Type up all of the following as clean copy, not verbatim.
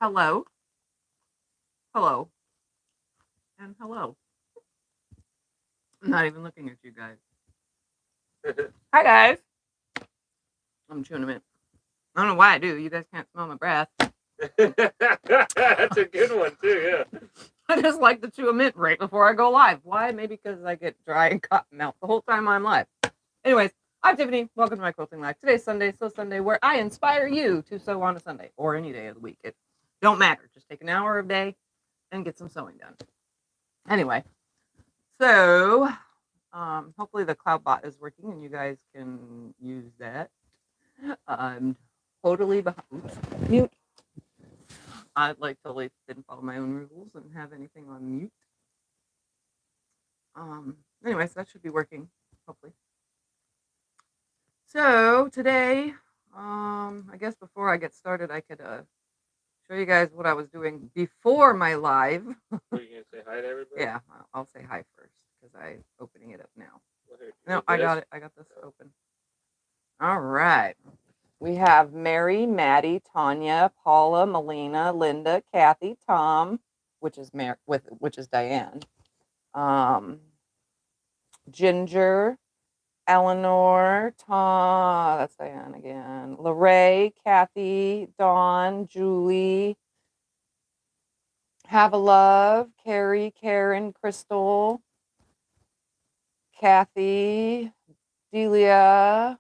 Hello, hello, and hello. I'm not even looking at you guys. Hi, guys. I'm chewing a mint. I don't know why I do. You guys can't smell my breath. That's a good one, too, yeah. I just like to chew a mint right before I go live. Why? Maybe because I get dry and cotton mouth the whole time I'm live. Anyways, I'm Tiffany. Welcome to my quilting live. Today's Sunday, Sew Sunday, where I inspire you to sew on a Sunday or any day of the week. It don't matter. Just take an hour a day and get some sewing done. Anyway, so hopefully the cloud bot is working and you guys can use that. I'm totally behind. Oops, mute. I totally didn't follow my own rules and have anything on mute. Anyways, that should be working, hopefully. So today, I guess before I get started, I could show you guys what I was doing before my live. Are you gonna say hi to everybody? Yeah, I'll say hi first because I'm opening it up now. Well, here, No, I got it. I got this open. All right. We have Mary, Maddie, Tanya, Paula, Melina, Linda, Kathy, Tom, which is which is Diane, Ginger, Eleanor, Tom, that's Diane again, Lorraine, Kathy, Dawn, Julie, Have a Love, Carrie, Karen, Crystal, Kathy, Delia,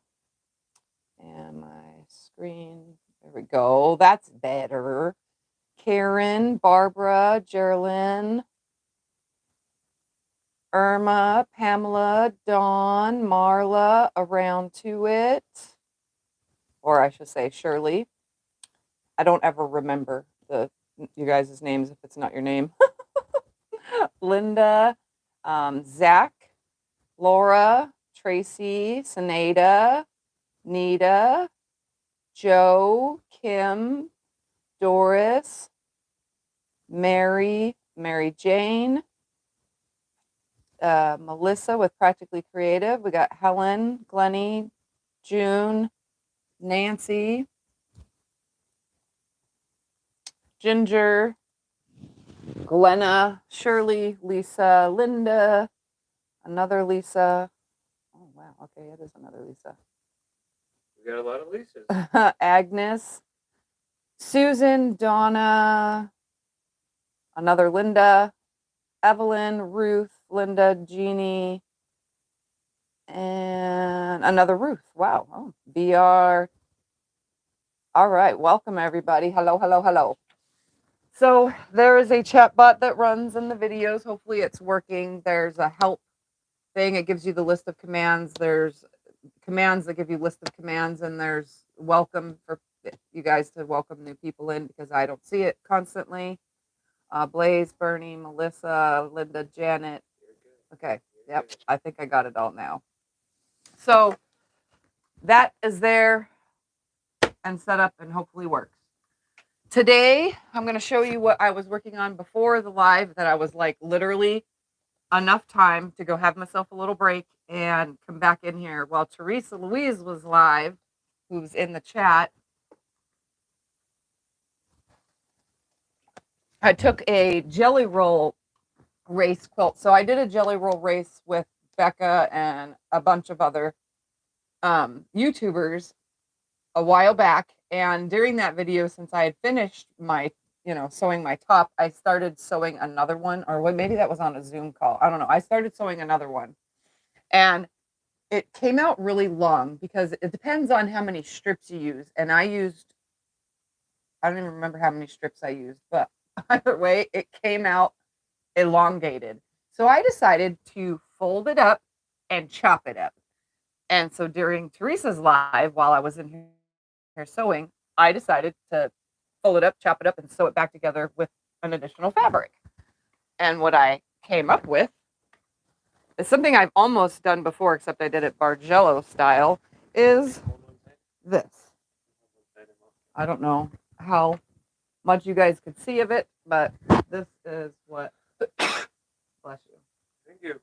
and my screen. There we go. That's better. Karen, Barbara, Geraldine, Irma, Pamela, Dawn, Marla, Around to It, or I should say Shirley. I don't ever remember you guys' names if it's not your name. Linda, Zach, Laura, Tracy, Saneda, Nita, Joe, Kim, Doris, Mary Jane, Melissa with Practically Creative. We got Helen, Glennie, June, Nancy, Ginger, Glenna, Shirley, Lisa, Linda, another Lisa. Oh, wow. Okay, it is another Lisa. We got a lot of Lisas. Agnes, Susan, Donna, another Linda, Evelyn, Ruth, Linda, Jeannie, and another Ruth. Wow. Oh, BR. All right. Welcome, everybody. Hello, hello, hello. So there is a chat bot that runs in the videos. Hopefully it's working. There's a help thing. It gives you the list of commands. There's commands that give you list of commands, and there's welcome for you guys to welcome new people in because I don't see it constantly. Blaze, Bernie, Melissa, Linda, Janet. Okay. Yep. I think I got it all now. So that is there and set up and hopefully works. Today, I'm going to show you what I was working on before the live that I was like literally enough time to go have myself a little break and come back in here while Teresa Louise was live, who's in the chat. I took a jelly roll race quilt. So I did a jelly roll race with Becca and a bunch of other YouTubers a while back. And during that video, since I had finished my, sewing my top, I started sewing another one, or maybe that was on a Zoom call. I don't know. I started sewing another one. And it came out really long because it depends on how many strips you use. And I don't even remember how many strips I used, but either way, it came out elongated. So I decided to fold it up and chop it up. And so during Teresa's live, while I was in here sewing, I decided to fold it up, chop it up, and sew it back together with an additional fabric. And what I came up with is something I've almost done before, except I did it Bargello style, is this. I don't know how much you guys could see of it, but this is what, bless you. Thank you.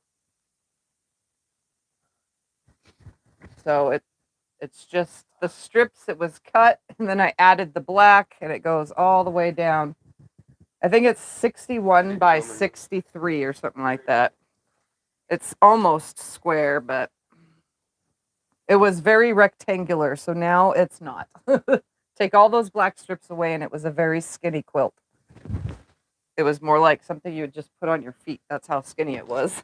So It's just the strips. It was cut, and then I added the black, and it goes all the way down. I think it's 61 by 63 or something like that. It's almost square, but it was very rectangular, so now it's not. Take all those black strips away, and it was a very skinny quilt. It was more like something you would just put on your feet. That's how skinny it was.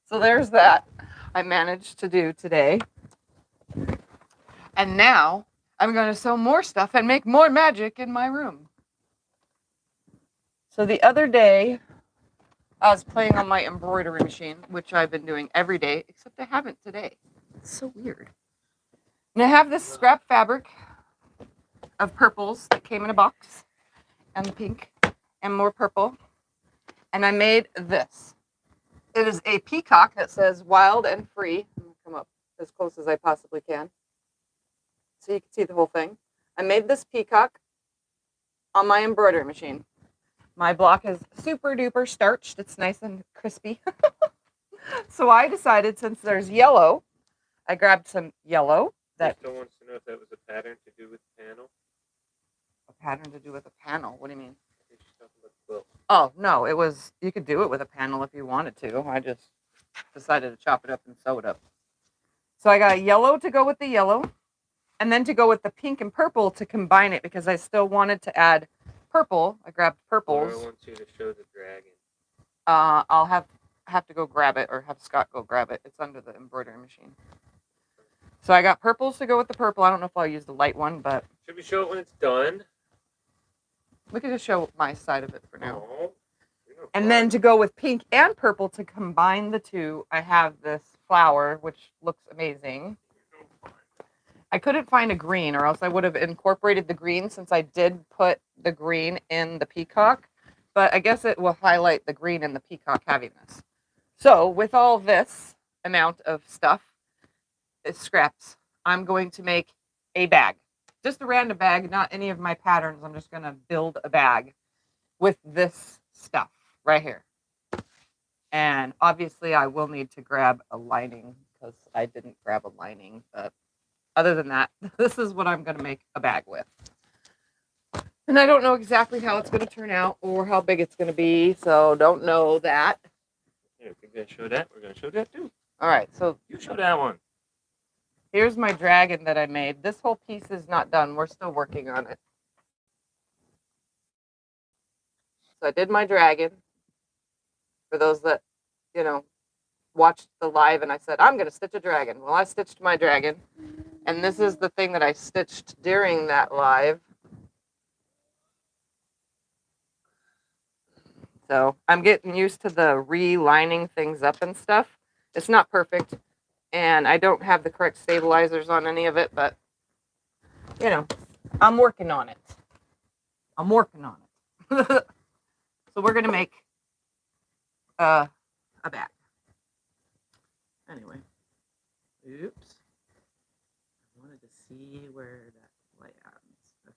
So there's that I managed to do today. And now I'm going to sew more stuff and make more magic in my room. So the other day, I was playing on my embroidery machine, which I've been doing every day, except I haven't today. It's so weird. And I have this scrap fabric of purples that came in a box, and the pink, and more purple. And I made this. It is a peacock that says wild and free. I'm going to come up as close as I possibly can so you can see the whole thing. I made this peacock on my embroidery machine. My block is super duper starched. It's nice and crispy. So I decided, since there's yellow, I grabbed some yellow. That still wants to know if that was a pattern to do with the panel. A pattern to do with a panel? What do you mean? I think she's talking about the quilt. Oh, no, it was, you could do it with a panel if you wanted to. I just decided to chop it up and sew it up. So I got yellow to go with the yellow, and then to go with the pink and purple to combine it, because I still wanted to add purple. I grabbed purples. I want you to show the dragon. I'll have to go grab it, or have Scott go grab it. It's under the embroidery machine. So I got purples to go with the purple. I don't know if I'll use the light one, but Should we show it when it's done? we could just show my side of it for now. Oh, you're no And fun. then to go with pink and purple to combine the two, I have this flower, which looks amazing. You're no fun. I couldn't find a green, or else I would have incorporated the green, since I did put the green in the peacock. But I guess it will highlight the green in the peacock having this. So with all this amount of stuff, it's scraps, I'm going to make a bag. Just a random bag, not any of my patterns. I'm just going to build a bag with this stuff right here. And obviously I will need to grab a lining, because I didn't grab a lining. But other than that, this is what I'm going to make a bag with. And I don't know exactly how it's going to turn out or how big it's going to be, so don't know that. Yeah, if you're going to show that, we're going to show that too. All right, so You show that one. here's my dragon that I made. This whole piece is not done. We're still working on it. So I did my dragon. For those that, watched the live and I said, I'm going to stitch a dragon. Well, I stitched my dragon. And this is the thing that I stitched during that live. So I'm getting used to the relining things up and stuff. It's not perfect. And I don't have the correct stabilizers on any of it, but, I'm working on it. I'm working on it. So we're going to make a bag. Anyway. Oops. I wanted to see where that lands. Okay,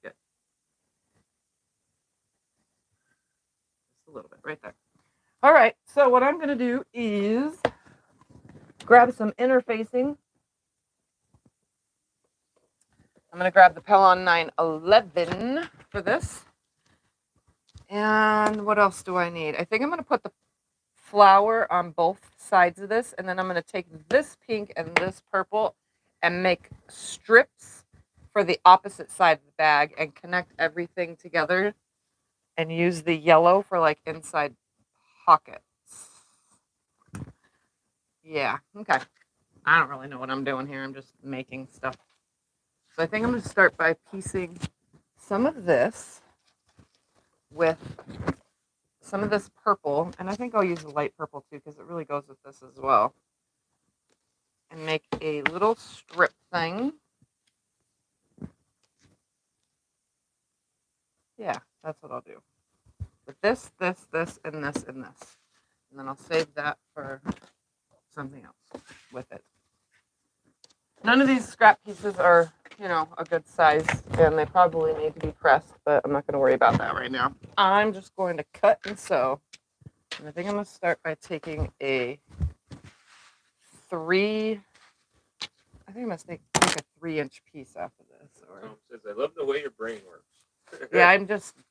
good. Just a little bit right there. All right, so what I'm going to do is grab some interfacing. I'm going to grab the Pellon 911 for this. And what else do I need? I think I'm going to put the flower on both sides of this, and then I'm going to take this pink and this purple and make strips for the opposite side of the bag and connect everything together and use the yellow for like inside pockets. Yeah, okay. I don't really know what I'm doing here. I'm just making stuff. So I think I'm going to start by piecing some of this with some of this purple, and I think I'll use the light purple too, because it really goes with this as well, and make a little strip thing. Yeah, that's what I'll do. With this, this, this, and this, and this. And then I'll save that for something else with it. None of these scrap pieces are, a good size, and they probably need to be pressed, but I'm not going to worry about that right now. I'm just going to cut and sew. And I think I'm going to start by taking a 3 I think I must take a 3-inch piece off of this. Or Tom says, I love the way your brain works. yeah,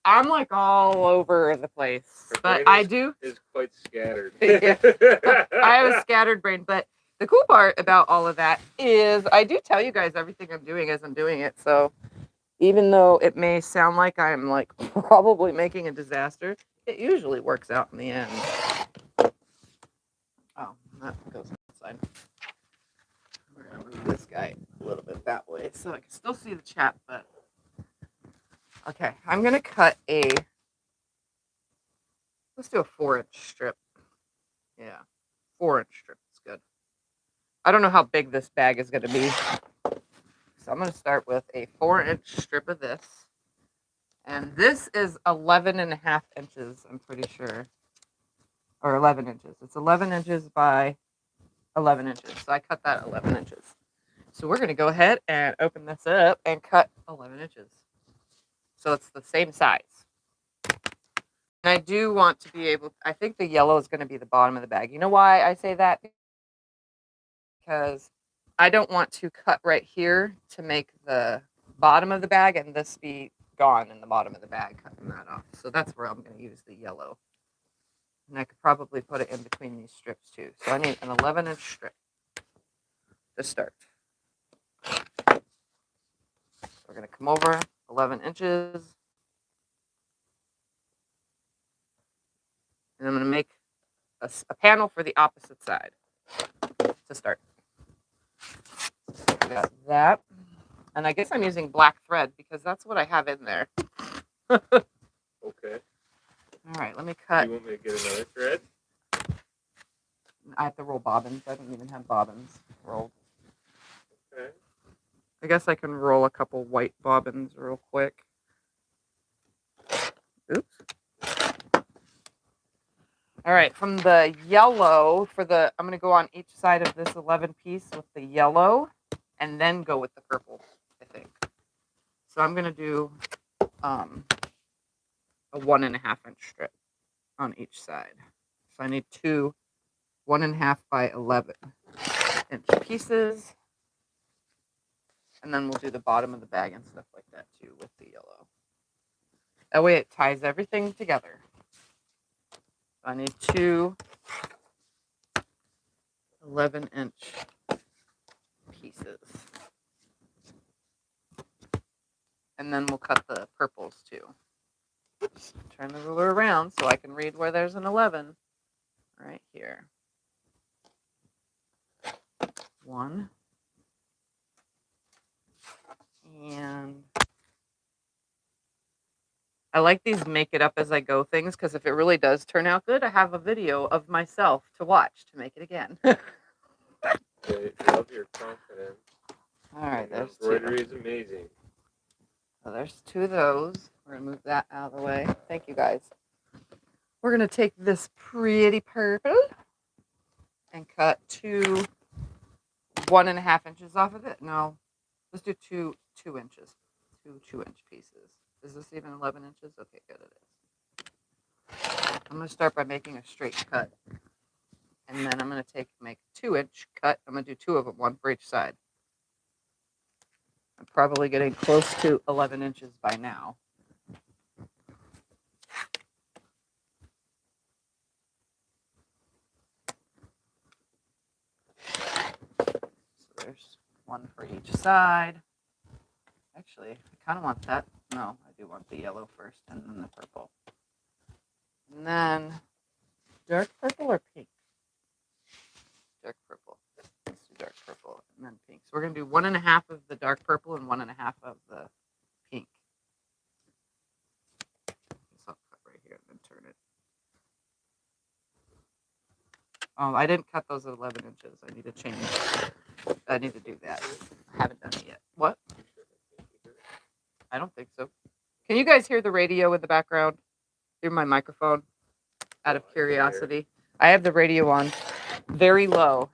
I'm like all over the place. Her But brain I do. is quite scattered. Yeah. I have a scattered brain, but the cool part about all of that is I do tell you guys everything I'm doing as I'm doing it. So even though it may sound like I'm like probably making a disaster, it usually works out in the end. Oh, that goes inside. We're gonna move this guy a little bit that way so I can still see the chat, but okay, I'm gonna cut let's do a 4-inch strip. Yeah, 4-inch strip is good. I don't know how big this bag is gonna be. So I'm gonna start with a 4-inch strip of this. And this is 11.5 inches, I'm pretty sure. Or 11 inches. It's 11 inches by 11 inches. So I cut that 11 inches. So we're gonna go ahead and open this up and cut 11 inches. So it's the same size. And I do want to be able, I think the yellow is going to be the bottom of the bag. You know why I say that? Because I don't want to cut right here to make the bottom of the bag and this be gone in the bottom of the bag, cutting that off. So that's where I'm going to use the yellow. And I could probably put it in between these strips too. So I need an 11-inch strip to start. We're going to come over 11 inches. And I'm going to make a panel for the opposite side to start. Got that. And I guess I'm using black thread because that's what I have in there. Okay. All right, let me cut. You want me to get another thread? I have to roll bobbins. I don't even have bobbins rolled. Okay. I guess I can roll a couple white bobbins real quick. Oops. All right, from the yellow, I'm going to go on each side of this 11 piece with the yellow and then go with the purple, I think. So I'm going to do a 1.5-inch strip on each side. So I need two 1.5 by 11-inch pieces. And then we'll do the bottom of the bag and stuff like that too with the yellow. That way it ties everything together. I need two 11-inch pieces. And then we'll cut the purples too. Just turn the ruler around so I can read where there's an 11 right here. 1. And I like these make it up as I go things because if it really does turn out good, I have a video of myself to watch to make it again. I love your confidence. All right, there's embroidery two. is amazing. So there's two of those. We're going to move that out of the way. Thank you, guys. We're going to take this pretty purple and cut two 1.5 inches off of it. No, let's do 2 inches. Two 2-inch pieces. Is this even 11 inches? Okay, good, it is. I'm going to start by making a straight cut. And then I'm going to make a 2-inch cut. I'm going to do 2 of them, one for each side. I'm probably getting close to 11 inches by now. So there's one for each side. Actually, I kind of want that. No, I do want the yellow first and then the purple. And then dark purple or pink? Dark purple. Let's do dark purple and then pink. So we're going to do 1.5 of the dark purple and 1.5 of the pink. So I'll cut right here and then turn it. Oh, I didn't cut those at 11 inches. I need to change. I need to do that. I haven't done it yet. What? I don't think so. Can you guys hear the radio in the background through my microphone? Out of curiosity. I have the radio on very low.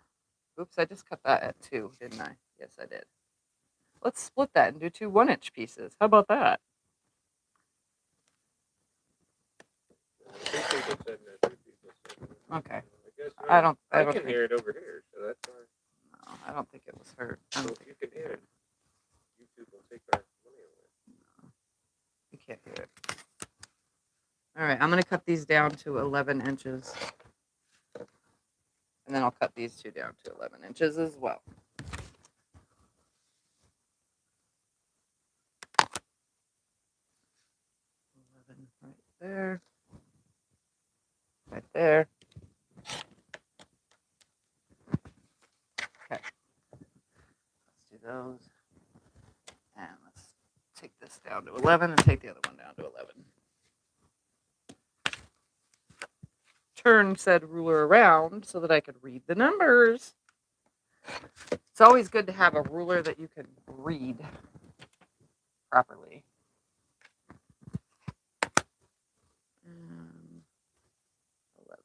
Oops, I just cut that at 2, didn't I? Yes, I did. Let's split that and do 2 1-inch pieces. How about that? Okay. I can hear it over here, so that's fine. No. I don't think it was hurt. I So don't if think you can hear it, YouTube will take our money away. you can't hear it. All right, I'm going to cut these down to 11 inches. And then I'll cut these two down to 11 inches as well. 11 right there. Right there. Okay. Let's do those. And let's take this down to 11 and take the other one down to 11. Turn said ruler around so that I could read the numbers. It's always good to have a ruler that you can read properly. 11.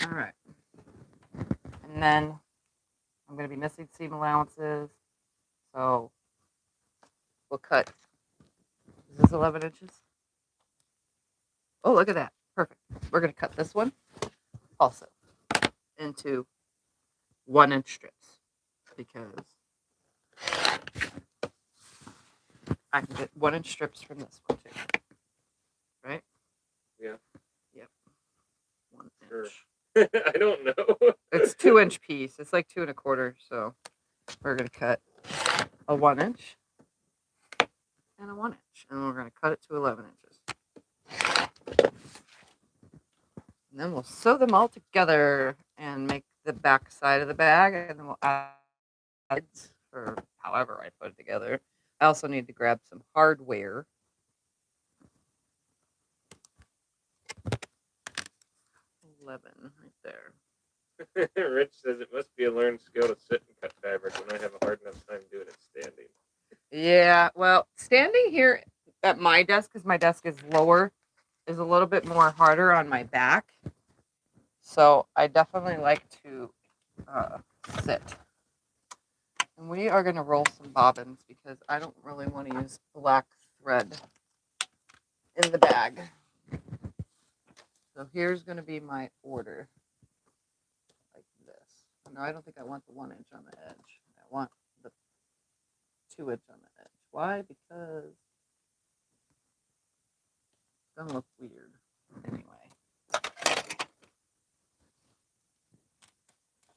All right. And then I'm going to be missing seam allowances. So we'll cut. Is this 11 inches? Oh, look at that. Perfect. We're going to cut this one also into 1-inch strips because I can get 1-inch strips from this one too. Right? Yeah. Yep. 1 Sure. inch. I don't know. It's 2-inch piece. It's like 2 1/4. So we're going to cut a 1-inch and a 1-inch. And we're going to cut it to 11 inches. And then we'll sew them all together and make the back side of the bag. And then we'll add for however I put it together. I also need to grab some hardware. 11 right there. Rich says it must be a learned skill to sit and cut fabric when I have a hard enough time doing it standing. Yeah, well, standing here at my desk, because my desk is lower, is a little bit more harder on my back. So I definitely like to sit. And we are going to roll some bobbins because I don't really want to use black thread in the bag. So here's going to be my order. Like this. No, I don't think I want the 1-inch on the edge. I want the 2-inch on the edge. Why? Because it's going to look weird. Anyway.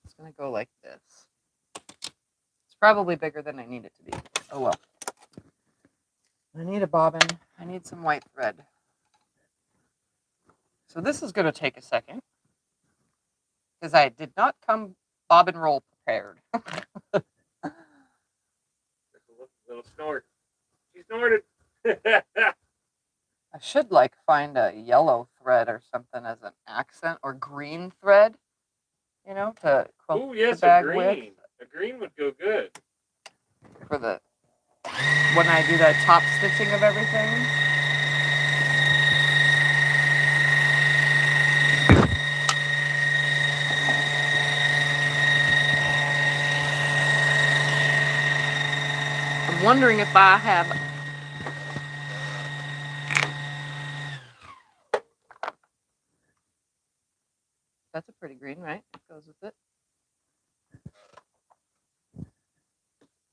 It's going to go like this. It's probably bigger than I need it to be. Oh well. I need a bobbin. I need some white thread. So this is going to take a second because I did not come bobbin roll prepared. Little snort. She snorted. I should find a yellow thread or something as an accent or green thread, to quilt Oh yes, the bag a green. with. A green would go good. For when I do the top stitching of everything. I'm wondering if I have. That's a pretty green, right? It goes with it.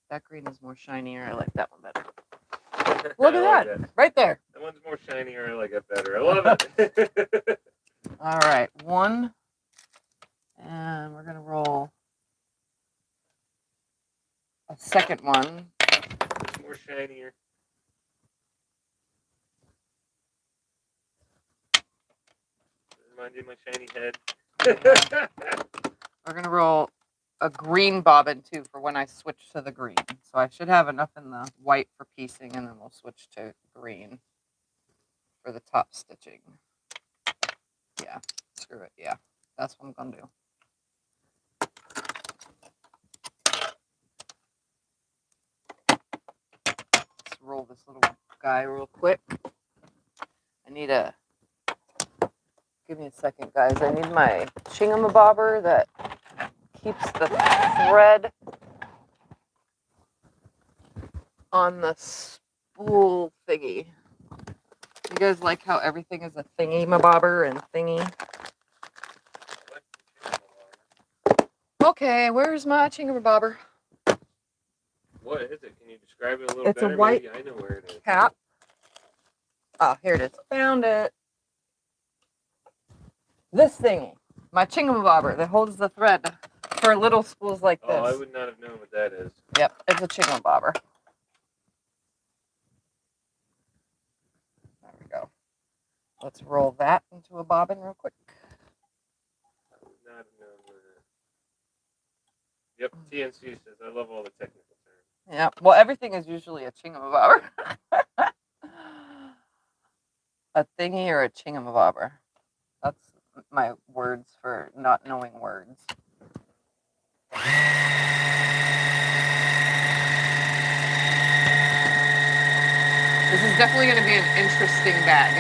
That green is more shinier. I like that one better. Look at that. Right there. That one's more shinier. I like it better. I love it. All right. 1. And we're going to roll a second one. It's more shinier. Remind you of my shiny head. We're going to roll a green bobbin too for when I switch to the green. So I should have enough in the white for piecing, and then we'll switch to green for the top stitching. Yeah, screw it. Yeah, that's what I'm going to do. Let's roll this little guy real quick. I need give me a second, guys. I need my chingamabobber that keeps the thread on the spool thingy. You guys like how everything is a thingy-mabobber and thingy? Okay, where's my chingamabobber? What is it? Can you describe it a little It's a better? white Maybe I know where it is. cap. Oh, here it is. Found it. This thingy, my chingamabobber that holds the thread for little spools like this. Oh, I would not have known what that is. Yep, it's a chingamabobber. There we go. Let's roll that into a bobbin real quick. I would not have known what it is. Yep, TNC says, I love all the technical terms. Yeah, well, everything is usually a chingamabobber. A thingy or a chingamabobber. That's my words for not knowing words. This is definitely going to be an interesting bag.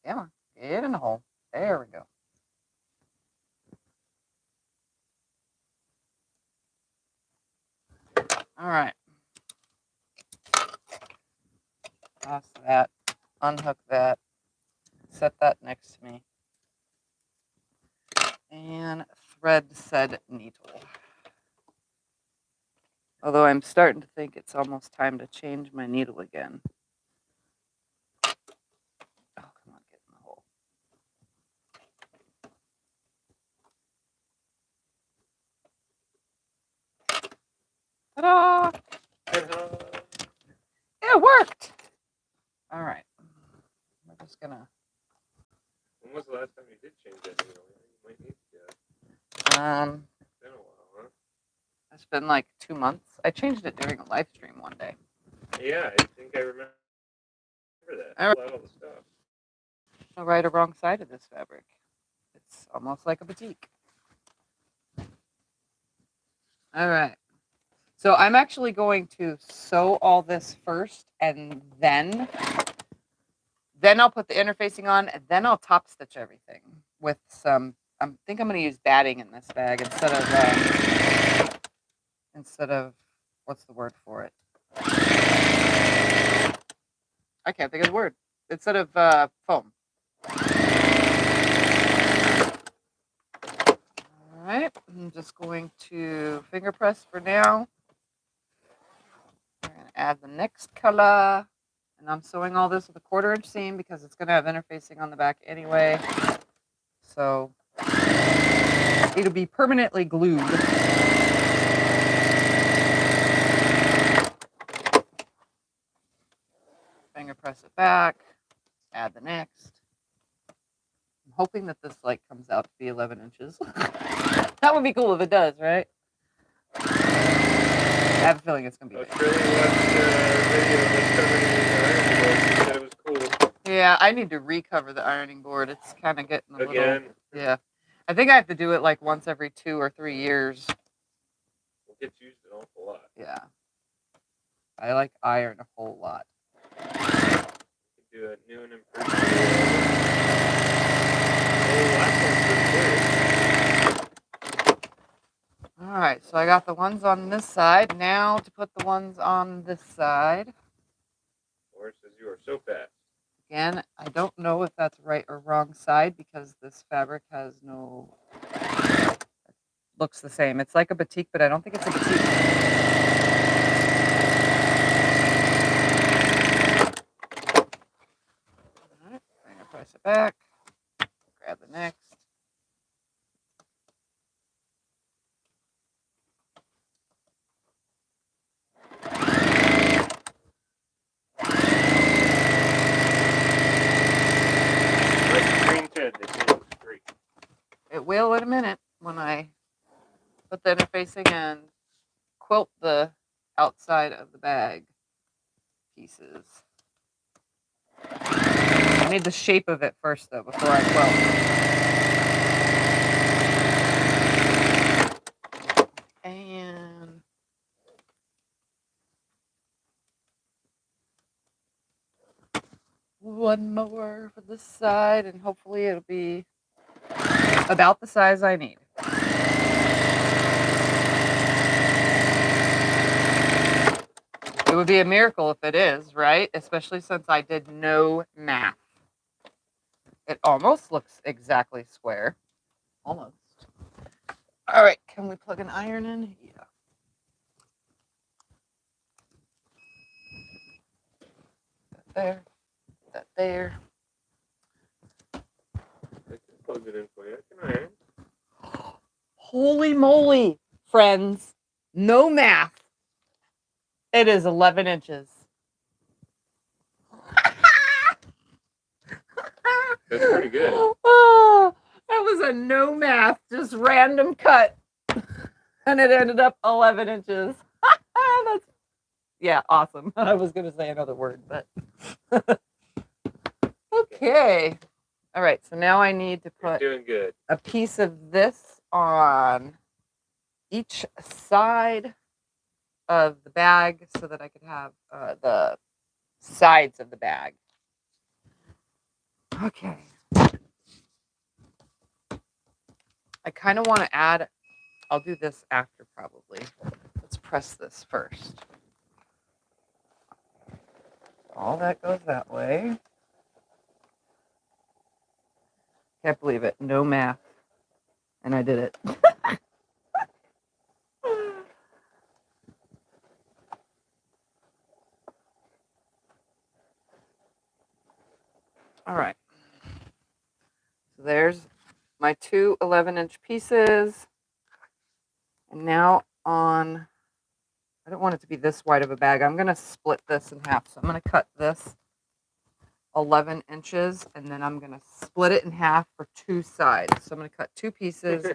Yeah, get in the hole. There we go. All right. Toss that. Unhook that. Set that next to me. And thread said needle. Although I'm starting to think it's almost time to change my needle again. Oh, come on, get in the hole. Ta-da! It worked! All right. We're just gonna... When was the last time you did change that needle? You might need to. It's It's been a while, huh? It's been like 2 months. I changed it during a live stream one day. Yeah, I think I remember that. All right. Pull out all the stuff. The right or wrong side of this fabric. It's almost like a batik. All right. So I'm actually going to sew all this first, and then I'll put the interfacing on, and then I'll top stitch everything with some. I think I'm going to use batting in this bag instead of what's the word for it? I can't think of the word. Instead of foam. All right, I'm just going to finger press for now. We're going to add the next color. And I'm sewing all this with a 1/4 inch seam because it's going to have interfacing on the back anyway. So it'll be permanently glued. Finger press it back. Add the next. I'm hoping that this like comes out to be 11 inches. That would be cool if it does, right? I have a feeling it's going to be big. Australia watched a video of us covering the ironing board. She said it was cool. Yeah, I need to recover the ironing board. It's kind of getting a little... Again? Yeah. I think I have to do it like once every 2 or 3 years. It gets used an awful lot. Yeah. I like iron a whole lot. You do it new and improved. Oh, last one's pretty good. All right, so I got the ones on this side. Now to put the ones on this side. Laura says you are so fast. Again, I don't know if that's right or wrong side because this fabric has no... Looks the same. It's like a batik, but I don't think it's a batik. All right, finger press it back. Grab the next. It will in a minute when I put the interfacing and quilt the outside of the bag pieces. I need the shape of it first though before I quilt. And one more for this side, and hopefully it'll be about the size I need. It would be a miracle if it is, right? Especially since I did no math. It almost looks exactly square. Almost. All right, can we plug an iron in? Yeah. That there. That there. I can plug it in for you. I can iron. Holy moly, friends. No math. It is 11 inches. That's pretty good. Oh, that was a no math, just random cut. And it ended up 11 inches. That's, yeah, awesome. I was going to say another word, but. Okay. All right, so now I need to put You're doing good. a piece of this on each side of the bag so that I could have the sides of the bag. Okay. I kind of want to add, I'll do this after probably. Let's press this first. All that goes that way. Can't believe it. No math. And I did it. All right. So there's my two 11-inch pieces. And now on, I don't want it to be this wide of a bag. I'm going to split this in half. So I'm going to cut this 11 inches and then I'm going to split it in half for two sides. So I'm going to cut two pieces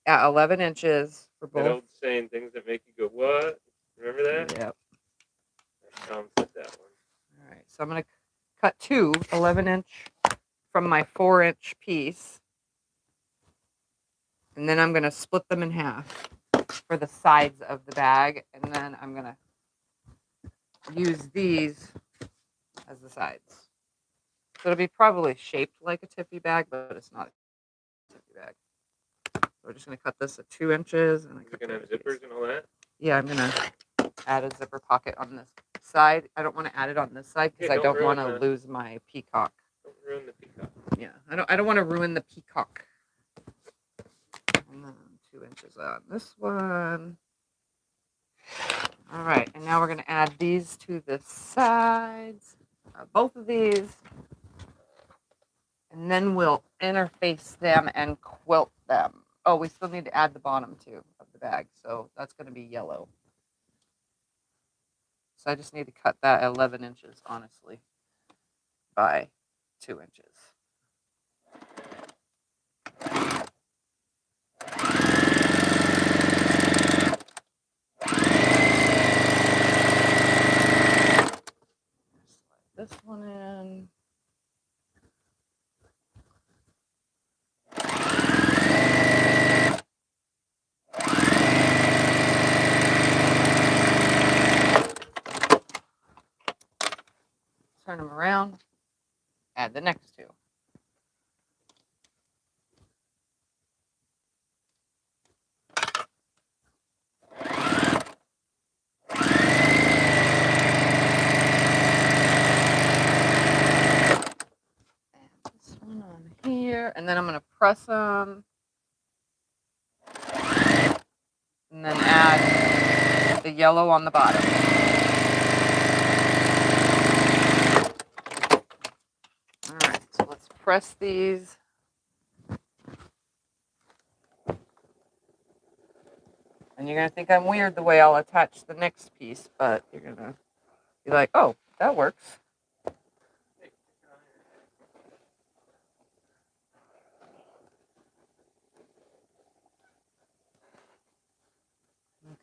at 11 inches for both. That old saying, things that make you go, what? Remember that? Yep. Tom said that one. All right. So I'm going to cut two 11-inch from my 4-inch piece. And then I'm going to split them in half for the sides of the bag. And then I'm going to use these as the sides. So it'll be probably shaped like a Tiffy bag, but it's not a Tiffy bag. So we're just going to cut this at 2 inches. And You're going to have zippers and all that? Yeah, I'm going to add a zipper pocket on this side. I don't want to add it on this side because I don't want to lose my peacock. Don't ruin the peacock. Yeah, I don't want to ruin the peacock. And then 2 inches on this one. All right, and now we're going to add these to the sides, both of these. And then we'll interface them and quilt them. Oh, we still need to add the bottom too of the bag, so that's going to be yellow. So I just need to cut that at 11 inches, honestly, by 2 inches. Slide this one in. Turn them around. Add the next two. This one on here, and then I'm going to press them, and then add the yellow on the bottom. All right, so let's press these. And you're going to think I'm weird the way I'll attach the next piece, but you're going to be like, oh, that works.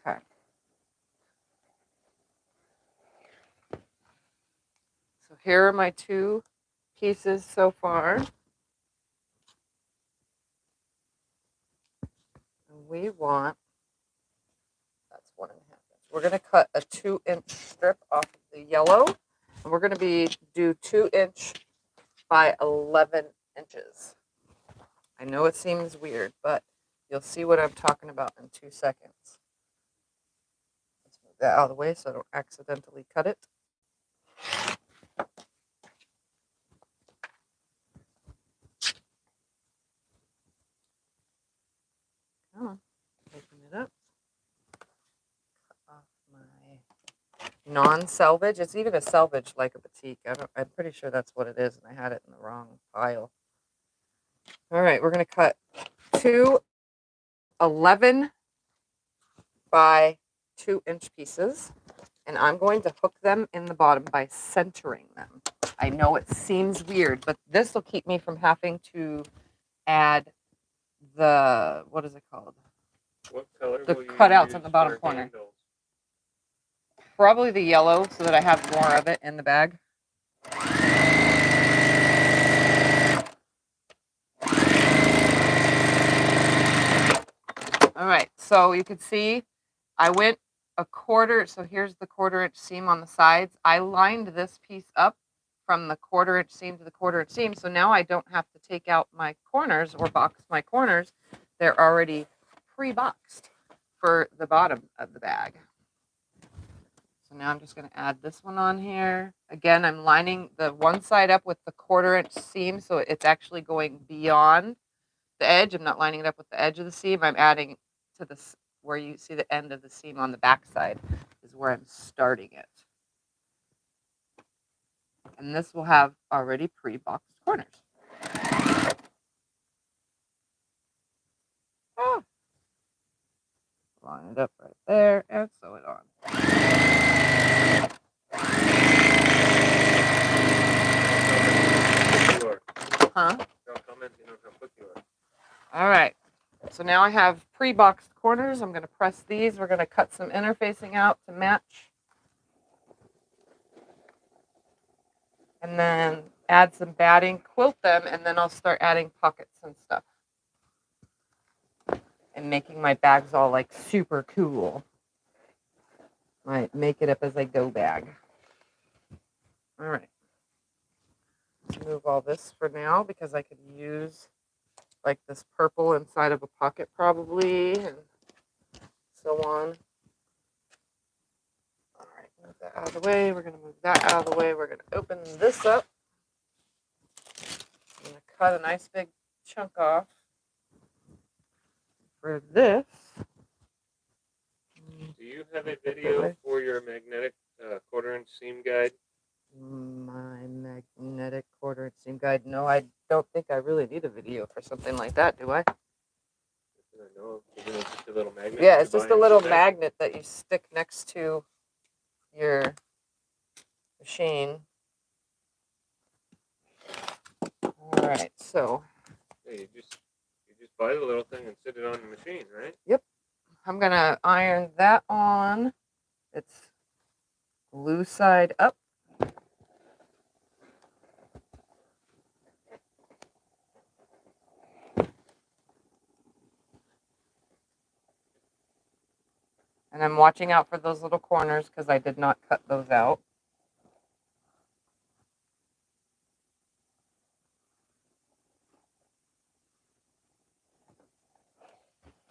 Okay. So here are my two pieces so far. And we want, that's 1.5 inches. We're going to cut a 2-inch strip off of the yellow, We're going to do 2" by 11 inches. I know it seems weird, but you'll see what I'm talking about in 2 seconds. Let's move that out of the way so I don't accidentally cut it. Come on, open it up. Cut off my non-selvage. It's even a selvage like a batik. I'm pretty sure that's what it is, and I had it in the wrong pile. All right, we're going to cut 2 11 by 2" pieces, and I'm going to hook them in the bottom by centering them. I know it seems weird, but this will keep me from having to add the, what is it called? What color The will you cutouts use on the bottom for corner. handles? Probably the yellow so that I have more of it in the bag. All right, so you can see I went a quarter, so here's the 1/4" seam on the sides. I lined this piece up from the 1/4" seam to the 1/4" seam, so now I don't have to take out my corners or box my corners. They're already pre-boxed for the bottom of the bag. So now I'm just going to add this one on here. Again, I'm lining the one side up with the 1/4" seam, so it's actually going beyond the edge. I'm not lining it up with the edge of the seam. I'm adding to this where you see the end of the seam on the back side is where I'm starting it. And this will have already pre-boxed corners. Ah. Line it up right there and sew it on. Huh? Don't comment, you know how quick you are. All right. So now I have pre-boxed corners. I'm going to press these. We're going to cut some interfacing out to match. And then add some batting, quilt them, and then I'll start adding pockets and stuff. And making my bags all like super cool. My make it up as I go bag. All right. Let's move all this for now because I could use like this purple inside of a pocket probably and so on. All right, move that out of the way. We're going to move that out of the way. We're going to open this up. I'm going to cut a nice big chunk off for this. Do you have a video for your magnetic 1/4" seam guide? My magnetic 1/4" seam guide. No, I don't think I really need a video for something like that, do I? I know, isn't it just a little magnet? Yeah, it's just a little magnet that you stick next to your machine. All right, so. Yeah, you just buy the little thing and sit it on the machine, right? Yep. I'm going to iron that on. It's glue side up. And I'm watching out for those little corners because I did not cut those out.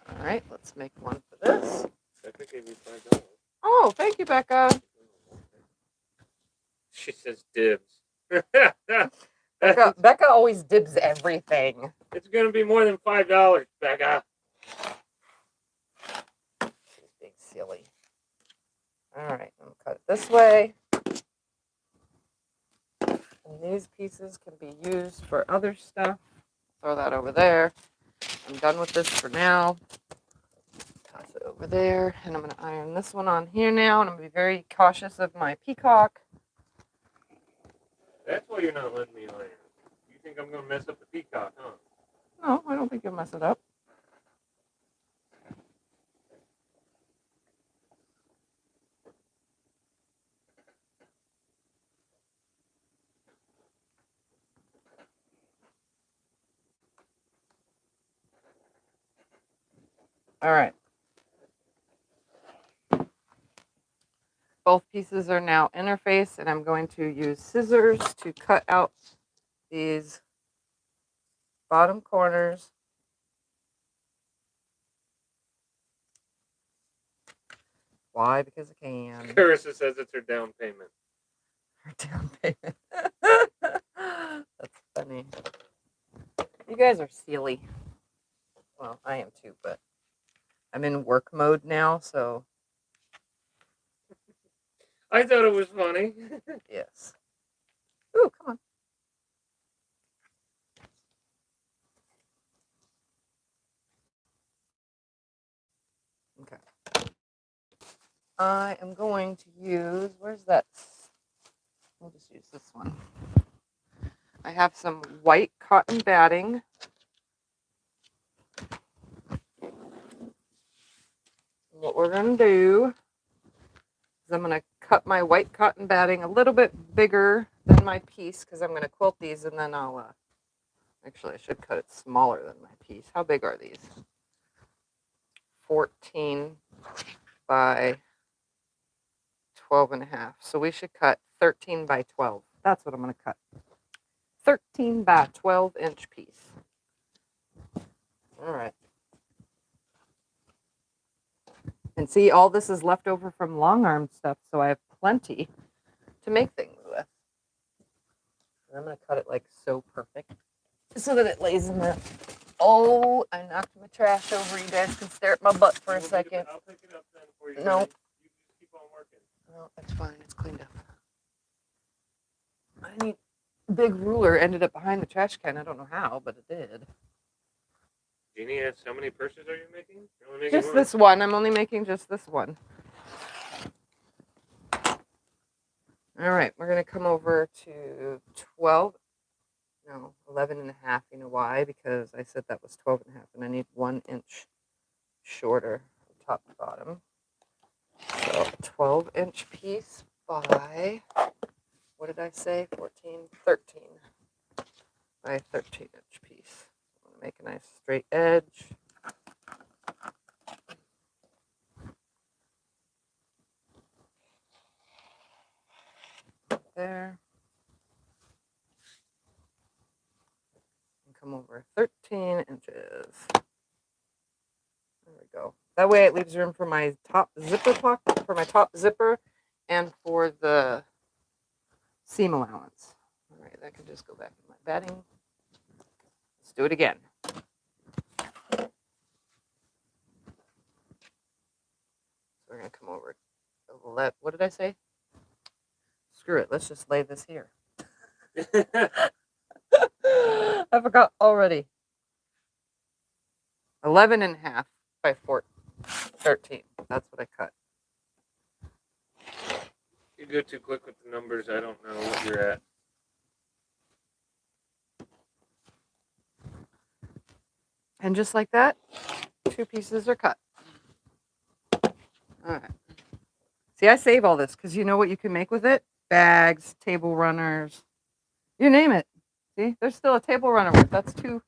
All right, let's make one for this. Becca gave you $5. Oh, thank you, Becca. She says dibs. Becca always dibs everything. It's going to be more than $5, Becca. She's being silly. All right, I'm going to cut it this way. And these pieces can be used for other stuff. Throw that over there. I'm done with this for now. Toss it over there. And I'm going to iron this one on here now. And I'm going to be very cautious of my Peacock. That's why you're not letting me iron. You think I'm going to mess up the Peacock, huh? No, I don't think you'll mess it up. All right. both pieces are now interfaced, and I'm going to use scissors to cut out these bottom corners. Why? Because I can. Carissa says it's her down payment. Her down payment. That's funny. You guys are silly. Well, I am too, but I'm in work mode now, so I thought it was funny. yes. Ooh, come on. Okay. I am going to use, where's that? We'll just use this one. I have some white cotton batting. What we're going to do is I'm going to cut my white cotton batting a little bit bigger than my piece because I'm going to quilt these, and then I'll, actually I should cut it smaller than my piece. How big are these? 14 by 12 and a half. So we should cut 13 by 12. That's what I'm going to cut. 13 by 12 inch piece. All right. And see, all this is left over from long arm stuff, so I have plenty to make things with. And I'm going to cut it like so perfect so that it lays in the... Oh, I knocked my trash over. You guys can stare at my butt for a second. I'll pick it up then for you. Nope. You just keep on working. No, it's fine. It's cleaned up. I need a big ruler. Ended up behind the trash can. I don't know how, but it did. Jeannie asks, how many purses are you making? You're only making Just one? this one. I'm only making just this one. All right. We're going to come over to 11 and a half. You know why? Because I said that was 12 and a half, and I need 1 inch shorter from top to bottom. So a 12 inch piece by, what did I say? 14, 13 by 13 inch piece. I'm going to make a nice straight edge. There. And come over 13 inches. There we go. That way it leaves room for my top zipper pocket, for my top zipper, and for the seam allowance. All right, that can just go back in my batting. Let's do it again. So we're going to come over to the left. What did I say? Screw it. Let's just lay this here. I forgot already. 11 and a half by 13. That's what I cut. You go too quick with the numbers. I don't know what you're at. And just like that, 2 pieces are cut. All right. See, I save all this because you know what you can make with it? Bags, table runners, you name it. See, there's still a table runner worth. That's 2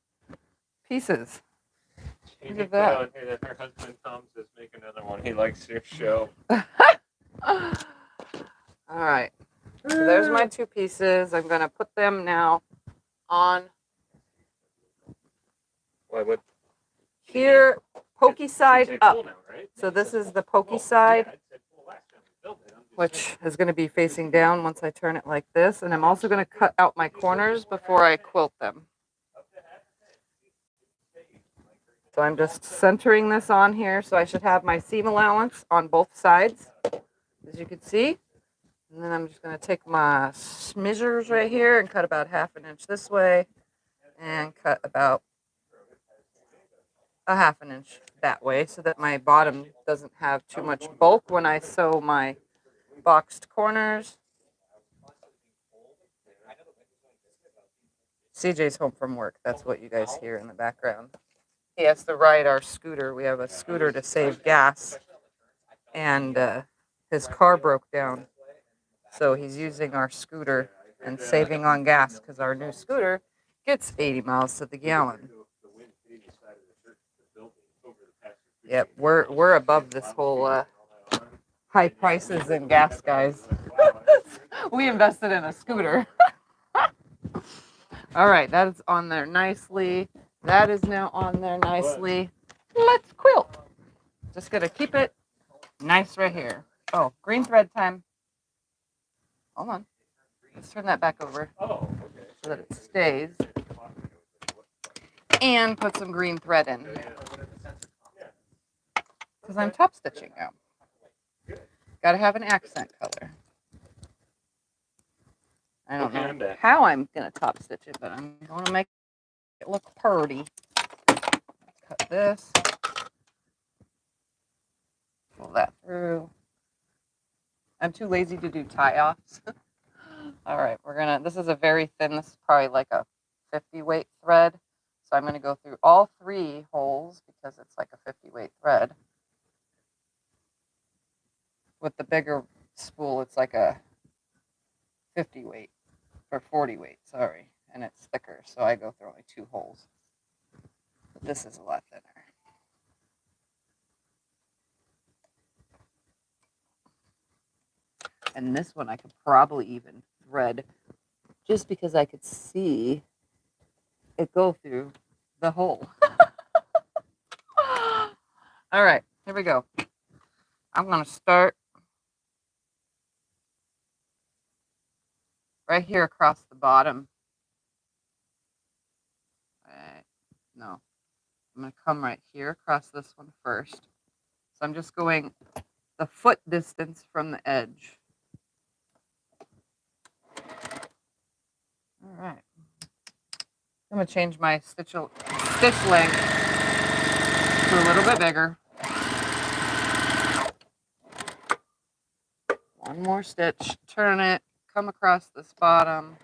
pieces. Look at that. On here that her husband Tom says make another one. He likes your show. All right. So there's my 2 pieces. I'm going to put them now on What? here, pokey side up. Now, right? So this is the pokey side, which is going to be facing down once I turn it like this. And I'm also going to cut out my corners before I quilt them. So I'm just centering this on here. So I should have my seam allowance on both sides, as you can see. And then I'm just going to take my smizers right here and cut about 1/2 inch this way and cut about 1/2 inch that way so that my bottom doesn't have too much bulk when I sew my boxed corners. CJ's home from work. That's what you guys hear in the background. He has to ride our scooter. We have a scooter to save gas, and his car broke down. So he's using our scooter and saving on gas because our new scooter gets 80 miles to the gallon. Yep, we're above this whole high prices in gas, guys. We invested in a scooter. All right, that is on there nicely. That is now on there nicely. Let's quilt. Just gonna keep it nice right here. Oh, green thread time. Hold on. Let's turn that back over so that it stays. And put some green thread in. Because I'm top stitching now. Gotta have an accent color. I don't know how I'm gonna top stitch it, but I'm gonna make it look pretty. Cut this. Pull that through. I'm too lazy to do tie-offs. All right, this is a very thin, this is probably like a 50 weight thread. So I'm gonna go through all 3 holes because it's like a 50 weight thread. With the bigger spool, it's like a 50 weight, or 40 weight, sorry. And it's thicker, so I go through only 2 holes. But this is a lot thinner. And this one I could probably even thread just because I could see it go through the hole. All right, here we go. I'm going to start right here across the bottom. Right. No, I'm going to come right here across this one first. So I'm just going the foot distance from the edge. All right. I'm going to change my stitch length to a little bit bigger. One more stitch, turn it, come across this bottom.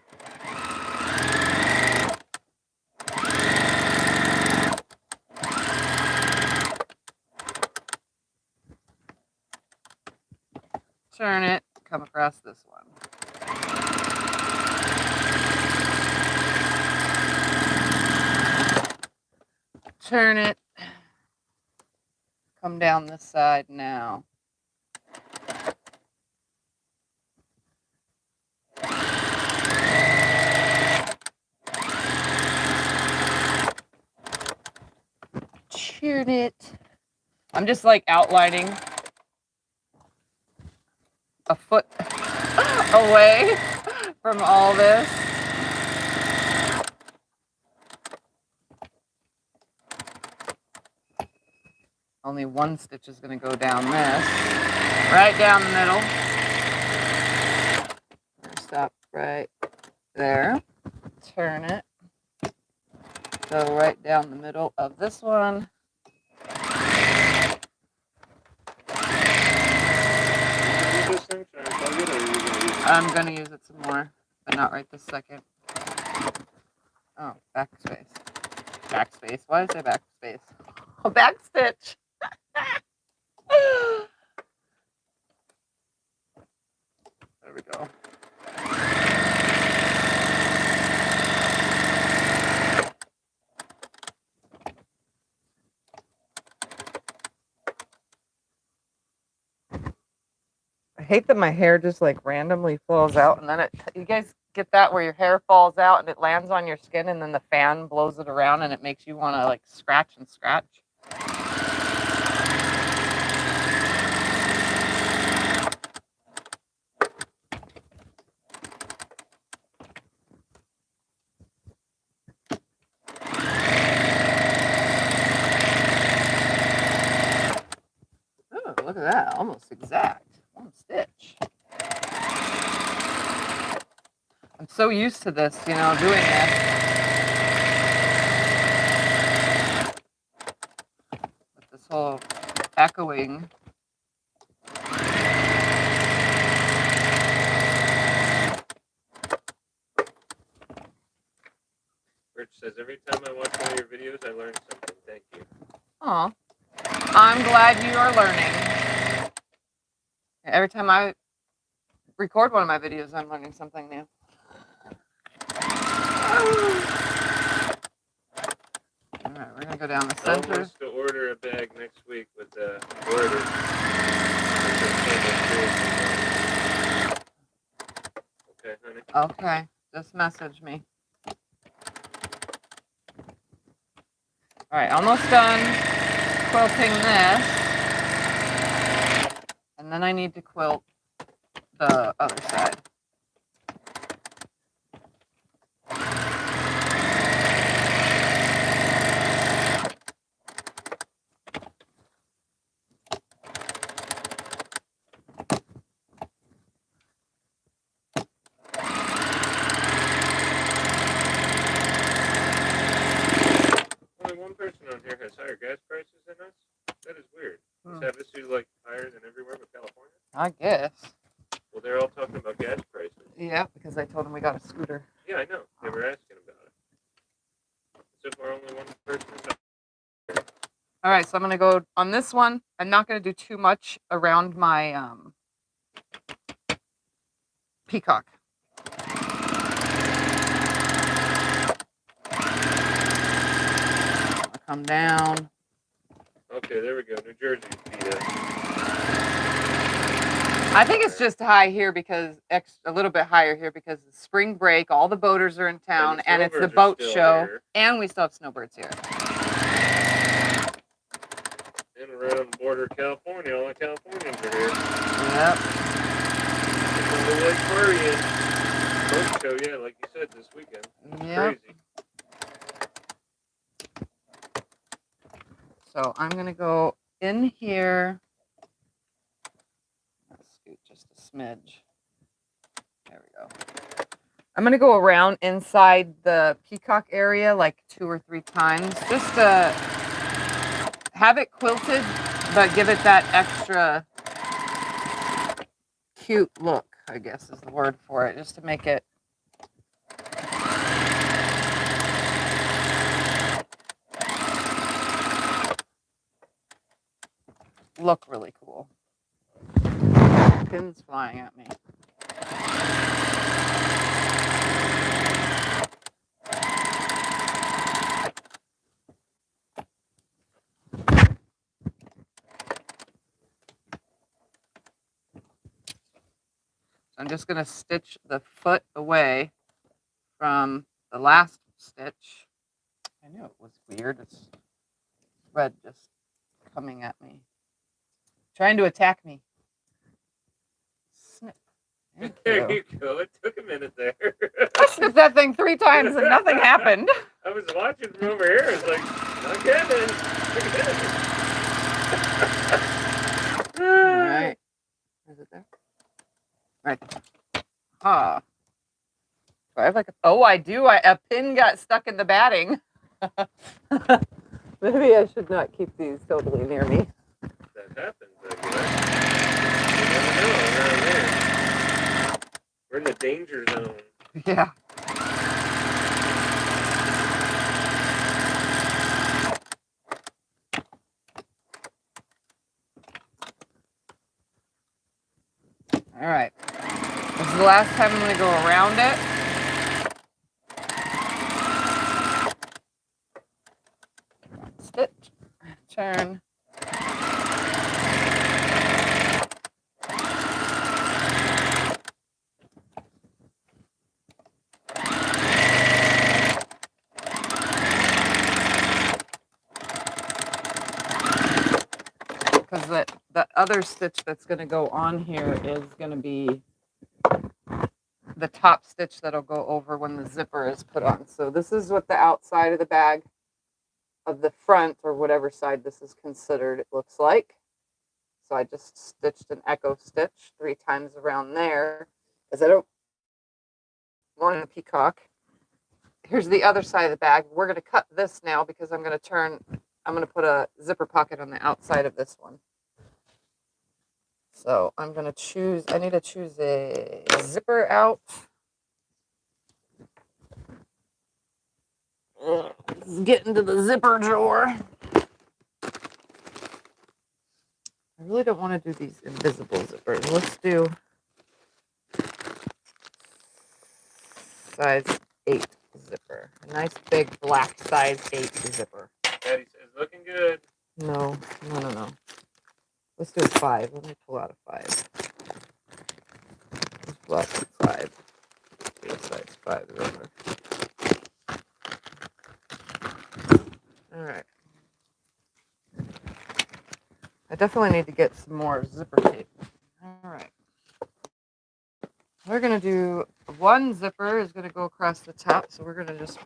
Turn it, come across this one. Turn it, come down this side now. Turn it. I'm just like outlining a foot away from all this. Only one stitch is going to go down this, right down the middle. Stop right there. Turn it. Go right down the middle of this one. I'm going to use it some more, but not right this second. Oh, backspace. Backspace. Why did I say backspace? Oh, backstitch. There we go. I hate that my hair just like randomly falls out, and then you guys get that where your hair falls out and it lands on your skin, and then the fan blows it around and it makes you want to like scratch and scratch. Oh, look at that, almost exact. One stitch. I'm so used to this, you know, doing this. With this whole echoing. Rich says, every time I watch one of your videos, I learn something. Thank you. Aw. I'm glad you are learning. Every time I record one of my videos, I'm learning something new. All right, we're gonna go down the center. I wants to order a bag next week with embroidered. Okay, honey. Okay, just message me. All right, almost done quilting this. And then I need to quilt the other side. Only one person on here has higher gas prices than us. That is weird. Is Hmm. Havasu like higher than everywhere but California? I guess. Well, they're all talking about gas prices. Yeah, because I told them we got a scooter. Yeah, I know. They were asking about it. So far, only one person is up. All right, so I'm going to go on this one. I'm not going to do too much around my peacock. I'll come down. Okay, there we go. New Jersey beat us. I think it's just high here because a little bit higher here because it's spring break. All the boaters are in town, and it's the boat show, and we still have snowbirds here. And around the border of California, all the Californians are here. Yep. It's a little like partying. Boat show, yeah, like you said, this weekend. Yep. Crazy. So I'm gonna go in here. Let's scoot just a smidge. There we go. I'm gonna go around inside the peacock area like 2 or 3 times just to have it quilted, but give it that extra cute look, I guess is the word for it, just to make it look really cool. Pins flying at me. I'm just going to stitch the foot away from the last stitch. I knew it was weird. It's thread just coming at me. Trying to attack me. Snip. There you go. It took a minute there. I snipped that thing 3 times and nothing happened. I was watching from over here. It's like, not getting it. All right. Is it there? Right. Ah. Do I have like oh, I do. A pin got stuck in the batting. Maybe I should not keep these totally near me. That happens, I guess. You never know around there. We're in the danger zone. Yeah. All right. This is the last time I'm going to go around it. Stitch, turn. Because the other stitch that's going to go on here is going to be the top stitch that'll go over when the zipper is put on. So this is what the outside of the bag of the front or whatever side this is considered it looks like. So I just stitched an echo stitch 3 times around there because I don't want a peacock. Here's the other side of the bag. We're going to cut this now because I'm going to put a zipper pocket on the outside of this one. So I'm going to choose, I need to choose a zipper out. Let's get into the zipper drawer. I really don't want to do these invisible zippers. Let's do size 8 zipper. A nice big black size 8 zipper. Daddy says, looking good. No. Let's do a 5. Let me pull out a 5. plus 5. Size 5 zipper. All right. I definitely need to get some more zipper tape. All right. We're going to do one zipper is going to go across the top. So we're going to just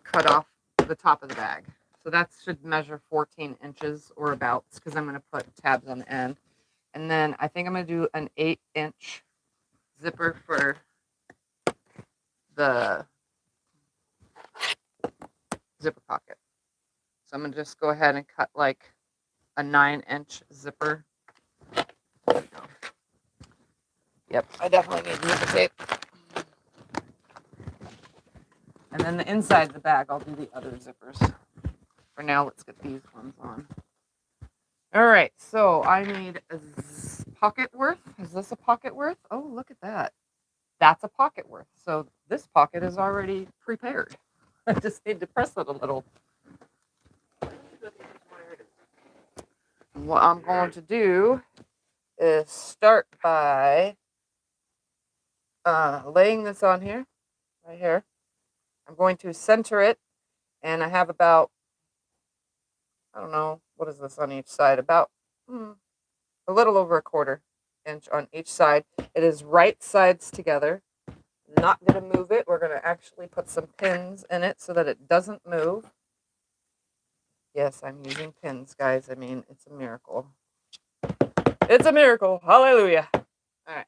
cut off the top of the bag. So that should measure 14 inches or abouts because I'm going to put tabs on the end. And then I think I'm going to do an 8-inch zipper for the zipper pocket. So I'm going to just go ahead and cut like a 9-inch zipper. There we go. Yep, I definitely need zipper tape. And then the inside of the bag, I'll do the other zippers. For now, let's get these ones on. All right, so I need a pocket worth. Is this a pocket worth? Oh, look at that. That's a pocket worth. So this pocket is already prepared. I just need to press it a little. What I'm going to do is start by laying this on here, right here. I'm going to center it, and I have about, I don't know, what is this on each side? About a little over a 1/4 inch on each side. It is right sides together. Not going to move it. We're going to actually put some pins in it so that it doesn't move. Yes, I'm using pins, guys. I mean, it's a miracle. It's a miracle. Hallelujah. All right.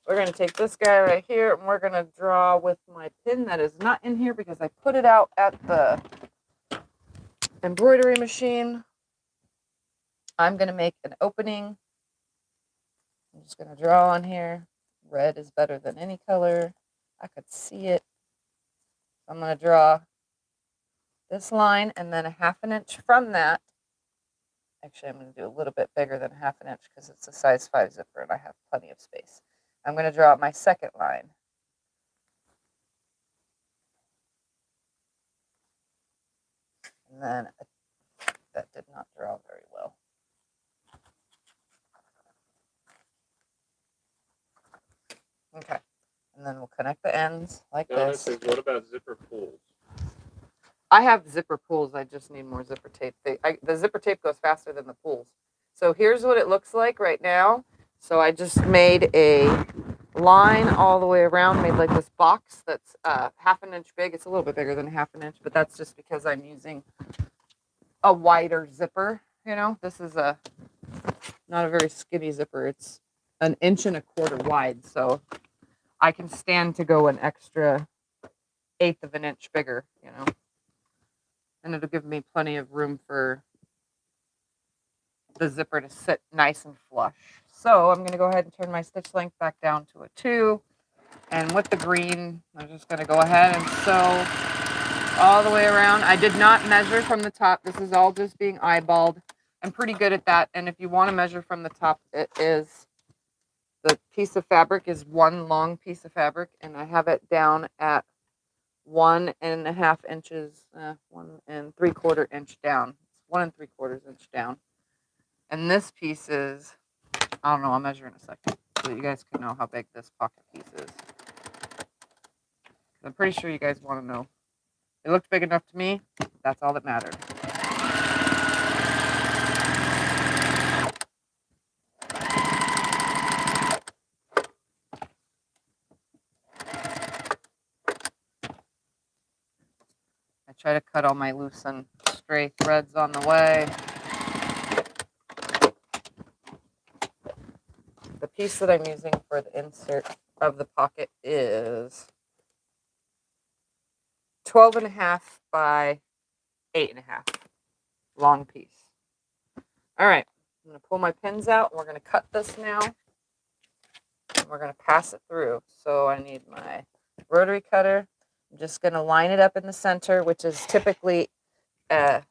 We're going to take this guy right here, and we're going to draw with my pin that is not in here because I put it out at the embroidery machine. I'm going to make an opening. I'm just going to draw on here. Red is better than any color. I could see it. I'm going to draw this line, and then a 1/2 inch from that. Actually, I'm going to do a little bit bigger than 1/2 inch because it's a size 5 zipper and I have plenty of space. I'm going to draw my second line. And then that did not draw very well. Okay. And then we'll connect the ends like this. Says, what about zipper pulls? I have zipper pulls. I just need more zipper tape. The zipper tape goes faster than the pulls. So here's what it looks like right now. So I just made a line all the way around, made like this box that's 1/2 inch big. It's a little bit bigger than 1/2 inch, but that's just because I'm using a wider zipper. You know, this is not a very skinny zipper. It's 1 1/4 inch wide, so I can stand to go an extra 1/8 of an inch bigger, you know. And it'll give me plenty of room for the zipper to sit nice and flush. So I'm going to go ahead and turn my stitch length back down to a 2. And with the green, I'm just going to go ahead and sew all the way around. I did not measure from the top. This is all just being eyeballed. I'm pretty good at that. And if you want to measure from the top, it is, the piece of fabric is one long piece of fabric. And I have it down at 1.5 inches, 1 3/4 inch down. It's 1 3/4 inch down. And this piece is, I don't know, I'll measure in a second so that you guys can know how big this pocket piece is. I'm pretty sure you guys want to know. It looked big enough to me. That's all that mattered. I try to cut all my loose and stray threads on the way. The piece that I'm using for the insert of the pocket is 12.5 by 8.5. Long piece. All right, I'm going to pull my pins out. And we're going to cut this now. And we're going to pass it through. So I need my rotary cutter. I'm just going to line it up in the center, which is typically a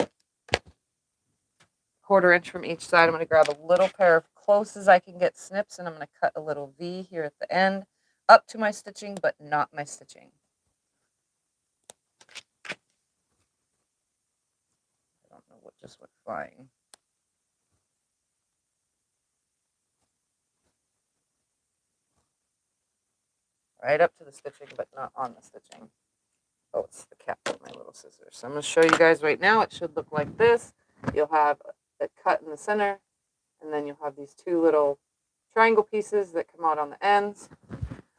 1/4 inch from each side. I'm going to grab a little pair of close as I can get snips, and I'm going to cut a little V here at the end up to my stitching, but not my stitching. I don't know what just went flying. right up to the stitching, but not on the stitching. Oh, it's the cap of my little scissors. So I'm going to show you guys right now. It should look like this. You'll have it cut in the center, and then you'll have these two little triangle pieces that come out on the ends.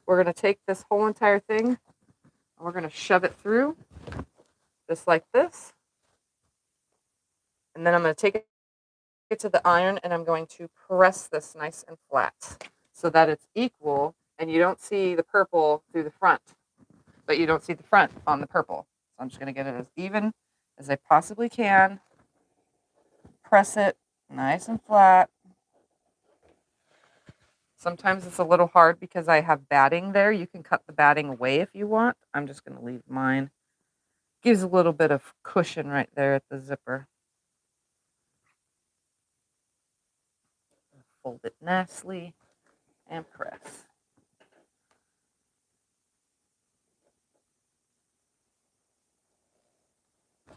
We're going to take this whole entire thing, and we're going to shove it through, just like this. And then I'm going to take it to the iron, and I'm going to press this nice and flat so that it's equal, and you don't see the purple through the front, but you don't see the front on the purple. So I'm just going to get it as even as I possibly can. Press it nice and flat. Sometimes it's a little hard because I have batting there. You can cut the batting away if you want. I'm just going to leave mine. Gives a little bit of cushion right there at the zipper. Fold it nicely and press.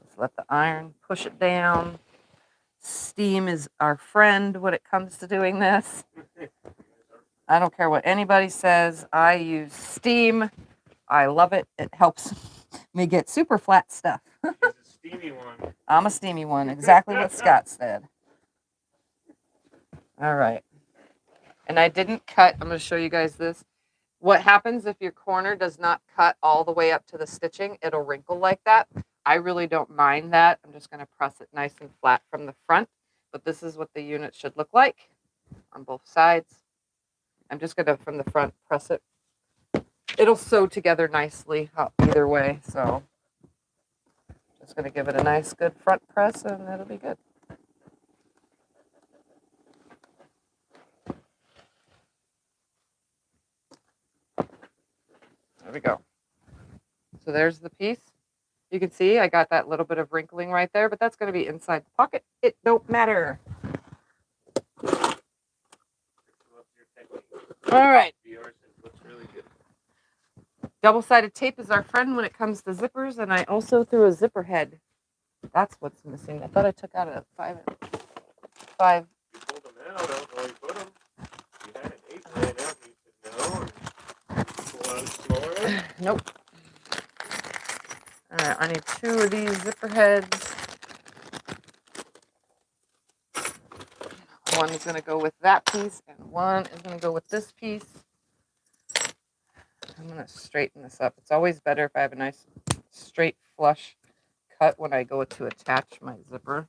Just let the iron push it down. Steam is our friend when it comes to doing this. I don't care what anybody says. I use steam. I love it. It helps me get super flat stuff. He's a steamy one. I'm a steamy one. Exactly what Scott said. All right. And I didn't cut. I'm going to show you guys this. What happens if your corner does not cut all the way up to the stitching? It'll wrinkle like that. I really don't mind that. I'm just going to press it nice and flat from the front. But this is what the unit should look like on both sides. I'm just going to, from the front, press it. It'll sew together nicely either way. So just going to give it a nice, good front press, and it'll be good. There we go. So there's the piece. You can see I got that little bit of wrinkling right there, but that's going to be inside the pocket. It don't matter. All right. Double-sided tape is our friend when it comes to zippers, and I also threw a zipper head. That's what's missing. I thought I took out a 5. You pulled them out. I don't know where you put them. You had an 8 laying out. You said no. Pull out smaller. Nope. All right, I need 2 of these zipper heads. One is going to go with that piece, and one is going to go with this piece. I'm going to straighten this up. It's always better if I have a nice straight flush cut when I go to attach my zipper.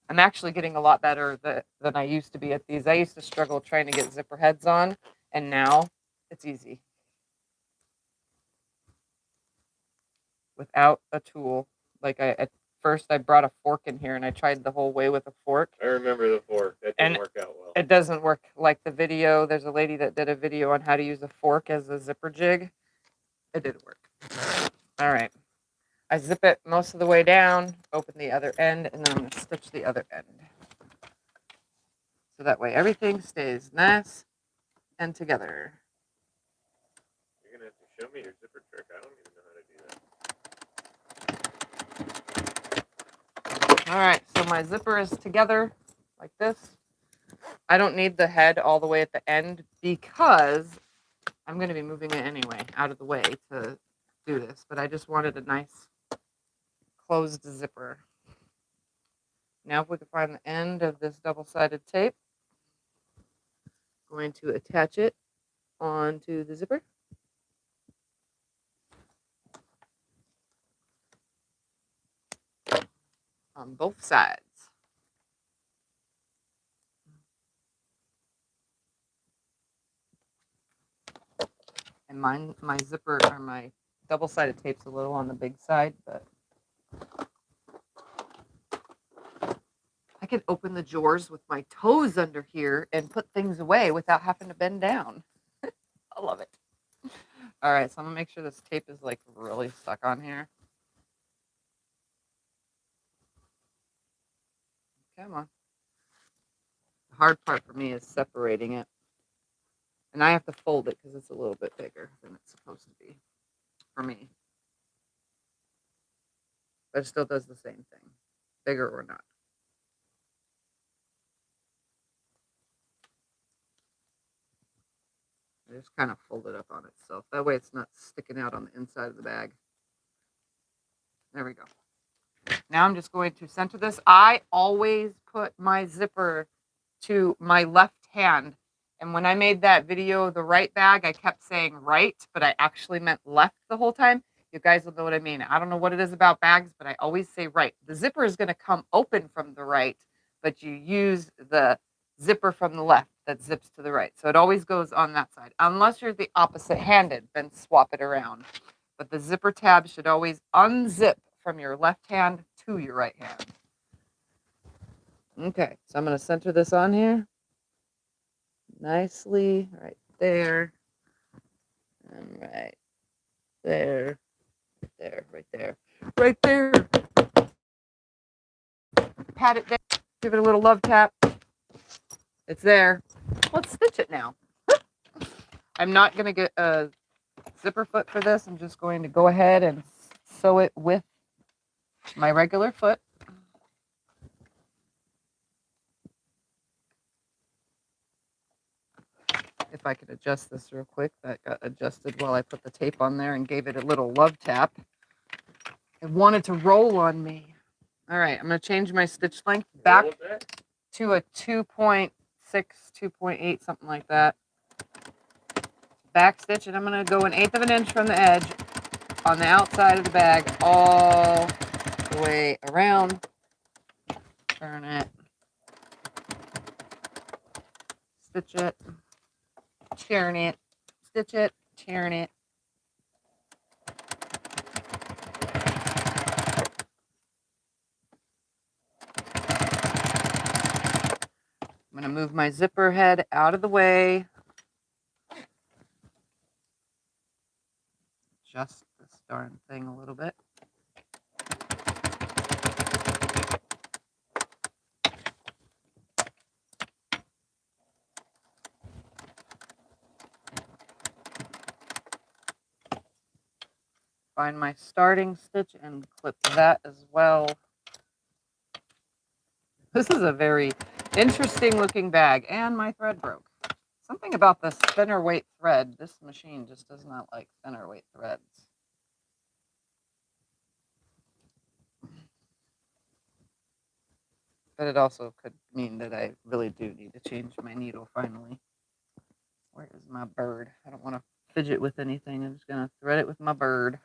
I'm actually getting a lot better than I used to be at these. I used to struggle trying to get zipper heads on, and now it's easy. Without a tool. Like at first I brought a fork in here and I tried the whole way with a fork. I remember the fork. That didn't work out well. It doesn't work like the video. There's a lady that did a video on how to use a fork as a zipper jig. It didn't work. All right. I zip it most of the way down, open the other end, and then I'm going to stitch the other end. So that way everything stays nice and together. You're going to have to show me your zipper trick. I don't even know how to do that. All right, so my zipper is together like this. I don't need the head all the way at the end because I'm going to be moving it anyway out of the way to do this. But I just wanted a nice closed zipper. Now if we can find the end of this double-sided tape, I'm going to attach it onto the zipper. On both sides. And my zipper or my double-sided tape's a little on the big side, but I can open the drawers with my toes under here and put things away without having to bend down. I love it. All right, so I'm gonna make sure this tape is like really stuck on here. Come on. The hard part for me is separating it. And I have to fold it because it's a little bit bigger than it's supposed to be for me. But it still does the same thing, bigger or not. just kind of fold it up on itself. That way it's not sticking out on the inside of the bag. There we go. Now I'm just going to center this. I always put my zipper to my left hand. And when I made that video, the right bag, I kept saying right, but I actually meant left the whole time. You guys will know what I mean. I don't know what it is about bags, but I always say right. The zipper is going to come open from the right, but you use the zipper from the left that zips to the right. So it always goes on that side. Unless you're the opposite handed, then swap it around. But the zipper tab should always unzip from your left hand to your right hand. Okay, so I'm going to center this on here nicely right there, and right there, right there. Pat it down, give it a little love tap. It's there. Let's stitch it now. I'm not going to get a zipper foot for this. I'm just going to go ahead and sew it with my regular foot. If I could adjust this real quick. That got adjusted while I put the tape on there and gave it a little love tap. It wanted to roll on me. All right, I'm going to change my stitch length back to a 2.6, 2.8, something like that. Back stitch, and I'm going to go 1/8 of an inch from the edge on the outside of the bag all the way around. Turn it. Stitch it. Turn it. Stitch it. Turn it. I'm going to move my zipper head out of the way. Adjust this darn thing a little bit. Find my starting stitch and clip that as well. This is a very interesting looking bag, and my thread broke. Something about this thinner weight thread. This machine just does not like thinner weight threads. But it also could mean that I really do need to change my needle finally. Where is my bird? I don't want to fidget with anything. I'm just going to thread it with my bird.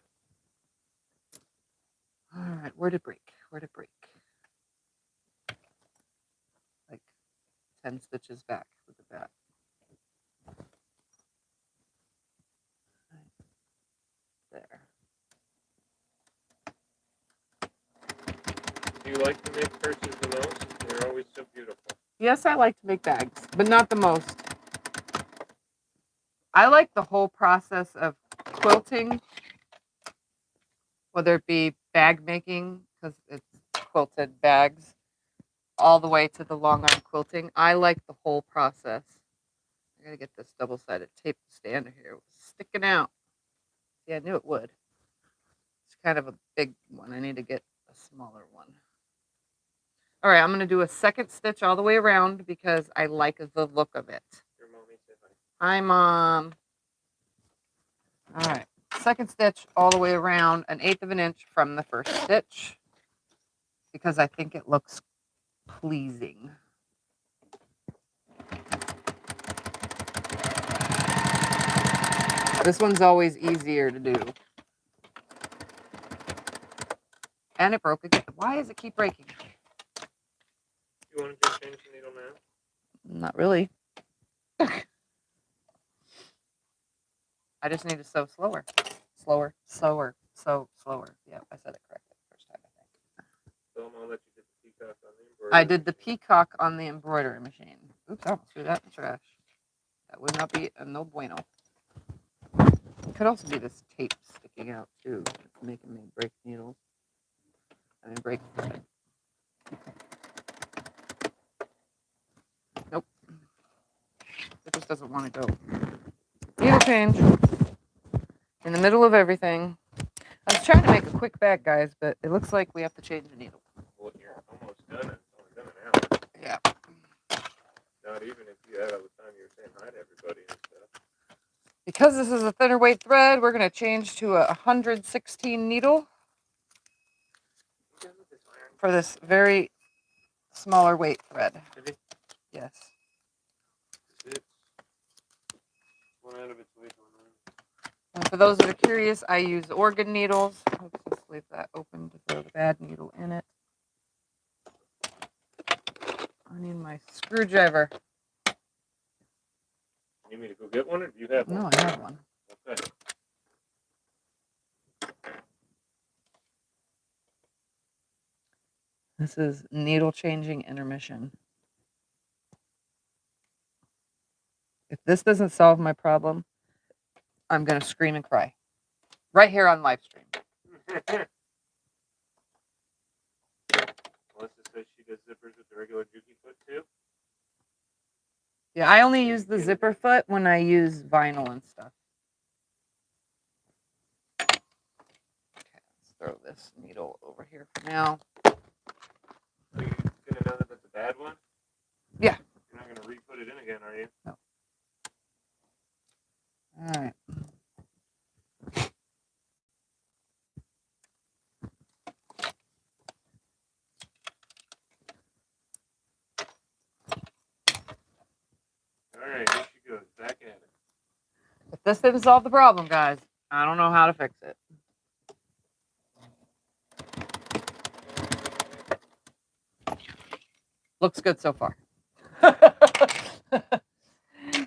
All right, where'd it break? Where'd it break? Like 10 stitches back with the back. There. Do you like to make purses the most? They're always so beautiful. Yes, I like to make bags, but not the most. I like the whole process of quilting, whether it be bag making, because it's quilted bags, all the way to the long arm quilting. I like the whole process. I gotta get this double-sided tape to stay under here. It was sticking out. Yeah, I knew it would. It's kind of a big one. I need to get a smaller one. All right, I'm going to do a second stitch all the way around because I like the look of it. Your mommy said hi. Hi, Mom. All right, second stitch all the way around, 1/8 of an inch from the first stitch because I think it looks pleasing. This one's always easier to do. And it broke again. Why does it keep breaking? You want to just change the needle now? Not really. I just need to sew slower. Slower. Slower. Sew slower. Yeah, I said it correctly the first time, I think. So I'll let you get the peacock on the embroidery. I did the peacock on the embroidery machine. Oops, I almost threw that in the trash. That would not be a no bueno. It could also be this tape sticking out too. It's making me break needles. I mean, break thread. Nope. It just doesn't want to go. Needle change. In the middle of everything. I was trying to make a quick bag, guys, but it looks like we have to change the needle. Well, you're almost done. It's only been an hour. Yeah. Not even if you had all the time you were saying hi to everybody and stuff. Because this is a thinner weight thread, we're going to change to a 116 needle for this very smaller weight thread. Yes. It's one out of its weight. And for those that are curious, I use organ needles. Oops, let's leave that open to throw the bad needle in it. I need my screwdriver. You need me to go get one, or do you have one? No, I have one. Okay. This is needle changing intermission. If this doesn't solve my problem, I'm going to scream and cry. Right here on live stream. Melissa says she does zippers with the regular Juki foot too. Yeah, I only use the zipper foot when I use vinyl and stuff. Okay, let's throw this needle over here for now. Are you gonna know that that's a bad one? Yeah. You're not gonna re-put it in again, are you? No. All right. All right, here she goes, back at it. If this didn't solve the problem, guys, I don't know how to fix it. Looks good so far.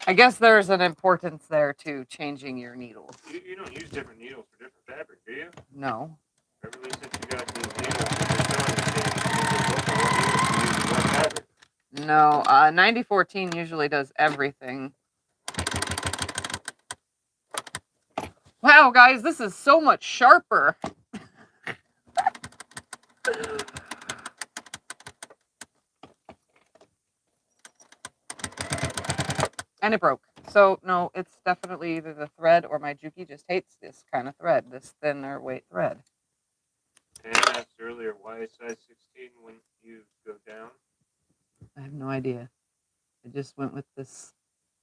I guess there's an importance there to changing your needles. You don't use different needles for different fabric, do you? No. Ever since you got these needles, what fabric? No, 9014 usually does everything. Wow, guys, this is so much sharper. And it broke. So, no, it's definitely either the thread or my Juki just hates this kind of thread, this thinner weight thread. Pam asked earlier, why is size 16 when you go down? I have no idea. I just went with this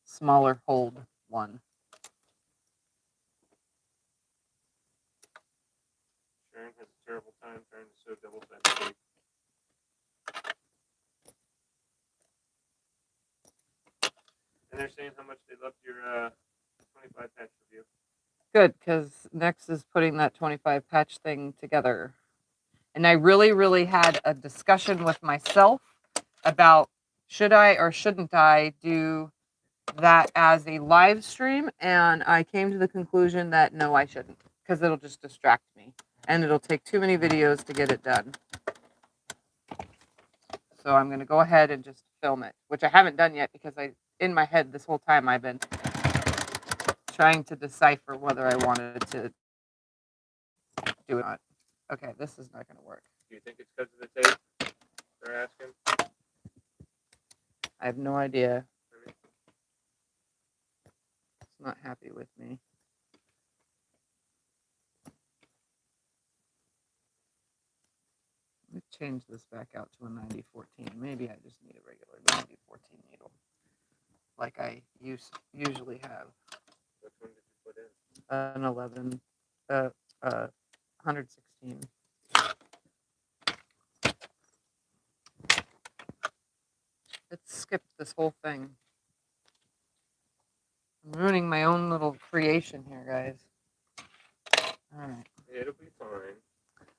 smaller hold one. Sharon has a terrible time trying to sew double-sided tape. And they're saying how much they loved your 25 patch review. Good, because next is putting that 25 patch thing together. And I really had a discussion with myself about should I or shouldn't I do that as a live stream, and I came to the conclusion that no, I shouldn't, because it'll just distract me and it'll take too many videos to get it done. So I'm going to go ahead and just film it, which I haven't done yet because in my head this whole time I've been trying to decipher whether I wanted to do it or not. Okay, this is not going to work. Do you think it's because of the tape? They're asking. I have no idea. It's not happy with me. Let me change this back out to a 9014. Maybe I just need a regular 9014 needle, like I usually have. Which one did you put in? An 11, 116. It skipped this whole thing. I'm ruining my own little creation here, guys. All right. It'll be fine. Just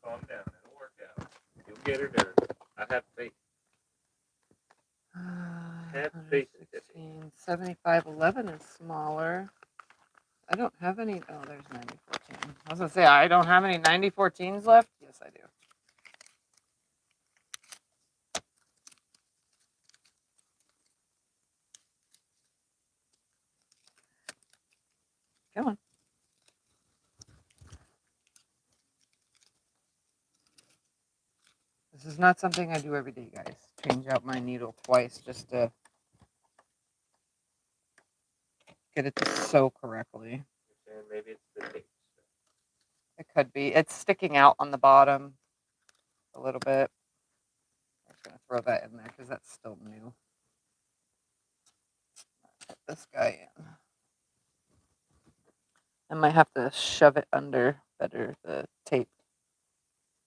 calm down. It'll work out. You'll get her done. I have faith. Have faith in Tiffany. 7511 is smaller. I don't have any. Oh, there's 9014. I was going to say, I don't have any 9014s left. Yes, I do. Come on. This is not something I do every day, guys. Change out my needle twice just to get it to sew correctly. And maybe it's the tape. It could be. It's sticking out on the bottom a little bit. I'm just going to throw that in there because that's still new. Put this guy in. I might have to shove it under better the tape.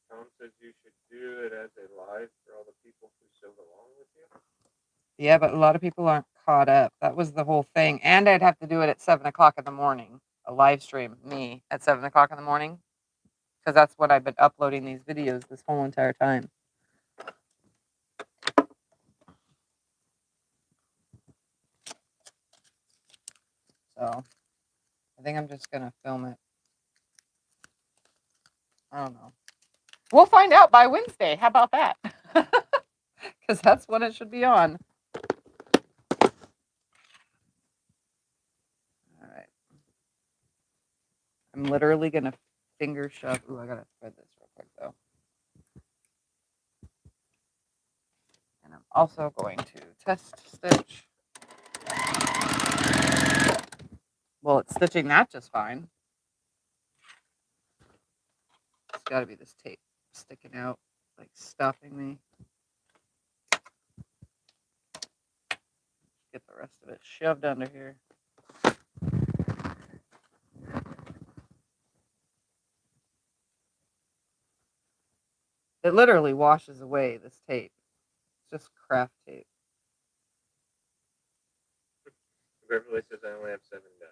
Tom says you should do it as a live for all the people who sewed along with you. Yeah, but a lot of people aren't caught up. That was the whole thing. And I'd have to do it at 7 o'clock in the morning. A live stream, me, at 7 o'clock in the morning. Because that's when I've been uploading these videos this whole entire time. So, I think I'm just going to film it. I don't know. We'll find out by Wednesday. How about that? Because that's when it should be on. All right. I'm literally going to finger shove. Ooh, I got to thread this real quick, though. And I'm also going to test stitch. Well, it's stitching that just fine. It's got to be this tape sticking out, like stopping me. Get the rest of it shoved under here. It literally washes away this tape. It's just craft tape. Beverly says I only have 7 done.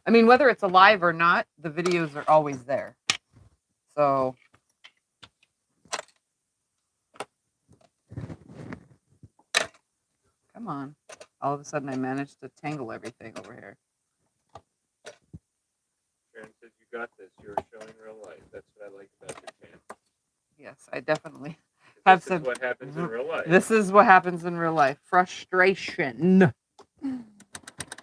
I mean, whether it's alive or not, the videos are always there. So, come on. All of a sudden, I managed to tangle everything over here. Sharon says you got this. You're showing real life. That's what I like about your channel. Yes, I definitely have This some. is what happens in real life. This is what happens in real life. Frustration.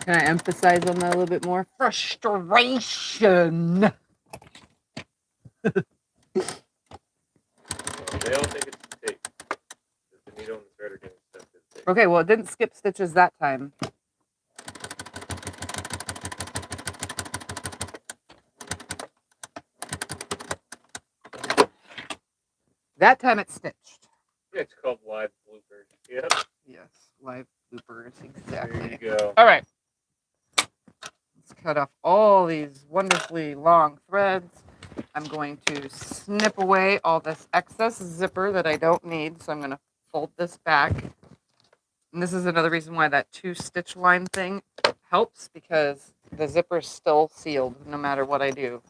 Can I emphasize on that a little bit more? Frustration. They all think it's the tape. The needle and the thread are getting stuck to the tape. Okay, well, it didn't skip stitches that time. That time it stitched. It's called live bloopers. Yep. Yes, live bloopers, exactly. There you go. All right. Let's cut off all these wonderfully long threads. I'm going to snip away all this excess zipper that I don't need. So I'm going to fold this back. And this is another reason why that 2-stitch line thing helps, because the zipper is still sealed no matter what I do.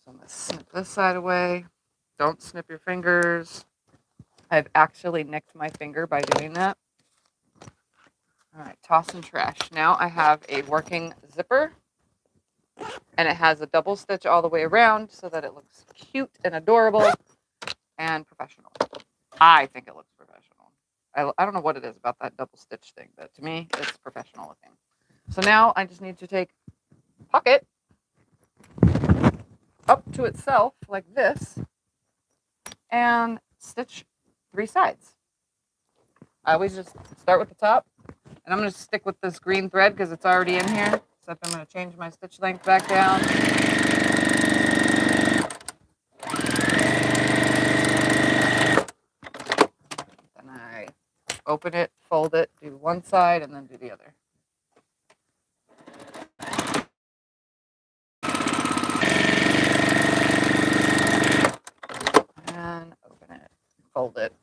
So I'm going to snip this side away. Don't snip your fingers. I've actually nicked my finger by doing that. All right, toss and trash. Now I have a working zipper, and it has a double stitch all the way around so that it looks cute and adorable and professional. I think it looks professional. I don't know what it is about that double stitch thing, but to me, it's professional looking. So now I just need to take pocket up to itself like this and stitch 3 sides. I always just start with the top, and I'm going to stick with this green thread because it's already in here, except I'm going to change my stitch length back down. Then I open it, fold it, do one side, and then do the other. And open it, fold it,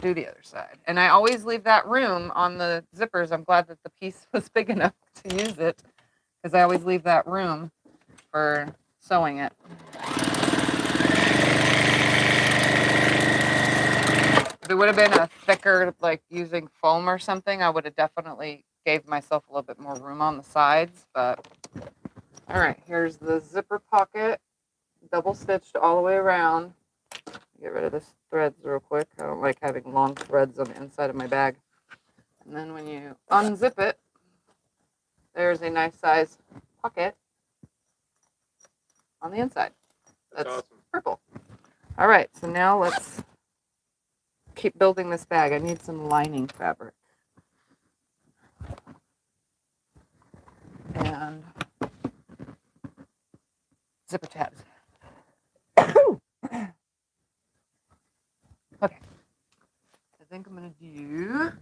do the other side. And I always leave that room on the zippers. I'm glad that the piece was big enough to use it, because I always leave that room for sewing it. If it would have been a thicker, like using foam or something, I would have definitely gave myself a little bit more room on the sides. But all right, here's the zipper pocket, double stitched all the way around. Get rid of this threads real quick. I don't like having long threads on the inside of my bag. And then when you unzip it, there's a nice size pocket on the inside. That's awesome. Purple. All right, so now let's keep building this bag. I need some lining fabric. And zipper tabs. Okay. I think I'm going to do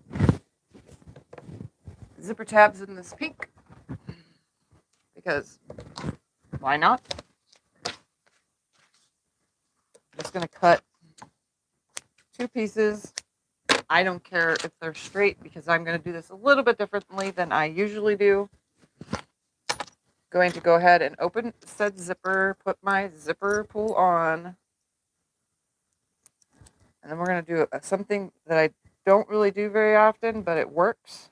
zipper tabs in this pink because why not? I'm just going to cut 2 pieces. I don't care if they're straight because I'm going to do this a little bit differently than I usually do. Going to go ahead and open said zipper, put my zipper pull on, and then we're going to do something that I don't really do very often, but it works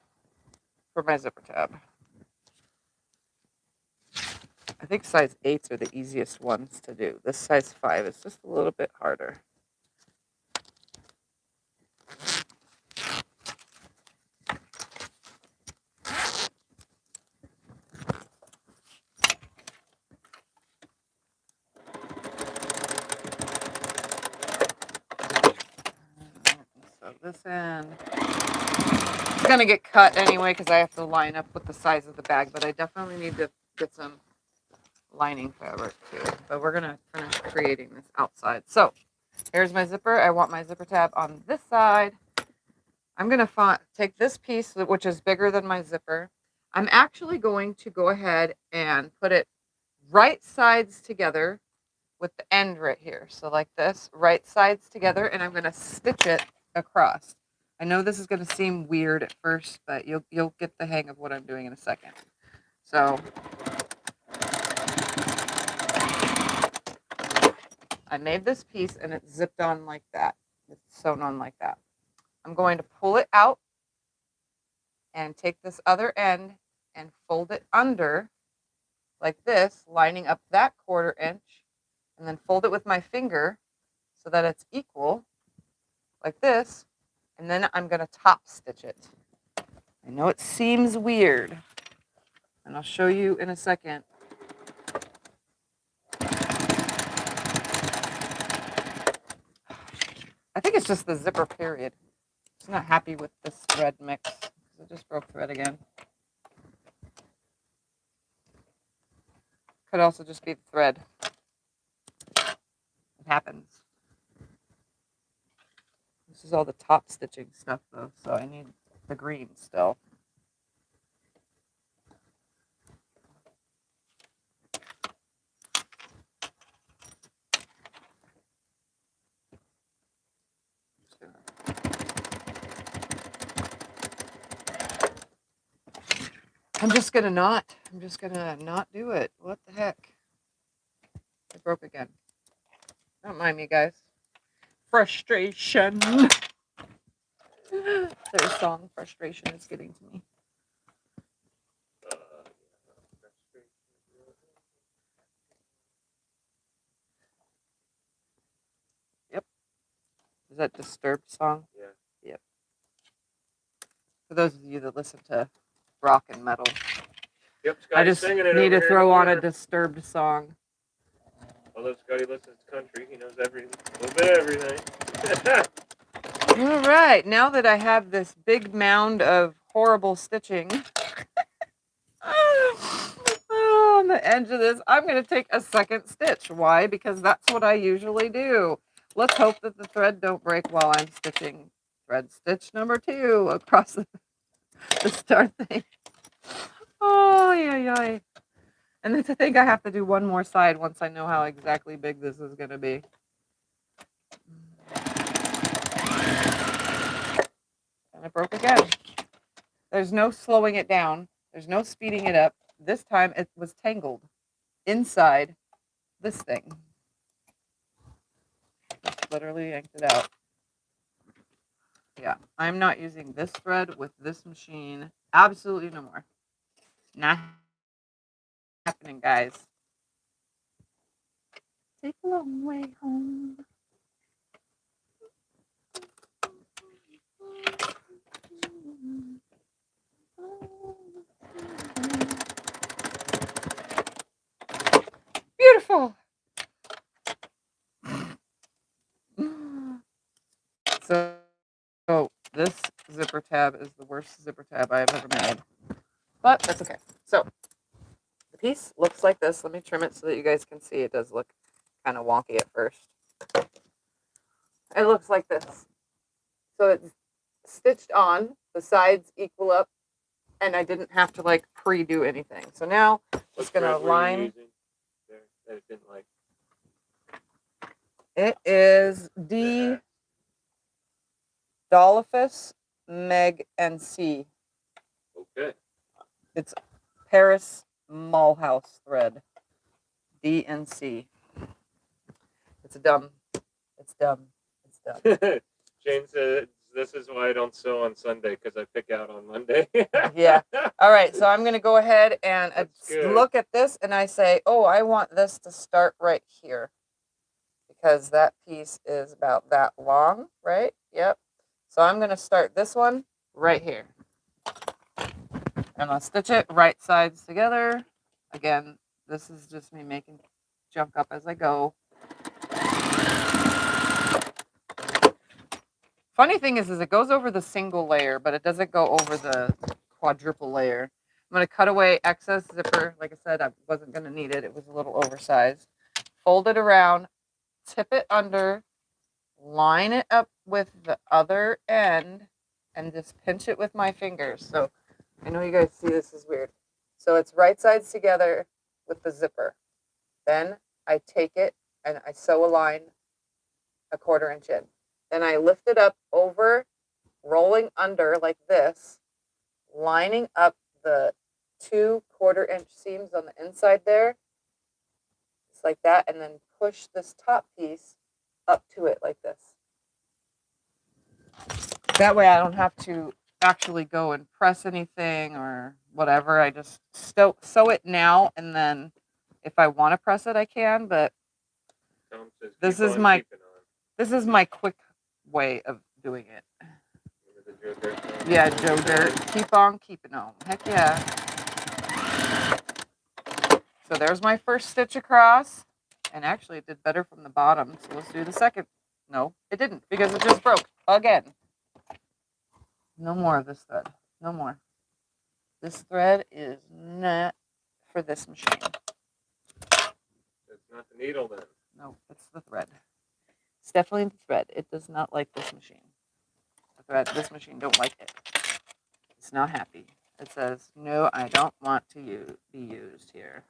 for my zipper tab. I think size 8s are the easiest ones to do. This size 5 is just a little bit harder. So this end is going to get cut anyway because I have to line up with the size of the bag, but I definitely need to get some lining fabric too. But we're going to finish creating this outside. So here's my zipper. I want my zipper tab on this side. I'm going to take this piece, which is bigger than my zipper. I'm actually going to go ahead and put it right sides together with the end right here. So like this, right sides together, and I'm going to stitch it across. I know this is going to seem weird at first, but you'll get the hang of what I'm doing in a second. So I made this piece and it's zipped on like that. It's sewn on like that. I'm going to pull it out and take this other end and fold it under like this, lining up that 1/4 inch, and then fold it with my finger so that it's equal like this, and then I'm going to top stitch it. I know it seems weird, and I'll show you in a second. I think it's just the zipper period. I'm not happy with this thread mix. I just broke thread again. Could also just be the thread. It happens. This is all the top stitching stuff though, so I need the green still. I'm just gonna not do it. What the heck? It broke again. Don't mind me, guys. Frustration. Their song, frustration, is getting to me. Yep. Is that Disturbed song? Yeah. Yep. For those of you that listen to rock and metal, Yep, I just need to throw on a Disturbed song. Although Scotty listens to country, he knows a little bit of everything. All right, now that I have this big mound of horrible stitching on the edge of this, I'm going to take a second stitch. Why? Because that's what I usually do. Let's hope that the thread don't break while I'm stitching. Thread stitch number 2 across the start thing. Oh, yeah. And then to think I have to do one more side once I know how exactly big this is going to be. And it broke again. There's no slowing it down. There's no speeding it up. This time it was tangled inside this thing. Just literally yanked it out. Yeah, I'm not using this thread with this machine. Absolutely no more. Not happening, guys. Take a long way home. Beautiful. So this zipper tab is the worst zipper tab I have ever made. But that's okay. So the piece looks like this. Let me trim it so that you guys can see. It does look kind of wonky at first. It looks like this. So it's stitched on. The sides equal up and I didn't have to like pre-do anything. So now just gonna line. That it didn't like. It is D. Dolphus, Meg, and C. Okay. It's Paris Mulhouse thread. D and C. It's dumb. It's dumb. It's dumb. Jane said, "This is why I don't sew on Sunday because I pick out on Monday." Yeah. All right. So I'm going to go ahead and look at this and I say, oh, I want this to start right here because that piece is about that long, right? Yep. So I'm going to start this one right here. And I'll stitch it right sides together. Again, this is just me making junk up as I go. Funny thing is it goes over the single layer, but it doesn't go over the quadruple layer. I'm going to cut away excess zipper. Like I said, I wasn't going to need it. It was a little oversized. Fold it around, tip it under, line it up with the other end, and just pinch it with my fingers. So I know you guys see this is weird. So it's right sides together with the zipper. Then I take it and I sew a line 1/4 inch in. Then I lift it up over, rolling under like this, lining up the 2 1/4 inch seams on the inside there. Just like that. And then push this top piece up to it like this. That way I don't have to actually go and press anything or whatever. I just sew it now, and then if I want to press it, I can. But this is my quick way of doing it. Yeah, Joe Dirt. Keep on keeping on. Heck yeah. So there's my first stitch across, and actually it did better from the bottom. So let's do the second. No, it didn't because it just broke again. No more of this thread. No more. This thread is not for this machine. It's not the needle then. No, it's the thread. It's definitely the thread. It does not like this machine. The thread, this machine don't like it. It's not happy. It says, no, I don't want to be used here.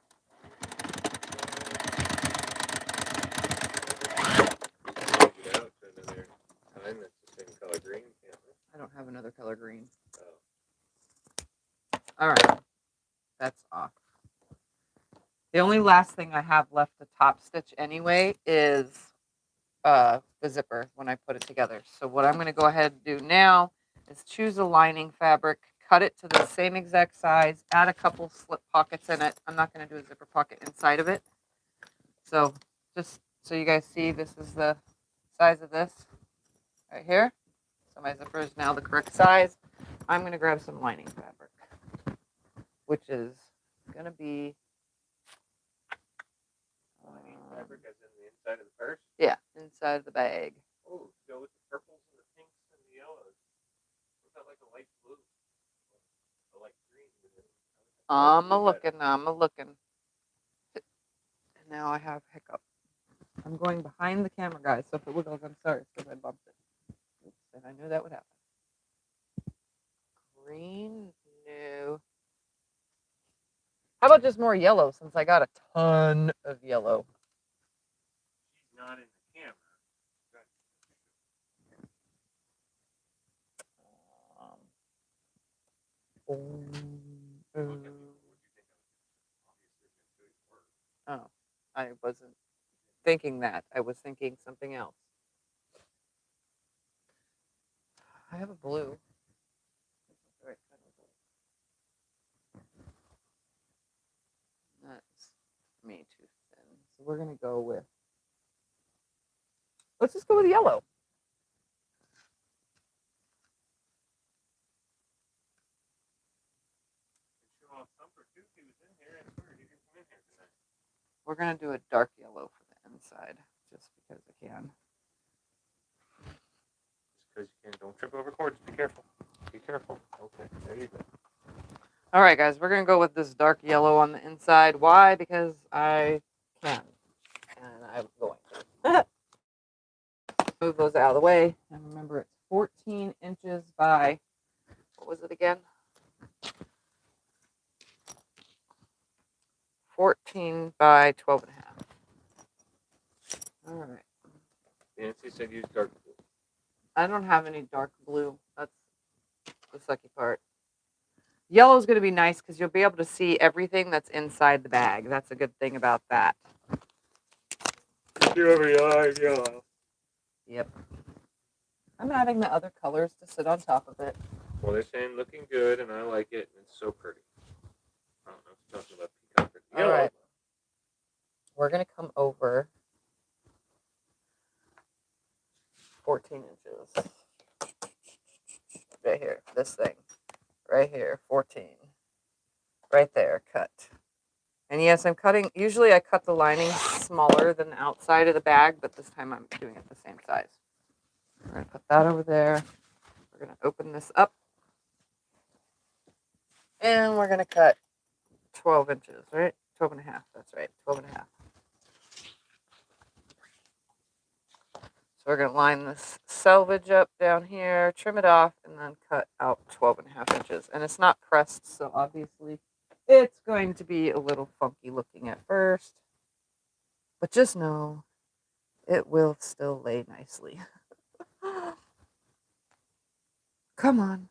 I don't have another color green. All right, that's off. The only last thing I have left to top stitch anyway is the zipper when I put it together. So what I'm going to go ahead and do now is choose a lining fabric, cut it to the same exact size, add a couple slip pockets in it. I'm not going to do a zipper pocket inside of it. So just so you guys see, this is the size of this right here. So my zipper is now the correct size. I'm going to grab some lining fabric, which is going to be lining fabric as in the inside of the purse? Yeah, inside of the bag. Oh, go with the purples and the pinks and the yellows. What about like a light blue? A light green? I'm a looking. And now I have hiccup. I'm going behind the camera, guys, so if it wiggles, I'm sorry, because I bumped it. Oops, and I knew that would happen. Green? No. How about just more yellow, since I got a ton of yellow? She's not in the camera. Oh, I wasn't thinking that. I was thinking something else. I have a blue. That's me too thin. So we're gonna go with. Let's just go with yellow. We're gonna do a dark yellow for the inside, just because I can. Just because you can. Don't trip over cords. Be careful. Be careful. Okay, there you go. All right, guys, we're gonna go with this dark yellow on the inside. Why? Because I can, and I'm going to. Move those out of the way, and remember it's 14 inches by, what was it again? 14 by 12 and a half. All right. Nancy said use dark blue. I don't have any dark blue. That's the sucky part. Yellow is going to be nice because you'll be able to see everything that's inside the bag. That's a good thing about that. Do every eye yellow. Yep. I'm adding the other colors to sit on top of it. Well, they're saying looking good, and I like it, and it's so pretty. I don't know if it's talking about Peacock or yellow. All right. We're going to come over 14 inches. Right here. This thing. Right here. 14. Right there. Cut. And yes, I'm cutting. Usually I cut the lining smaller than the outside of the bag, but this time I'm doing it the same size. We're going to put that over there. We're going to open this up. And we're going to cut 12 inches, right? 12 and a half. That's right. 12 and a half. So we're going to line this selvage up down here, trim it off, and then cut out 12 and a half inches. And it's not pressed, so obviously it's going to be a little funky looking at first. But just know it will still lay nicely. Come on.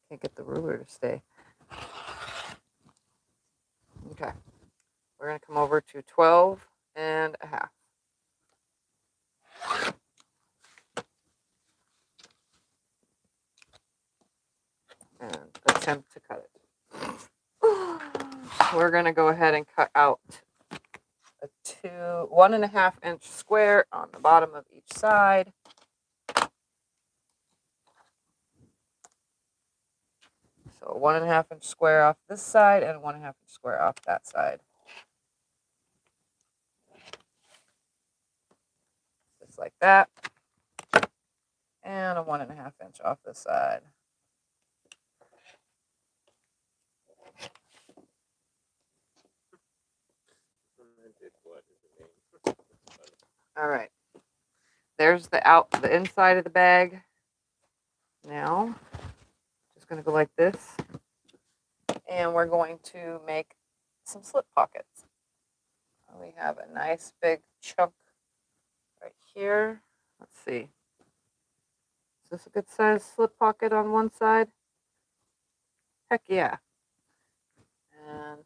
Can't get the ruler to stay. Okay. We're going to come over to 12 and a half. And attempt to cut it. We're going to go ahead and cut out a 1.5 inch square on the bottom of each side. So a 1.5 inch square off this side and a 1.5 inch square off that side. Just like that. And a 1.5 inch off this side. All right. There's the inside of the bag. Now, just going to go like this. And we're going to make some slip pockets. We have a nice big chunk right here. Let's see. Is this a good size slip pocket on one side? Heck yeah. And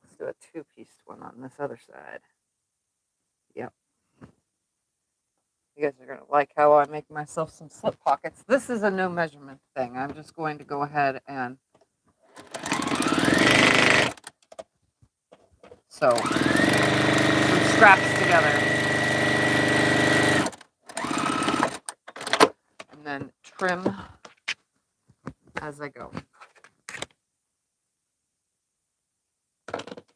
let's do a two-piece one on this other side. Yep. You guys are going to like how I make myself some slip pockets. This is a no measurement thing. I'm just going to go ahead and sew some scraps together. And then trim as I go.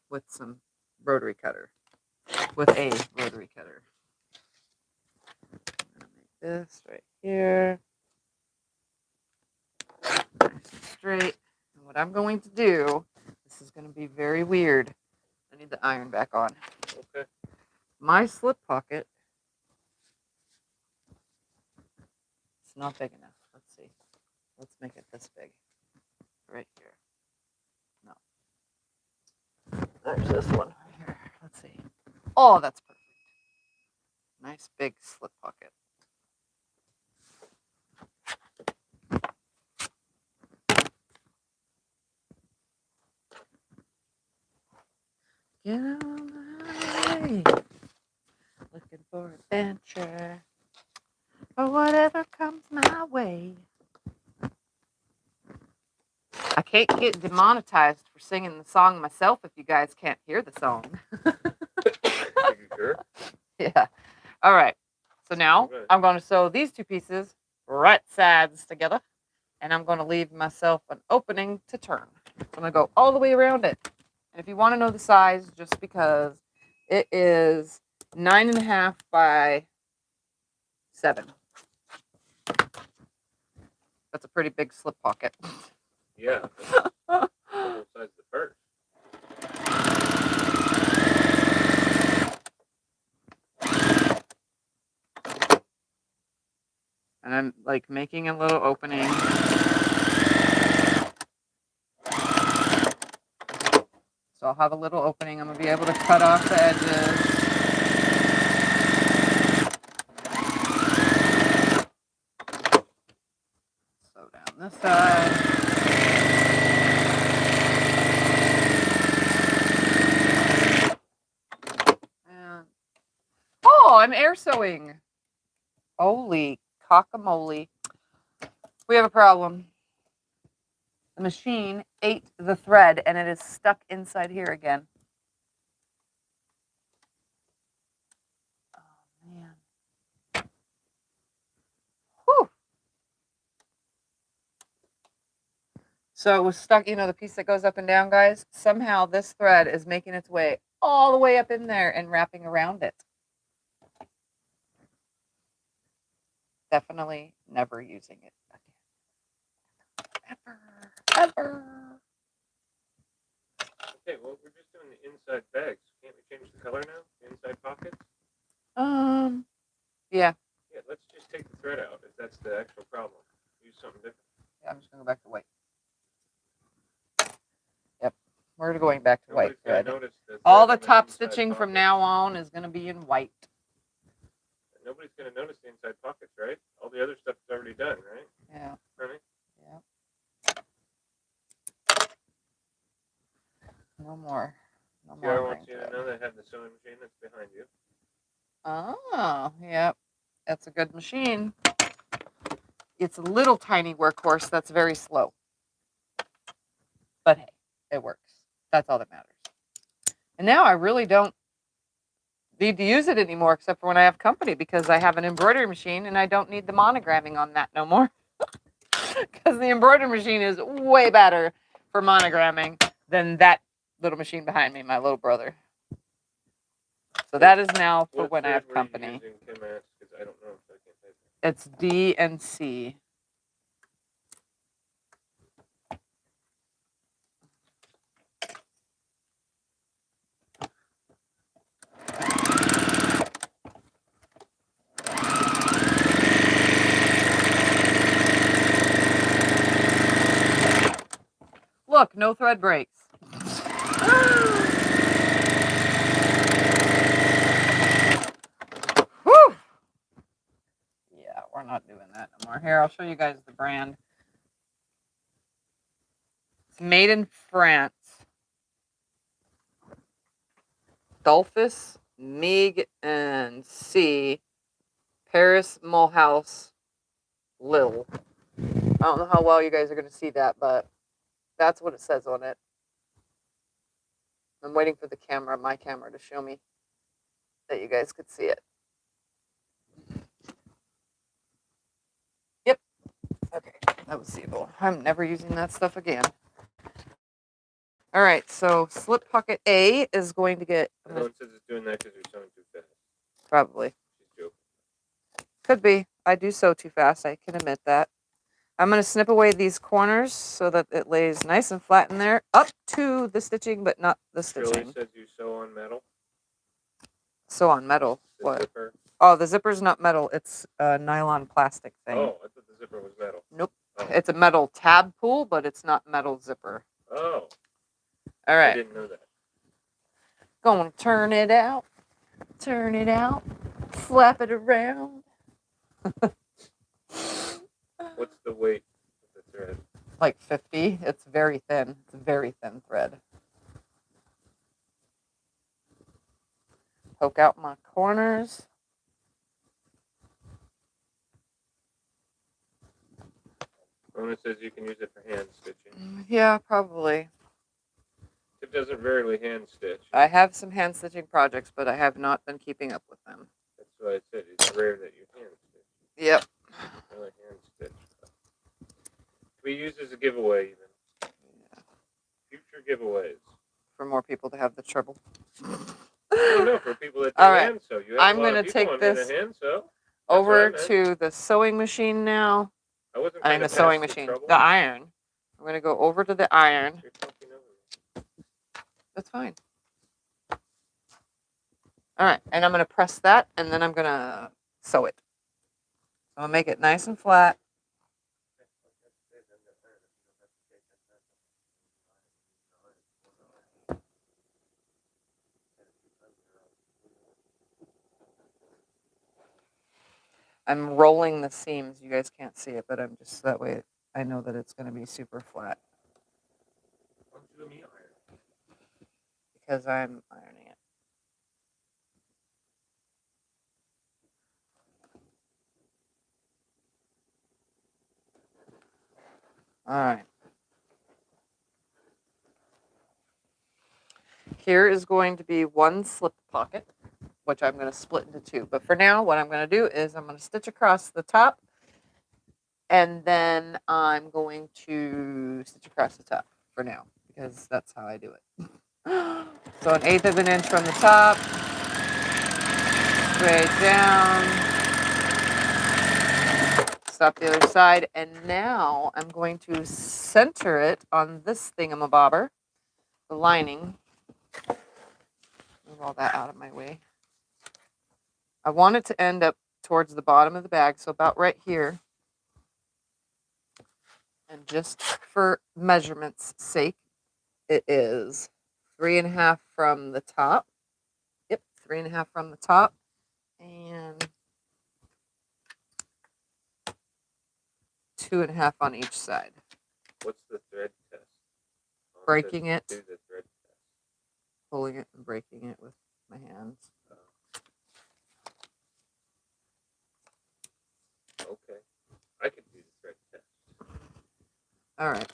With some rotary cutter. With a rotary cutter. I'm going to make this right here. Nice and straight. And what I'm going to do, this is going to be very weird. I need the iron back on. Okay. My slip pocket, it's not big enough. Let's see. Let's make it this big. Right here. No. There's this one right here. Let's see. Oh, that's perfect. Nice big slip pocket. Get on my way. Looking for adventure. Or whatever comes my way. I can't get demonetized for singing the song myself if you guys can't hear the song. Are you sure? Yeah. All right. So now Okay. I'm going to sew these two pieces right sides together. And I'm going to leave myself an opening to turn. So I'm going to go all the way around it. And if you want to know the size, just because it is 9.5 by 7. That's a pretty big slip pocket. Yeah. That's the whole size of the purse. And I'm like making a little opening. So I'll have a little opening. I'm going to be able to cut off the edges. Sew down this side. And, oh, I'm air sewing. Holy cockamole. We have a problem. The machine ate the thread and it is stuck inside here again. Oh, man. Whew. So it was stuck, you know, the piece that goes up and down, guys. Somehow this thread is making its way all the way up in there and wrapping around it. Definitely never using it again. Ever. Okay, well, we're just doing the inside bags. Can't we change the color now? The inside pockets? Yeah. Yeah, let's just take the thread out if that's the actual problem. Use something different. Yeah, I'm just going to go back to white. Yep. We're going back to white thread. All the top stitching from now on is going to be in white. Nobody's going to notice the inside pockets, right? All the other stuff is already done, right? Yeah. Honey? Yeah. No more. No Tiara more. wants you to know that I have the sewing machine that's behind you. Oh, yep. That's a good machine. It's a little tiny workhorse that's very slow. But hey, it works. That's all that matters. And now I really don't need to use it anymore except for when I have company because I have an embroidery machine and I don't need the monogramming on that no more. Because the embroidery machine is way better for monogramming than that little machine behind me, my little brother. So that is now for when I have company. It's D and C. Look, no thread breaks. Whew. Yeah, we're not doing that no more. Here, I'll show you guys the brand. It's made in France. Dolphus, Mig, and C. Paris, Mulhouse, Lille. I don't know how well you guys are going to see that, but that's what it says on it. I'm waiting for the camera, my camera, to show me that you guys could see it. Yep. Okay, that was seeable. I'm never using that stuff again. All right, so slip pocket A is going to get... No one says it's doing that because you're sewing too fast. Probably. She's joking. Could be. I do sew too fast. I can admit that. I'm going to snip away these corners so that it lays nice and flat in there, up to the stitching, but not the stitching. Shirley says you sew on metal. Sew on metal. The what? Zipper. Oh, the zipper's not metal. It's a nylon plastic thing. Oh, I thought the zipper was metal. Nope. Oh. It's a metal tab pull, but it's not metal zipper. Oh. All right. I didn't know that. Going to turn it out. Turn it out. Flap it around. What's the weight of the thread? Like 50. It's very thin. It's a very thin thread. Poke out my corners. Rona says you can use it for hand stitching. Yeah, probably. It doesn't rarely hand stitch. I have some hand stitching projects, but I have not been keeping up with them. That's what I said. It's rare that you hand stitch. Yep. Really hand stitch. We use as a giveaway even. Yeah. Future giveaways. For more people to have the trouble. No, for people that do All right. hand sew. You have I'm going to take this hand sew. over to the sewing machine now. I wasn't I mean the sewing machine. The iron. I'm going to go over to the iron. That's fine. All right. And I'm going to press that, and then I'm going to sew it. So I'm going to make it nice and flat. I'm rolling the seams. You guys can't see it, but I'm just that way I know that it's going to be super flat. Don't do me iron. Because I'm ironing it. All right. Here is going to be one slip pocket, which I'm going to split into two. But for now, what I'm going to do is I'm going to stitch across the top, and then I'm going to stitch across the top for now, because that's how I do it. So 1/8 of an inch from the top, straight down, stop the other side, and now I'm going to center it on this thingamabobber, the lining. Move all that out of my way. I want it to end up towards the bottom of the bag, so about right here. And just for measurement's sake, it is 3.5 from the top. Yep, 3.5 from the top, and 2.5 on each side. What's the thread test? Breaking it. Do the thread test. Pulling it and breaking it with my hands. Okay. I can do the thread test. All right.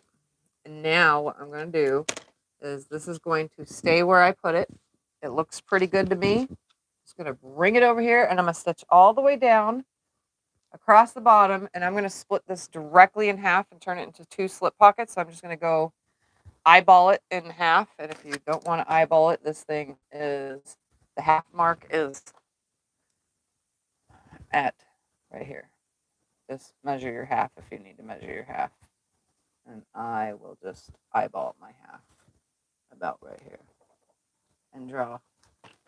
And now what I'm going to do is this is going to stay where I put it. It looks pretty good to me. Just going to bring it over here, and I'm going to stitch all the way down across the bottom, and I'm going to split this directly in half and turn it into 2 slip pockets. So I'm just going to go eyeball it in half, and if you don't want to eyeball it, this thing is, the half mark is at right here. Just measure your half if you need to measure your half. And I will just eyeball my half about right here and draw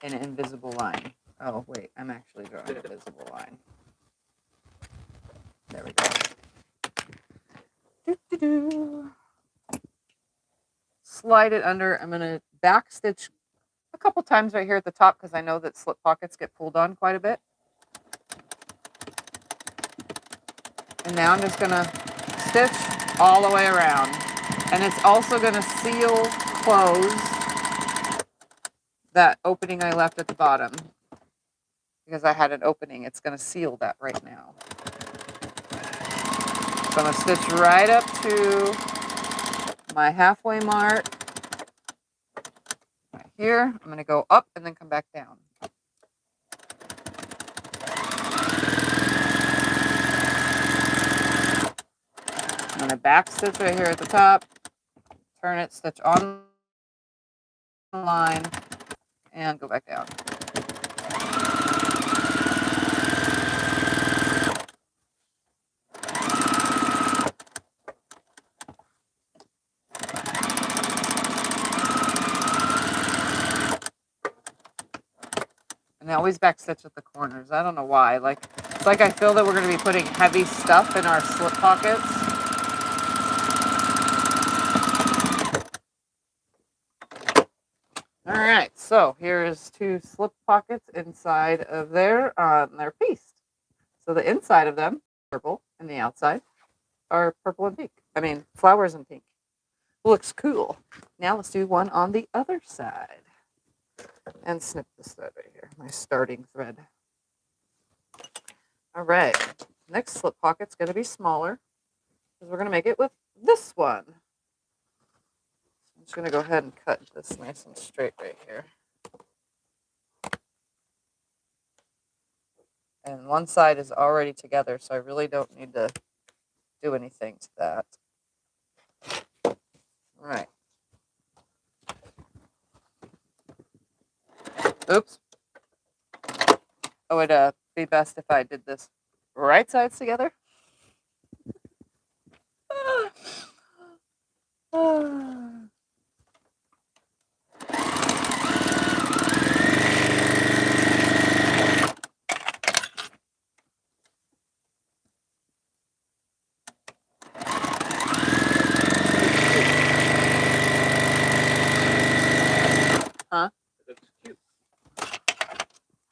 an invisible line. Oh, wait, I'm actually drawing a visible line. There we go. Doo-doo-doo. Slide it under. I'm going to back stitch a couple times right here at the top because I know that slip pockets get pulled on quite a bit. And now I'm just going to stitch all the way around. And it's also going to seal close that opening I left at the bottom. Because I had an opening, it's going to seal that right now. So I'm going to stitch right up to my halfway mark. Right here, I'm going to go up and then come back down. I'm going to back stitch right here at the top, turn it, stitch on the line, and go back down. And I always back stitch at the corners. I don't know why. It's like I feel that we're going to be putting heavy stuff in our slip pockets. All right, so here is 2 slip pockets inside of there on their piece. So the inside of them purple and the outside are purple and pink. I mean, flowers and pink. Looks cool. Now let's do one on the other side. And snip this thread right here, my starting thread. All right, next slip pocket's going to be smaller because we're going to make it with this one. I'm just going to go ahead and cut this nice and straight right here. And one side is already together, so I really don't need to do anything to that. All right. Oops. Oh, it'd be best if I did this right sides together. Huh? It looks cute.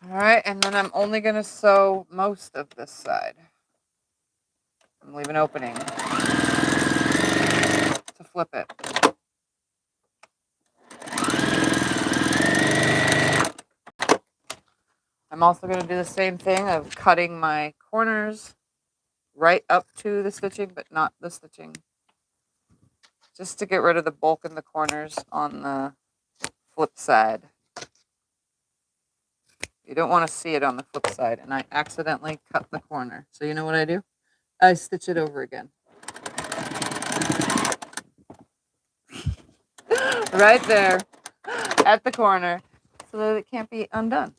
All right, and then I'm only going to sew most of this side. I'm leaving an opening to flip it. I'm also going to do the same thing of cutting my corners right up to the stitching, but not the stitching. Just to get rid of the bulk in the corners on the flip side. You don't want to see it on the flip side, and I accidentally cut the corner. So you know what I do? I stitch it over again. Right there at the corner so that it can't be undone.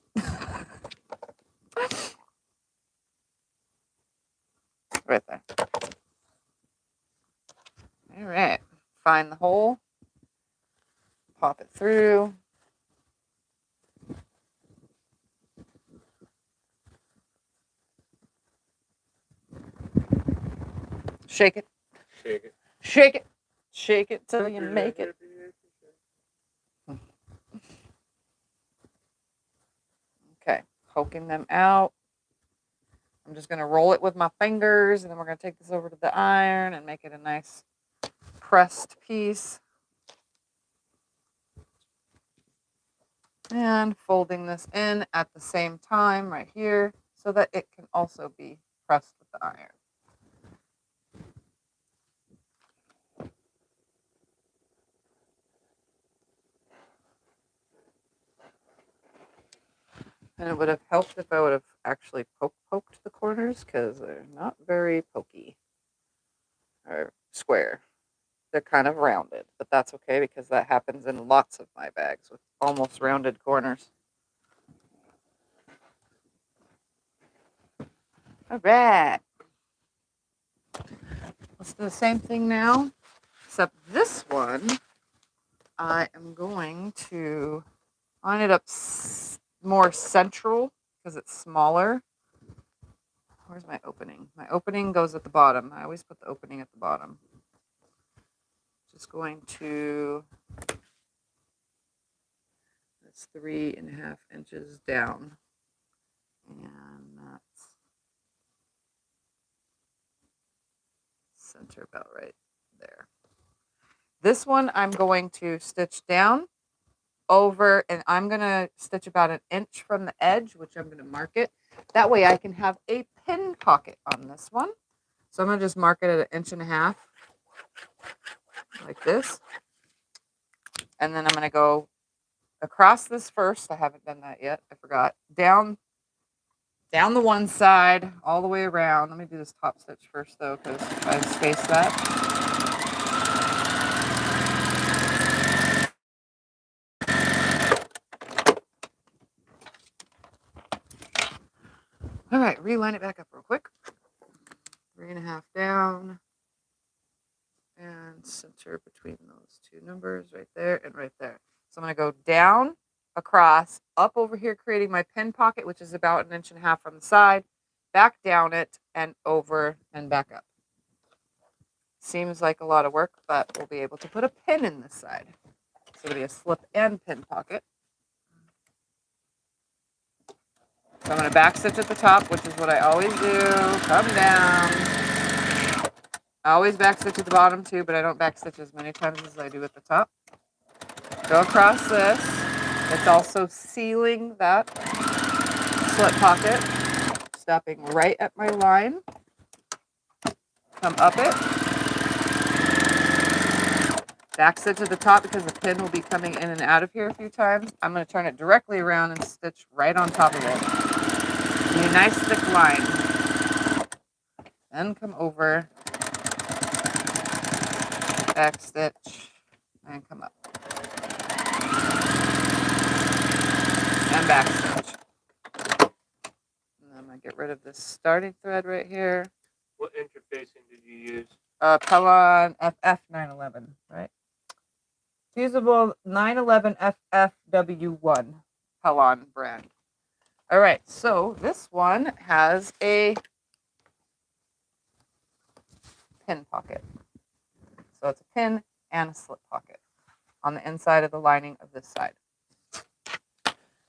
Right there. All right. Find the hole. Pop it through. Shake it. Shake it. Shake it. Shake it till you make it. Okay. Poking them out. I'm just going to roll it with my fingers, and then we're going to take this over to the iron and make it a nice pressed piece. And folding this in at the same time right here so that it can also be pressed with the iron. And it would have helped if I would have actually poked the corners because they're not very pokey or square. They're kind of rounded, but that's okay because that happens in lots of my bags with almost rounded corners. All right. Let's do the same thing now, except this one, I am going to line it up more central because it's smaller. Where's my opening? My opening goes at the bottom. I always put the opening at the bottom. Just going to, that's 3.5 inches down. And that's center about right there. This one I'm going to stitch down over, and I'm going to stitch about 1 inch from the edge, which I'm going to mark it. That way I can have a pin pocket on this one. So I'm going to just mark it at 1.5 inches like this. And then I'm going to go across this first. I haven't done that yet. I forgot. Down the one side, all the way around. Let me do this top stitch first, though, because I spaced that. All right, reline it back up real quick. 3.5 down. And center between those two numbers right there and right there. So I'm going to go down, across, up over here, creating my pin pocket, which is about 1.5 inches from the side, back down it, and over and back up. Seems like a lot of work, but we'll be able to put a pin in this side. So it'll be a slip and pin pocket. So I'm going to back stitch at the top, which is what I always do. Come down. I always back stitch at the bottom too, but I don't back stitch as many times as I do at the top. Go across this. It's also sealing that slip pocket. Stopping right at my line. Come up it. Back stitch at the top because the pin will be coming in and out of here a few times. I'm going to turn it directly around and stitch right on top of it. Be a nice thick line. Then come over. Back stitch. And come up. And back stitch. And I'm going to get rid of this starting thread right here. What interfacing did you use? Pellon FF911, right? Fusible 911 FFW1 Pellon brand. All right, so this one has a pin pocket. So it's a pin and a slip pocket on the inside of the lining of this side.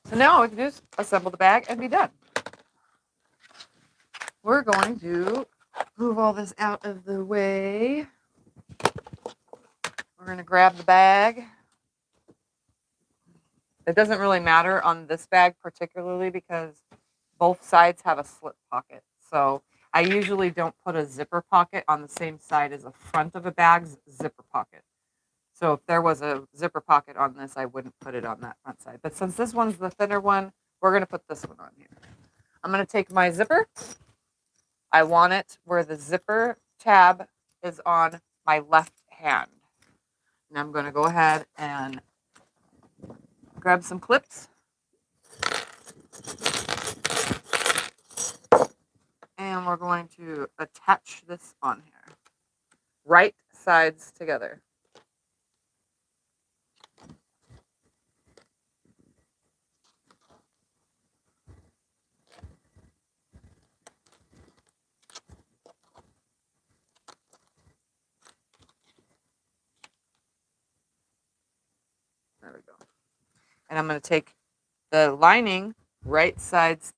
So So now we can just assemble the bag and be done. We're going to move all this out of the way. We're going to grab the bag. It doesn't really matter on this bag particularly because both sides have a slip pocket. So I usually don't put a zipper pocket on the same side as the front of a bag's zipper pocket. So if there was a zipper pocket on this, I wouldn't put it on that front side. But since this one's the thinner one, we're going to put this one on here. I'm going to take my zipper. I want it where the zipper tab is on my left hand. And I'm going to go ahead and grab some clips. And we're going to attach this on here. Right sides together. There we go. And I'm going to take the lining right sides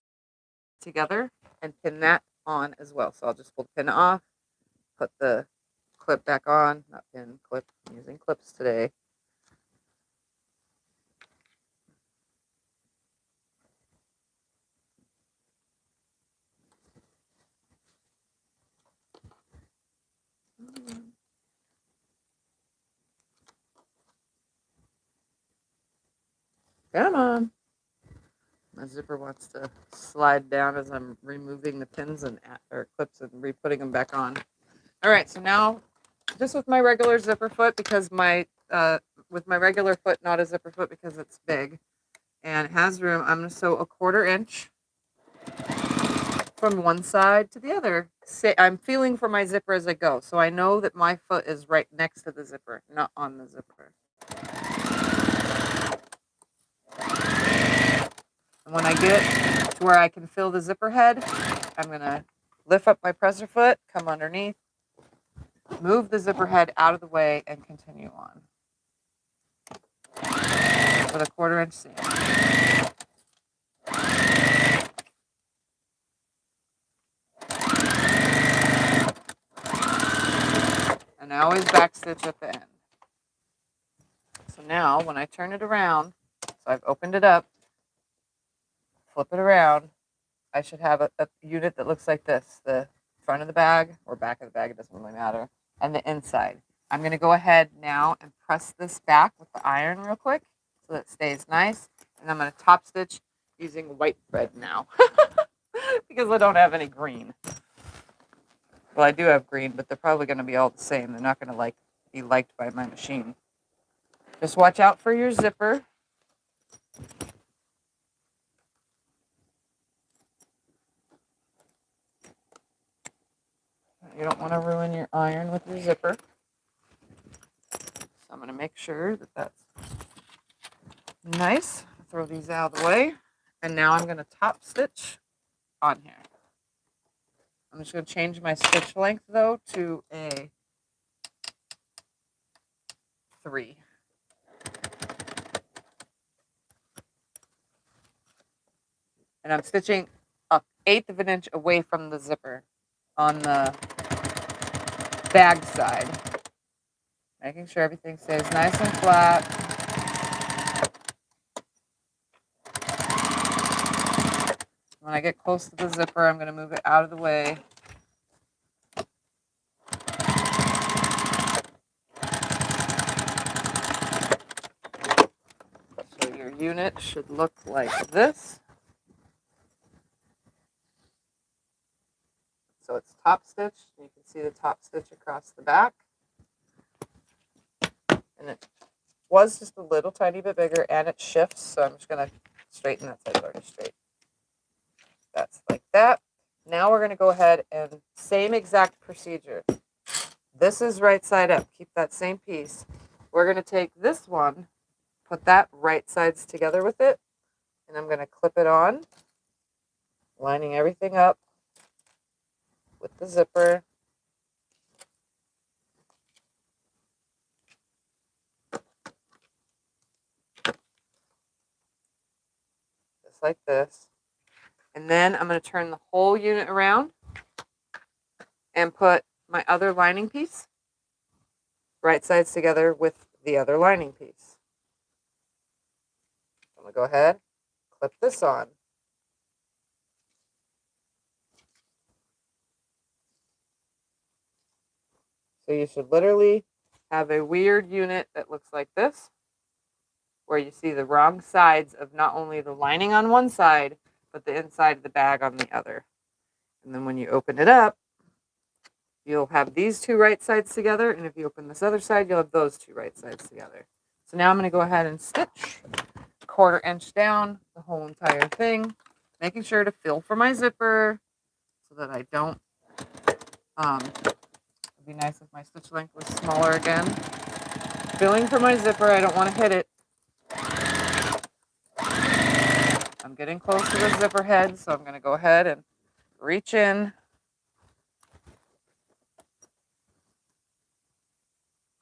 together and pin that on as well. So I'll just pull the pin off, put the clip back on, not pin, clip, I'm using clips today. Come on. My zipper wants to slide down as I'm removing the pins and or clips and re-putting them back on. All right, so now just with my regular zipper foot because with my regular foot, not a zipper foot because it's big and it has room, I'm going to sew a 1/4 inch from one side to the other. I'm feeling for my zipper as I go, so I know that my foot is right next to the zipper, not on the zipper. And when I get to where I can feel the zipper head, I'm going to lift up my presser foot, come underneath, move the zipper head out of the way, and continue on with a 1/4 inch seam. And I always backstitch at the end. So now when I turn it around, so I've opened it up, flip it around, I should have a unit that looks like this. The front of the bag or back of the bag, it doesn't really matter, and the inside. I'm going to go ahead now and press this back with the iron real quick so that it stays nice. And I'm going to top stitch using white thread now because I don't have any green. Well, I do have green, but they're probably going to be all the same. They're not going to be liked by my machine. Just watch out for your zipper. You don't want to ruin your iron with your zipper. So I'm going to make sure that that's nice. Throw these out of the way. And now I'm going to top stitch on here. I'm just going to change my stitch length, though, to a 3. And I'm stitching 1/8 of an inch away from the zipper on the bag side. Making sure everything stays nice and flat. When I get close to the zipper, I'm going to move it out of the way. So your unit should look like this. So it's top stitched. You can see the top stitch across the back. And it was just a little tiny bit bigger and it shifts. So I'm just going to straighten that side already straight. That's like that. Now we're going to go ahead and same exact procedure. This is right side up. Keep that same piece. We're going to take this one, put that right sides together with it, and I'm going to clip it on, lining everything up with the zipper. just like this. And then I'm going to turn the whole unit around and put my other lining piece right sides together with the other lining piece. I'm going to go ahead, clip this on. So you should literally have a weird unit that looks like this, where you see the wrong sides of not only the lining on one side, but the inside of the bag on the other. And then when you open it up, you'll have these two right sides together, and if you open this other side, you'll have those two right sides together. So now I'm going to go ahead and stitch 1/4 inch down the whole entire thing, making sure to fill for my zipper so that I don't, it'd be nice if my stitch length was smaller again. Filling for my zipper, I don't want to hit it. I'm getting close to the zipper head, so I'm going to go ahead and reach in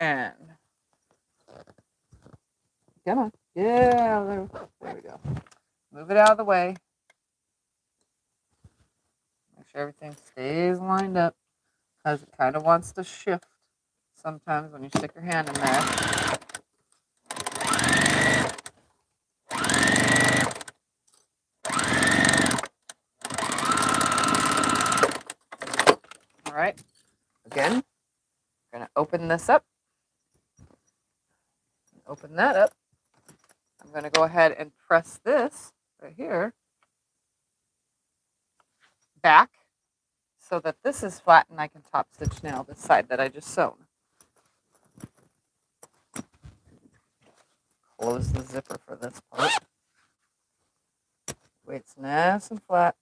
and come on. Yeah, there we go. Move it out of the way. Make sure everything stays lined up because it kind of wants to shift sometimes when you stick your hand in there. All right. Again, we're going to open this up. Open that up. I'm going to go ahead and press this right here back so that this is flat and I can top stitch now this side that I just sewn. Close the zipper for this part. It's nice and flat.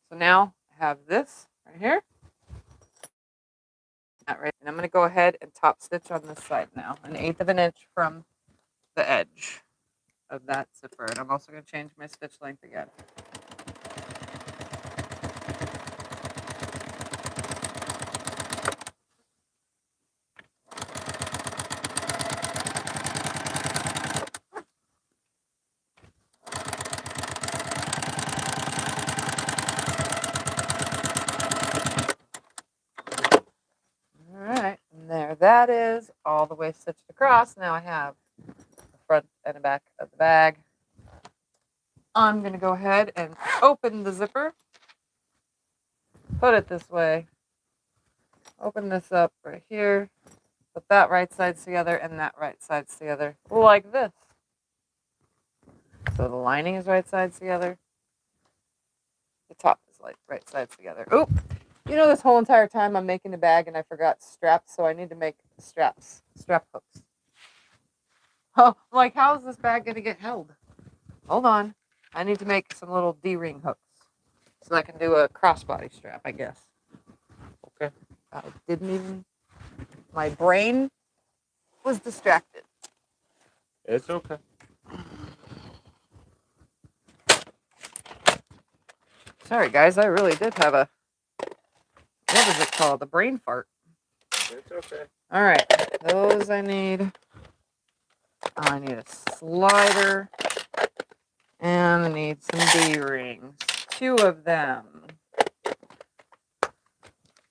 So now I have this right here. Right, and I'm going to go ahead and top stitch on this side now, 1/8 of an inch from the edge of that zipper. And I'm also going to change my stitch length again. There that is, all the way stitched across. Now I have the front and the back of the bag. I'm going to go ahead and open the zipper, put it this way, open this up right here, put that right sides together and that right sides together like this. So the lining is right sides together, the top is like right sides together. Oop! You know, this whole entire time I'm making the bag and I forgot straps, so I need to make strap hooks. Oh, like, how is this bag going to get held? Hold on. I need to make some little D-ring hooks so I can do a crossbody strap, I guess. Okay. I didn't even, my brain was distracted. It's okay. Sorry, guys, I really did have a, what is it called? A brain fart. It's okay. All right, those I need. I need a slider. And I need some D-rings. 2 of them.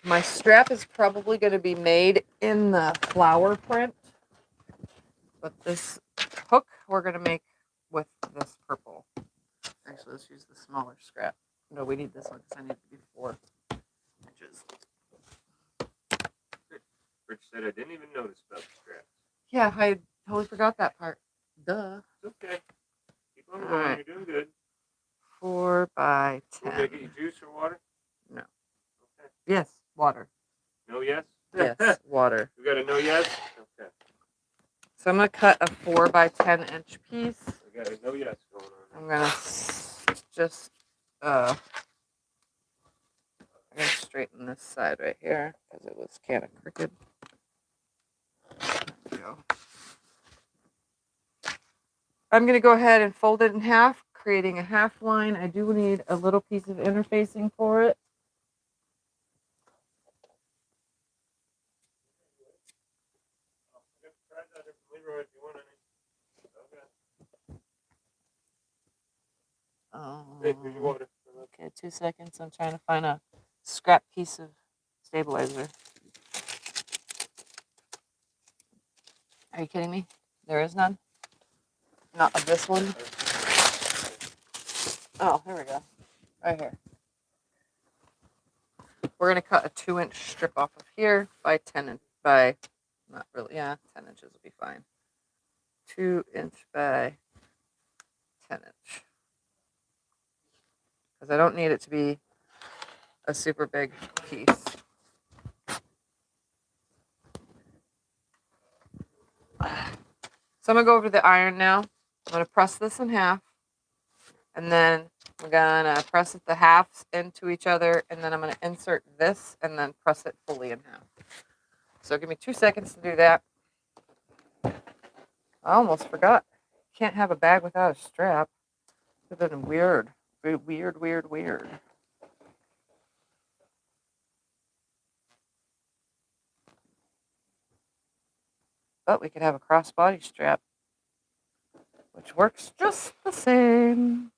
My strap is probably going to be made in the flower print. But this hook we're going to make with this purple. Actually, let's use the smaller scrap. No, we need this one because I need it to be 4 inches. Rich said I didn't even notice about the straps. Yeah, I totally forgot that part. Duh. It's okay. Keep on going. Right. You're doing good. 4 by 10. Did I get you juice or water? No. Okay. Yes, water. No yes? Yes, water. You got a no yes? Okay. So I'm going to cut a 4 by 10 inch piece. We got a no yes going on. I'm going to just, I'm going to straighten this side right here because it was kind of crooked. go. I'm going to go ahead and fold it in half, creating a half line. I do need a little piece of interfacing for it. Okay, 2 seconds. I'm trying to find a scrap piece of stabilizer. Are you kidding me? There is none? Not of this one? Oh, here we go. Right here. We're going to cut a 2-inch strip off of here by 10 inch by, not really, yeah, 10 inches will be fine. 2-inch by 10-inch. Because I don't need it to be a super big piece. So I'm going to go over to the iron now. I'm going to press this in half. And then I'm going to press the halves into each other. And then I'm going to insert this and then press it fully in half. So give me 2 seconds to do that. I almost forgot. Can't have a bag without a strap. It's been weird. Weird. But we could have a crossbody strap, which works just the same.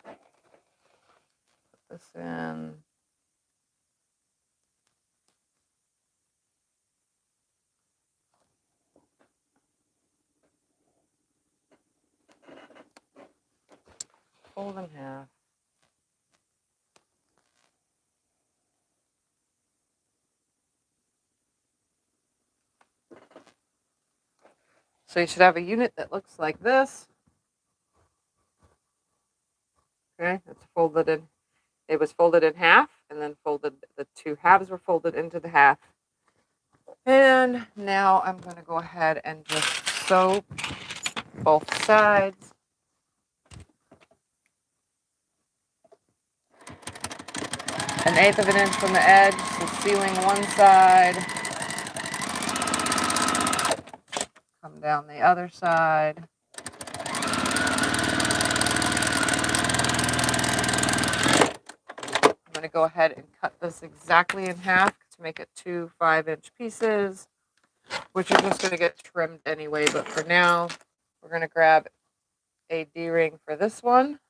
Put this in. Fold in half. So you should have a unit that looks like this. Okay, it's folded in. It was folded in half, and then folded. The two halves were folded into the half. And now I'm going to go ahead and just sew both sides. An 1/8 of an inch from the edge, so sealing one side. Come down the other side. I'm going to go ahead and cut this exactly in half to make it 2 5-inch pieces, which are just going to get trimmed anyway. But for now, we're going to grab a D-ring for this one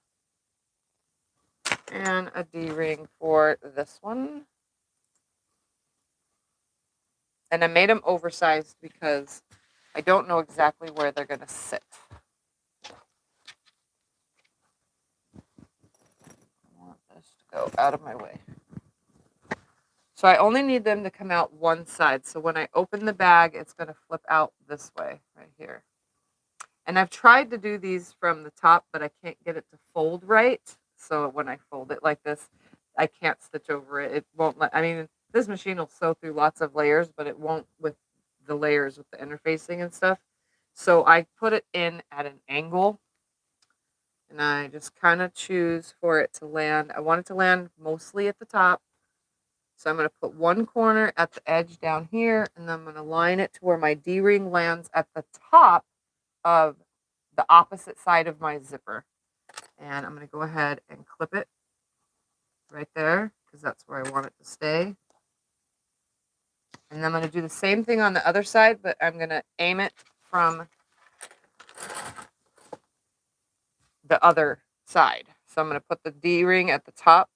and a D-ring for this one. And I made them oversized because I don't know exactly where they're going to sit. I want this to go out of my way. So I only need them to come out one side. So when I open the bag, it's going to flip out this way, right here. And I've tried to do these from the top, but I can't get it to fold right. So when I fold it like this, I can't stitch over it. It won't let, I mean, this machine will sew through lots of layers, but it won't with the layers with the interfacing and stuff. So I put it in at an angle. And I just kind of choose for it to land. I want it to land mostly at the top. So I'm going to put one corner at the edge down here, and then I'm going to line it to where my D-ring lands at the top of the opposite side of my zipper. And I'm going to go ahead and clip it right there, because that's where I want it to stay. And then I'm going to do the same thing on the other side, but I'm going to aim it from the other side. So I'm going to put the D-ring at the top.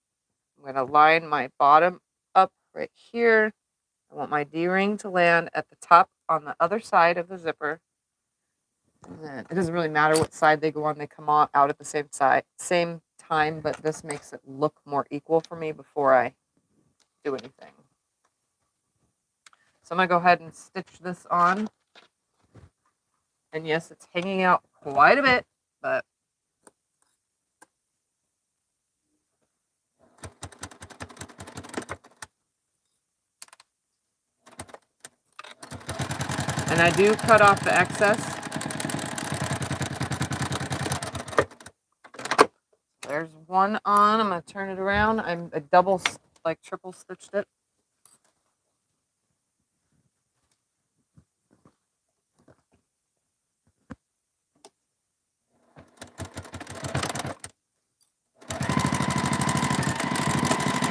I'm going to line my bottom up right here. I want my D-ring to land at the top on the other side of the zipper. And then it doesn't really matter what side they go on. They come out at the same time, but this makes it look more equal for me before I do anything. So I'm going to go ahead and stitch this on. And yes, it's hanging out quite a bit, but and I do cut off the excess. There's one on. I'm going to turn it around. I double like triple stitched it.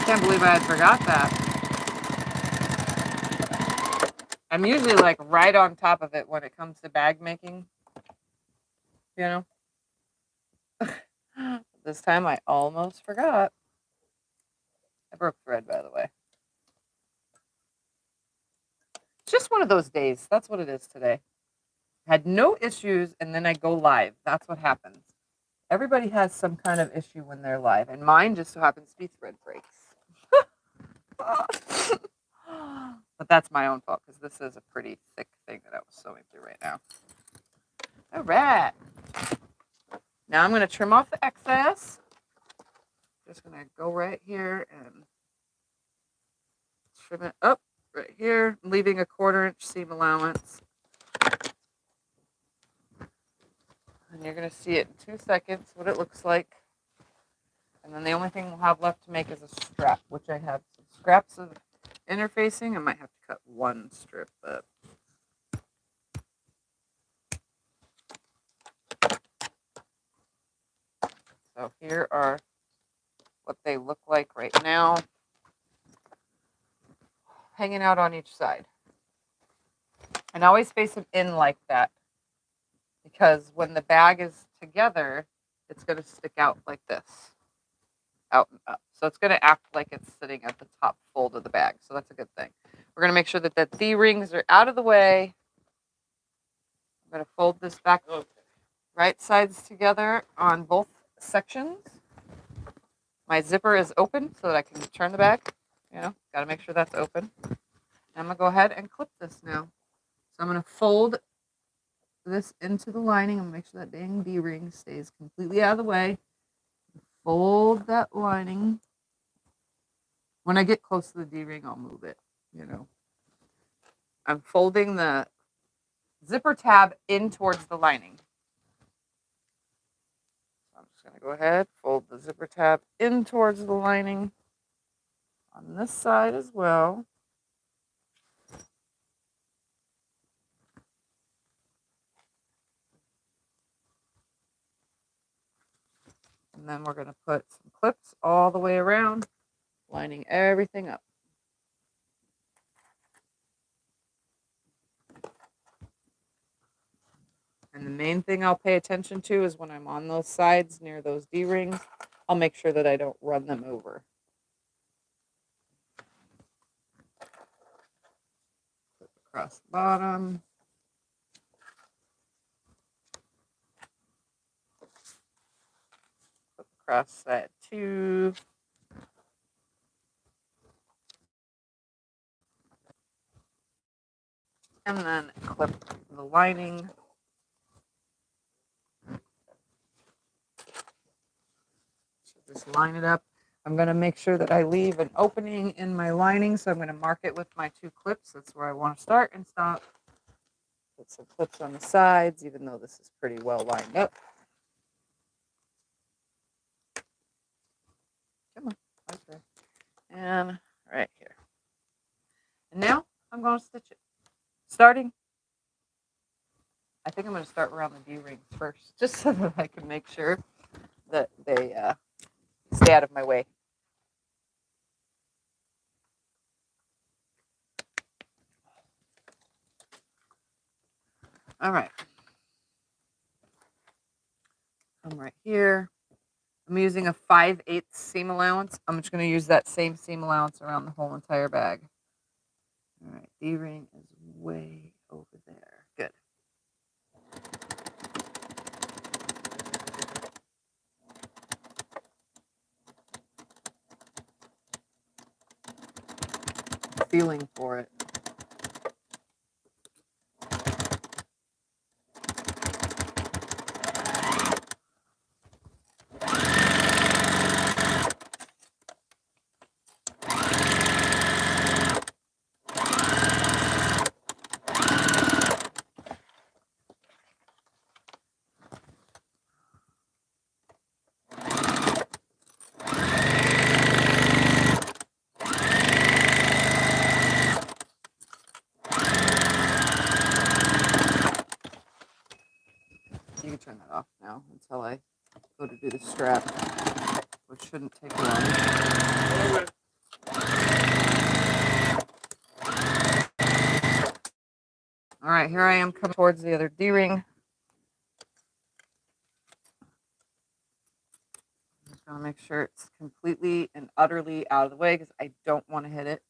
I can't believe I had forgot that. I'm usually like right on top of it when it comes to bag making, you know. This time I almost forgot. I broke thread, by the way. It's just one of those days. That's what it is today. Had no issues, and then I go live. That's what happens. Everybody has some kind of issue when they're live, and mine just so happens to be thread breaks. But that's my own fault because this is a pretty thick thing that I was sewing through right now. All right. Now I'm going to trim off the excess. Just going to go right here and trim it up right here, leaving a 1/4 inch seam allowance. And you're going to see it in 2 seconds what it looks like. And then the only thing we'll have left to make is a strap, which I have some scraps of interfacing. I might have to cut one strip up. So here are what they look like right now, hanging out on each side. And always face them in like that, because when the bag is together, it's going to stick out like this, out and up. So it's going to act like it's sitting at the top fold of the bag. So that's a good thing. We're going to make sure that the D-rings are out of the way. I'm going to fold this back right sides together on both sections. My zipper is open so that I can turn the bag. You know, got to make sure that's open. I'm going to go ahead and clip this now. So I'm going to fold this into the lining. I'm going to make sure that dang D-ring stays completely out of the way. Fold that lining. When I get close to the D-ring, I'll move it, you know. I'm folding the zipper tab in towards the lining. So I'm just going to go ahead, fold the zipper tab in towards the lining on this side as well. And then we're going to put some clips all the way around, lining everything up. And the main thing I'll pay attention to is when I'm on those sides near those D-rings, I'll make sure that I don't run them over. Flip across the bottom. Flip across side 2. And then clip the lining. So just line it up. I'm going to make sure that I leave an opening in my lining, so I'm going to mark it with my 2 clips. That's where I want to start and stop. Put some clips on the sides, even though this is pretty well lined up. Come on, okay. And right here. And now I'm going to stitch it. Starting, I think I'm going to start around the D-rings first, just so that I can make sure that they stay out of my way. All right. I'm right here. I'm using a 5/8 seam allowance. I'm just going to use that same seam allowance around the whole entire bag. All right, D-ring is way over there. Good. Feeling for it. turn that off now until I go to do the strap, which shouldn't take long. Okay. All right, here I am coming towards the other D-ring. I'm just gonna make sure it's completely and utterly out of the way because I don't want to hit it.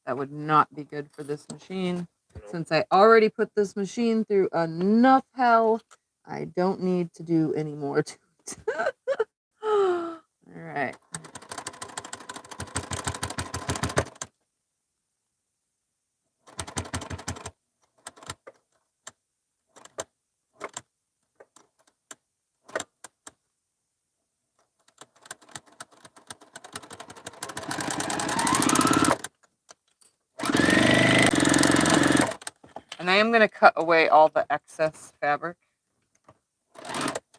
That would not be good for this machine. Since I already put this machine through enough hell, I don't need to do any more to it. All right. And I am going to cut away all the excess fabric.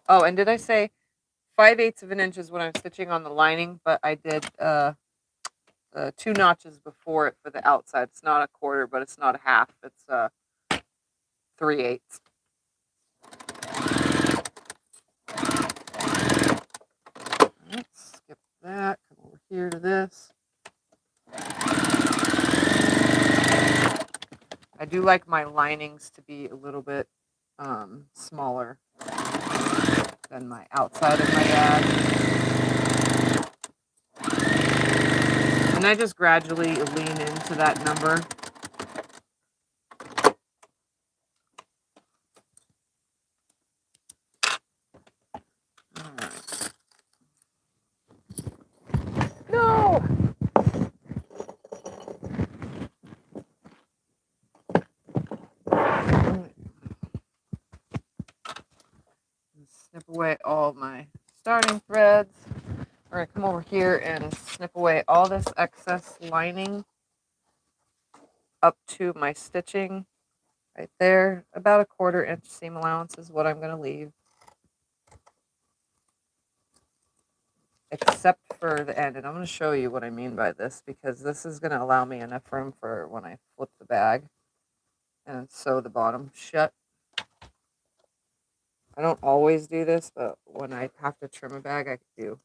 Oh, and did I say 5/8 of an inch is when I'm stitching on the lining, but I did 2 notches before it for the outside. It's not a quarter, but it's not a half. It's 3/8. Let's skip that. Come over here to this. I do like my linings to be a little bit smaller than my outside of my bag. And I just gradually lean into that number. All right. No! Snip away all my starting threads. We're going to come over here and snip away all this excess lining up to my stitching right there. About a 1/4 inch seam allowance is what I'm going to leave. Except for the end. And I'm going to show you what I mean by this because this is going to allow me enough room for when I flip the bag and sew the bottom shut. I don't always do this, but when I have to trim a bag, I do.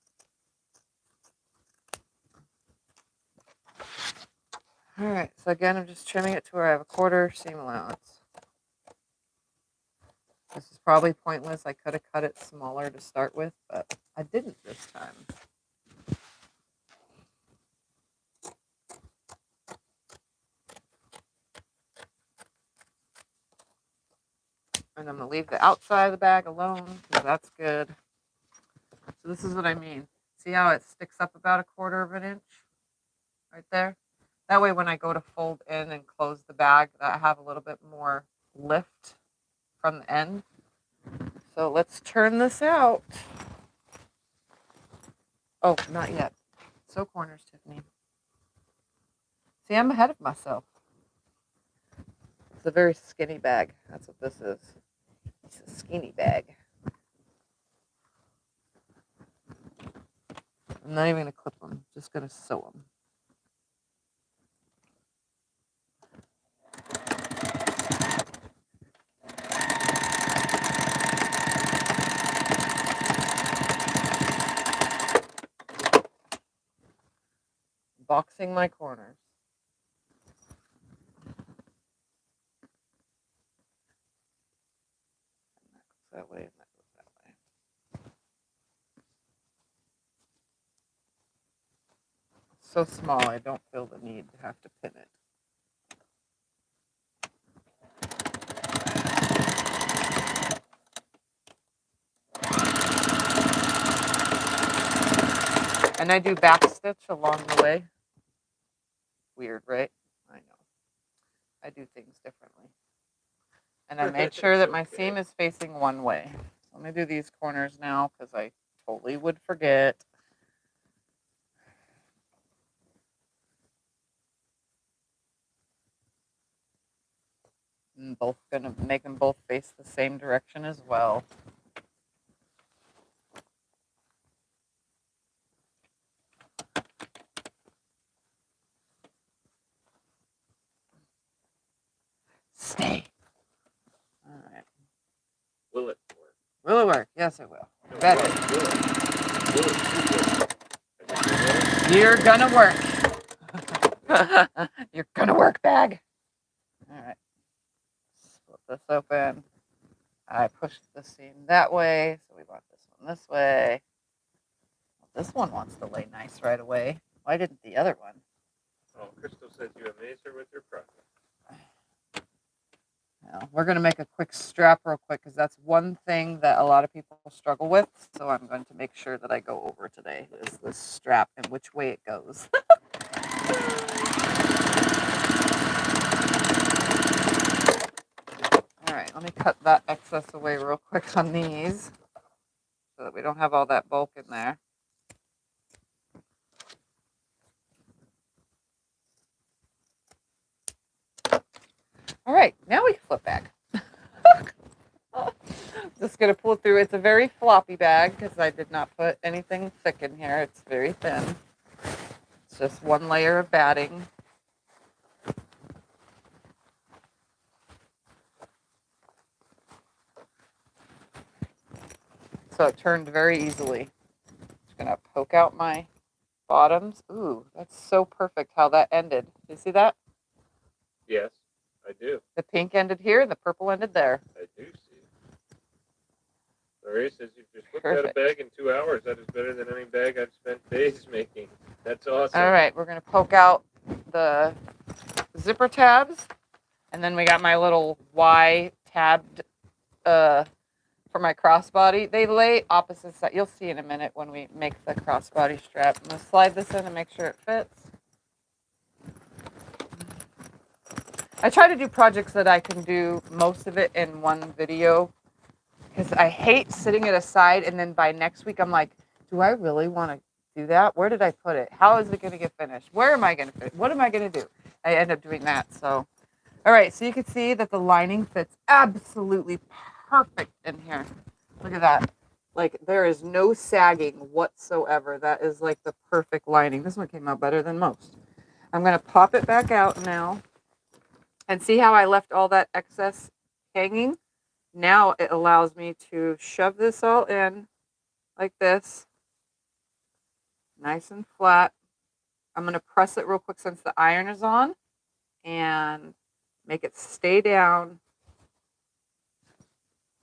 All right, so again, I'm just trimming it to where I have a 1/4 seam allowance. This is probably pointless. I could have cut it smaller to start with, but I didn't this time. And I'm going to leave the outside of the bag alone because that's good. So this is what I mean. See how it sticks up about a 1/4 of an inch right there? That way when I go to fold in and close the bag, I have a little bit more lift from the end. So let's turn this out. Oh, not yet. Sew corners, Tiffany. See, I'm ahead of myself. It's a very skinny bag. That's what this is. It's a skinny bag. I'm not even going to clip them. Just going to sew them. Boxing my corners. That way and that goes that way. It's so small, I don't feel the need to have to pin it. And I do back stitch along the way. Weird, right? I know. I do things differently. And I made sure that my seam is facing one way. So I'm going to do these corners now because I totally would forget. I'm both going to make them both face the same direction as well. Stay. All right. Will it work? Will will work. Yes, it will. No, Better. will it? You're gonna work. You're gonna work, bag. All right. Split this open. I pushed the seam that way, so we want this one this way. Well, this one wants to lay nice right away. Why didn't the other one? Oh, Crystal says you amaze her with your progress. Now, we're going to make a quick strap real quick because that's one thing that a lot of people struggle with. So I'm going to make sure that I go over today is this strap and which way it goes. All right, let me cut that excess away real quick on these so that we don't have all that bulk in there. All right, now we can flip back. Just going to pull it through. It's a very floppy bag because I did not put anything thick in here. It's very thin. It's just one layer of batting. So it turned very easily. Just going to poke out my bottoms. Ooh, that's so perfect how that ended. You see that? Yes, I do. The pink ended here and the purple ended there. I do see. Larry says you just whipped Perfect. out a bag in 2 hours. That is better than any bag I've spent days making. That's awesome. All right, we're going to poke out the zipper tabs. And then we got my little Y tabbed for my crossbody. They lay opposite side. You'll see in a minute when we make the crossbody strap. I'm going to slide this in and make sure it fits. I try to do projects that I can do most of it in one video because I hate sitting it aside and then by next week I'm like, do I really want to do that? Where did I put it? How is it going to get finished? Where am I going to fit? What am I going to do? I end up doing that. So, all right. So you can see that the lining fits absolutely perfect in here. Look at that. Like there is no sagging whatsoever. That is like the perfect lining. This one came out better than most. I'm going to pop it back out now. And see how I left all that excess hanging? Now it allows me to shove this all in like this. Nice and flat. I'm going to press it real quick since the iron is on and make it stay down.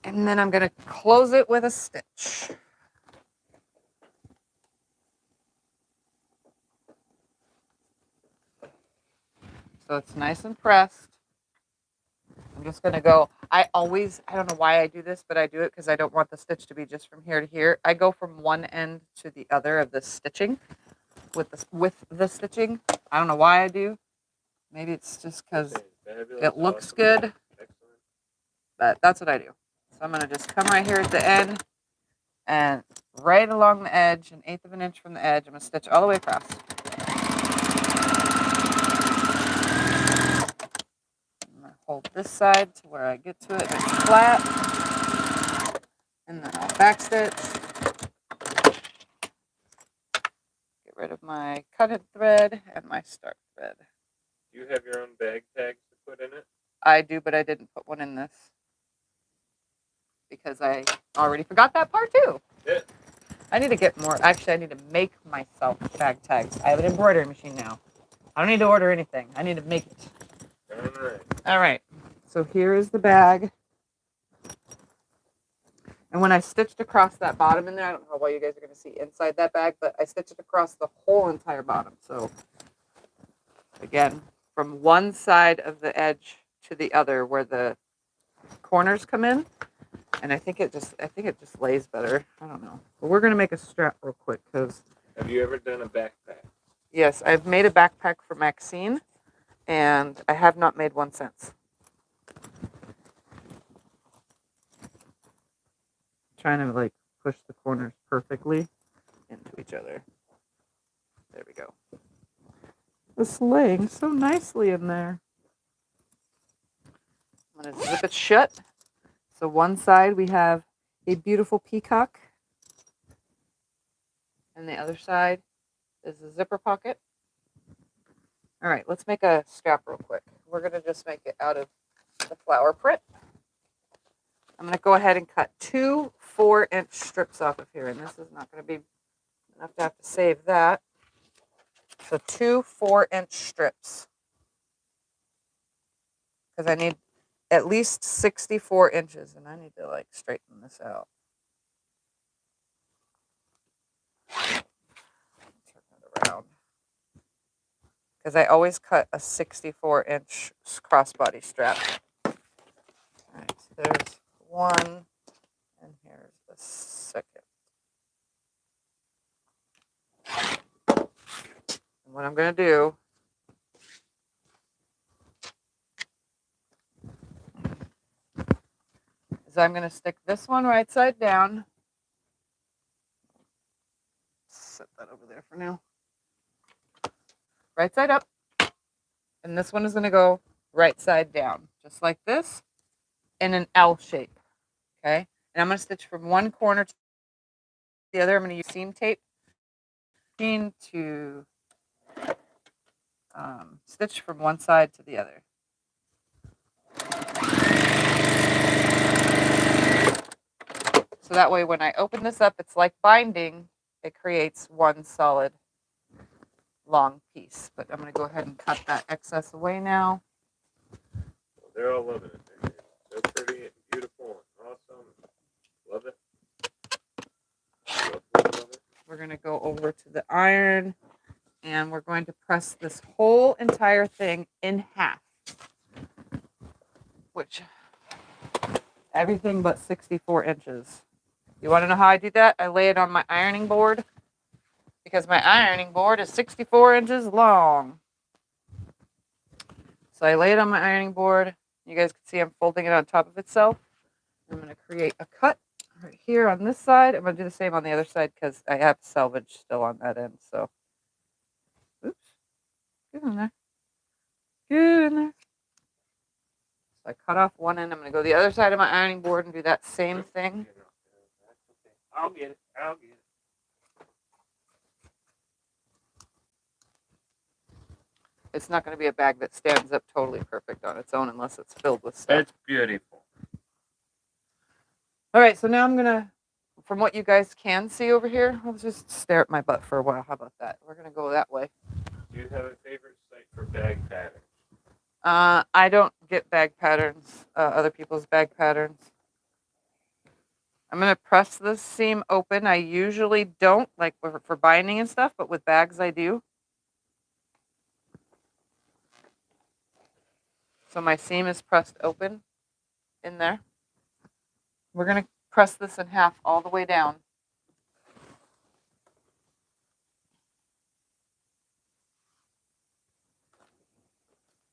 And then I'm going to close it with a stitch. So it's nice and pressed. I'm just going to go, I don't know why I do this, but I do it because I don't want the stitch to be just from here to here. I go from one end to the other of the stitching with the stitching. I don't know why I do. Maybe it's just because it looks good, but that's what I do. So I'm going to just come right here at the end and right along the edge, 1/8 of an inch from the edge, I'm going to stitch all the way across. Hold this side to where I get to it and it's flat. And then I'll back stitch. Get rid of my cutted thread and my start thread. Do you have your own bag tags to put in it? I do, but I didn't put one in this. Because I already forgot that part too. Yeah. I need to get more. Actually, I need to make myself bag tags. I have an embroidery machine now. I don't need to order anything. I need to make it. All right. All right. So here is the bag. And when I stitched across that bottom in there, I don't know how well you guys are going to see inside that bag, but I stitched it across the whole entire bottom. So again, from one side of the edge to the other where the corners come in. And I think it just lays better. I don't know. But we're going to make a strap real quick because. Have you ever done a backpack? Yes, I've made a backpack for Maxine, and I have not made one since. Trying to like push the corners perfectly into each other. There we go. It's laying so nicely in there. I'm going to zip it shut. So one side we have a beautiful peacock. And the other side is a zipper pocket. All right, let's make a strap real quick. We're going to just make it out of the flower print. I'm going to go ahead and cut 2 4-inch strips off of here. And this is not going to be enough to have to save that. So 2 4-inch strips. Because I need at least 64 inches. And I need to like straighten this out. Turn it around. Because I always cut a 64-inch crossbody strap. All right, so there's one. And here's the second. And what I'm going to do is I'm going to stick this one right side down. Set that over there for now. Right side up. And this one is going to go right side down, just like this, in an L shape. Okay? And I'm going to stitch from one corner to the other. I'm going to use seam tape to stitch from one side to the other. So that way when I open this up, it's like binding. It creates one solid long piece. But I'm going to go ahead and cut that excess away now. Well, they're all loving it. They're so pretty and beautiful and awesome. Love it. Love it. We're going to go over to the iron and we're going to press this whole entire thing in half. Which, everything but 64 inches. You want to know how I do that? I lay it on my ironing board because my ironing board is 64 inches long. So I lay it on my ironing board. You guys can see I'm folding it on top of itself. I'm going to create a cut right here on this side. I'm going to do the same on the other side because I have selvage still on that end. So, oops, get in there. Get in there. So I cut off one end. I'm going to go to the other side of my ironing board and do that same thing. I'll get it. I'll get it. It's not going to be a bag that stands up totally perfect on its own unless it's filled with stuff. It's beautiful. All right, so now I'm going to, from what you guys can see over here, I'll just stare at my butt for a while. How about that? We're going to go that way. Do you have a favorite site for bag patterns? I don't get bag patterns, other people's bag patterns. I'm going to press this seam open. I usually don't, like for binding and stuff, but with bags I do. So my seam is pressed open in there. We're going to press this in half all the way down.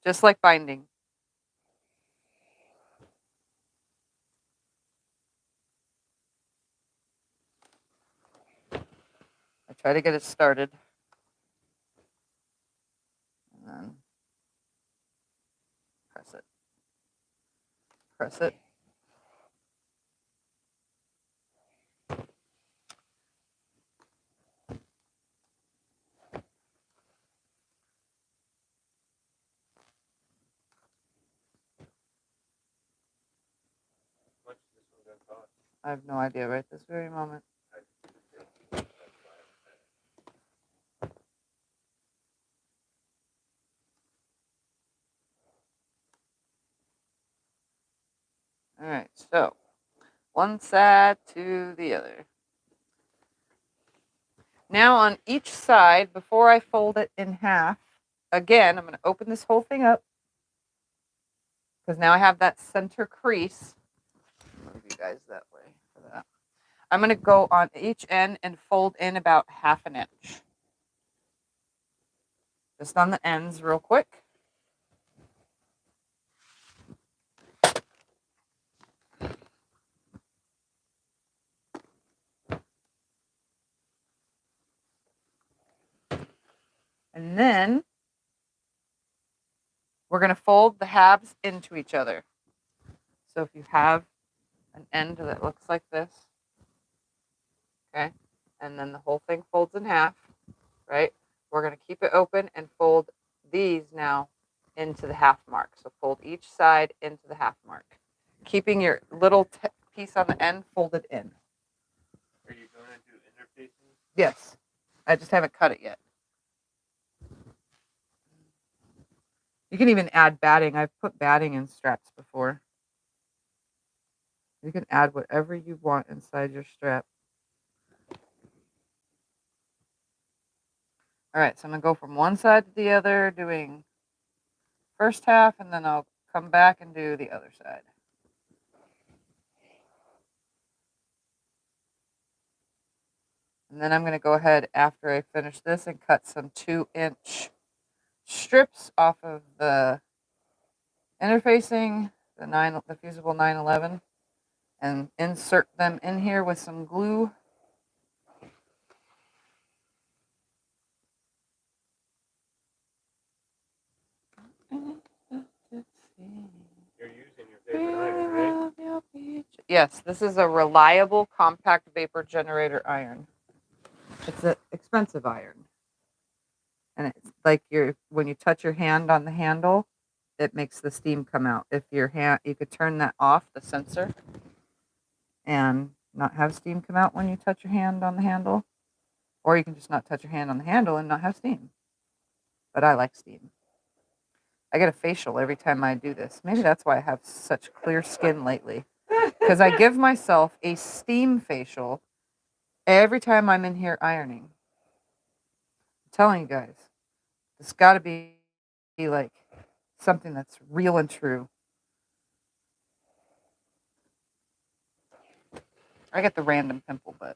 Just like binding. I try to get it started. And then press it. Press it. How much is this one going to cost? I have no idea right this very moment. All right, so one side to the other. Now on each side, before I fold it in half, again, I'm going to open this whole thing up because now I have that center crease. Move you guys that way for that. I'm going to go on each end and fold in about 1/2 inch. Just on the ends real quick. And then we're going to fold the halves into each other. So if you have an end that looks like this, okay, and then the whole thing folds in half, right? We're going to keep it open and fold these now into the half mark. So fold each side into the half mark. keeping your little piece on the end folded in. Are you going to do interfacing? Yes. I just haven't cut it yet. You can even add batting. I've put batting in straps before. You can add whatever you want inside your strap. All right, so I'm going to go from one side to the other, doing first half, and then I'll come back and do the other side. And then I'm going to go ahead after I finish this and cut some 2-inch strips off of the interfacing, the fusible 911, and insert them in here with some glue. You're using your favorite iron, right? Yes, this is a reliable compact vapor generator iron. It's an expensive iron. And it's like when you touch your hand on the handle, it makes the steam come out. If your hand, you could turn that off, the sensor, and not have steam come out when you touch your hand on the handle. Or you can just not touch your hand on the handle and not have steam. But I like steam. I get a facial every time I do this. Maybe that's why I have such clear skin lately. Because I give myself a steam facial every time I'm in here ironing. I'm telling you guys, it's got to be like something that's real and true. I get the random pimple, but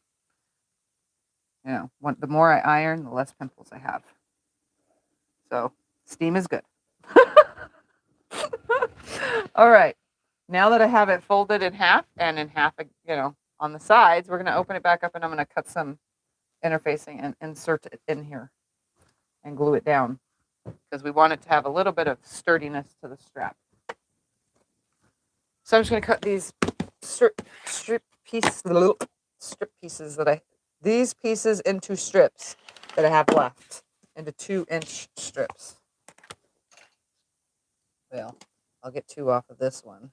you know, the more I iron, the less pimples I have. So steam is good. All right. Now that I have it folded in half and in half, you know, on the sides, we're going to open it back up and I'm going to cut some interfacing and insert it in here and glue it down because we want it to have a little bit of sturdiness to the strap. So I'm just going to cut these strip pieces these pieces into strips that I have left, into 2-inch strips. Well, I'll get 2 off of this one.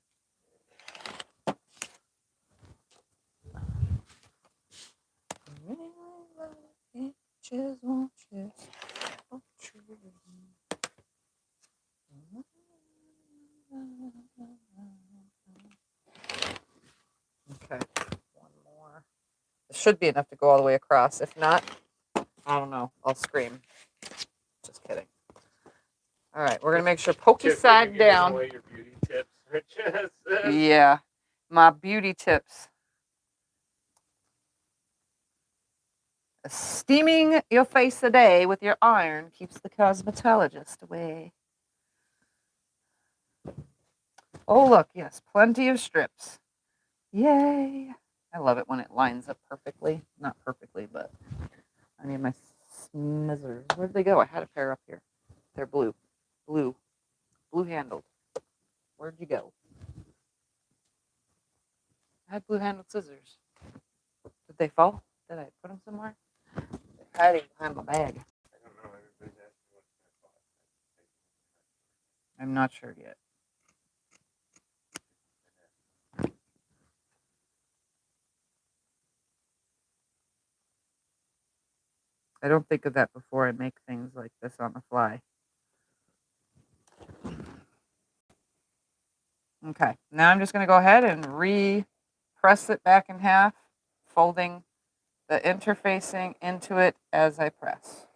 Okay, one more. It should be enough to go all the way across. If not, I don't know. I'll scream. Just kidding. All right, we're gonna make sure pokey side down. Away your beauty tips. Yeah, my beauty tips. Steaming your face a day with your iron keeps the cosmetologist away. Oh, look, yes, plenty of strips. Yay. I love it when it lines up perfectly. Not perfectly, but I need my scissors. Where'd they go? I had a pair up here. They're blue. Blue handled. Where'd you go? I had blue handled scissors. Did they fall? Did I put them somewhere? They're hiding behind my bag. I don't know. Everybody's asking what's going to cost. I'm not sure yet. I don't think of that before I make things like this on the fly. Okay, now I'm just going to go ahead and press it back in half, folding the interfacing into it as I press.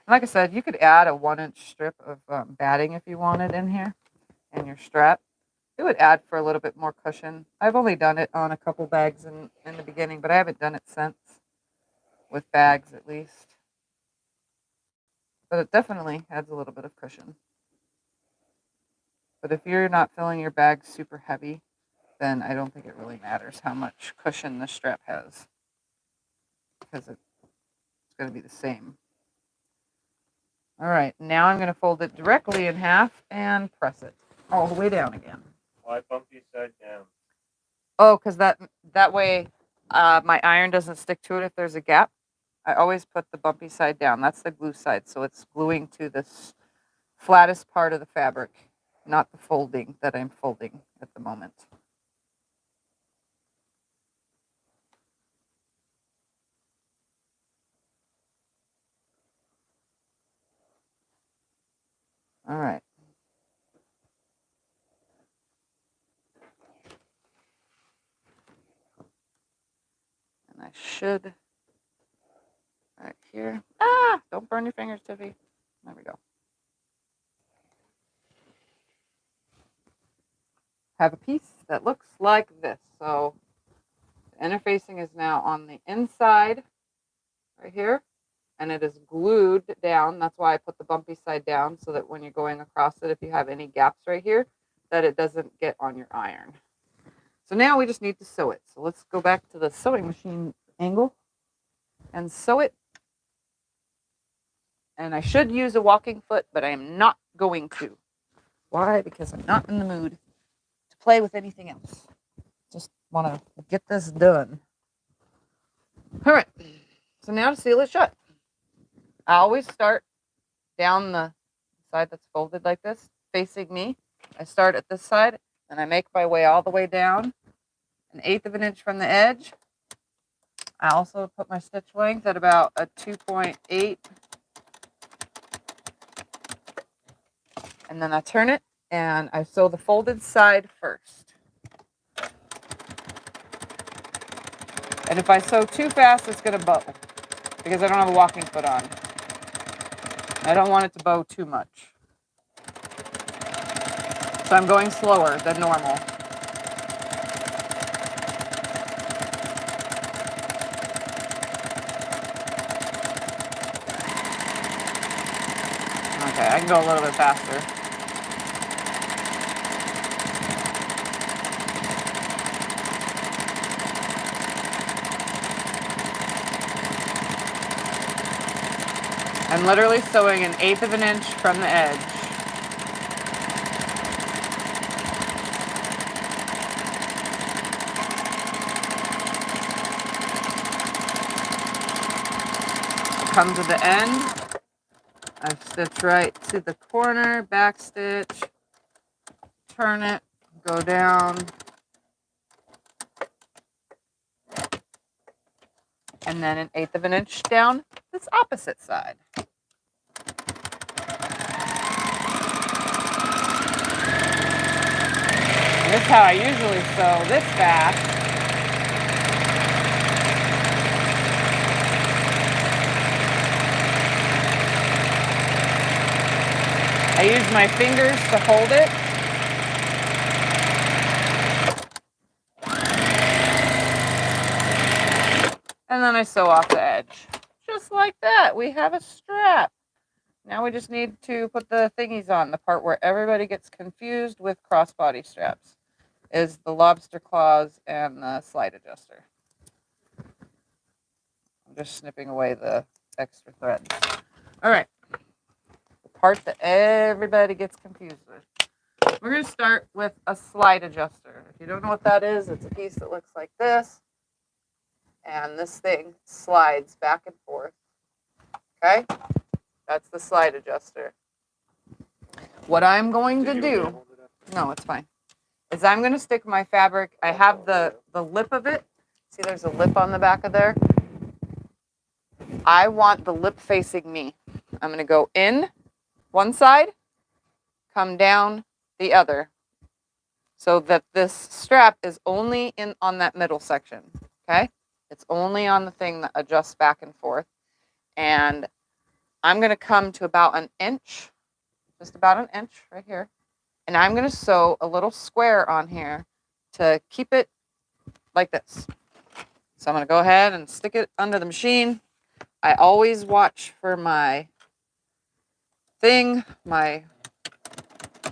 Like I said, you could add a 1-inch strip of batting if you wanted in here in your strap. It would add for a little bit more cushion. I've only done it on a couple bags in the beginning, but I haven't done it since, with bags at least. But it definitely adds a little bit of cushion. But if you're not filling your bag super heavy, then I don't think it really matters how much cushion the strap has, because it's going to be the same. All right, now I'm going to fold it directly in half and press it all the way down again. Why bumpy side down? Oh, because that way my iron doesn't stick to it if there's a gap. I always put the bumpy side down. That's the glue side, so it's gluing to this flattest part of the fabric, not the folding that I'm folding at the moment. All right. And I should, right here. Ah, don't burn your fingers, Tiffy. There we go. Have a piece that looks like this. So the interfacing is now on the inside right here, and it is glued down. That's why I put the bumpy side down, so that when you're going across it, if you have any gaps right here, that it doesn't get on your iron. So now we just need to sew it. So let's go back to the sewing machine angle and sew it. And I should use a walking foot, but I am not going to. Why? Because I'm not in the mood to play with anything else. Just want to get this done. All right. So now to seal it shut. I always start down the side that's folded like this, facing me. I start at this side, and I make my way all the way down, 1/8 of an inch from the edge. I also put my stitch length at about a 2.8. And then I turn it, and I sew the folded side first. And if I sew too fast, it's going to bow, because I don't have a walking foot on. I don't want it to bow too much. So I'm going slower than normal. Okay, I can go a little bit faster. I'm literally sewing 1/8 of an inch from the edge. Come to the end. I stitch right to the corner, back stitch, turn it, go down, and then 1/8 of an inch down this opposite side. And this is how I usually sew this fast. I use my fingers to hold it. And then I sew off the edge. Just like that, we have a strap. Now we just need to put the thingies on. The part where everybody gets confused with crossbody straps is the lobster claws and the slide adjuster. I'm just snipping away the extra threads. All right. The part that everybody gets confused with. We're going to start with a slide adjuster. If you don't know what that is, it's a piece that looks like this. And this thing slides back and forth. Okay? That's the slide adjuster. What I'm going to do, no, it's fine, is I'm going to stick my fabric. I have the lip of it. See, there's a lip on the back of there. I want the lip facing me. I'm going to go in one side, come down the other, so that this strap is only in on that middle section. Okay? It's only on the thing that adjusts back and forth. And I'm going to come to about 1 inch, just about 1 inch right here. And I'm going to sew a little square on here to keep it like this. So I'm going to go ahead and stick it under the machine. I always watch for my thing,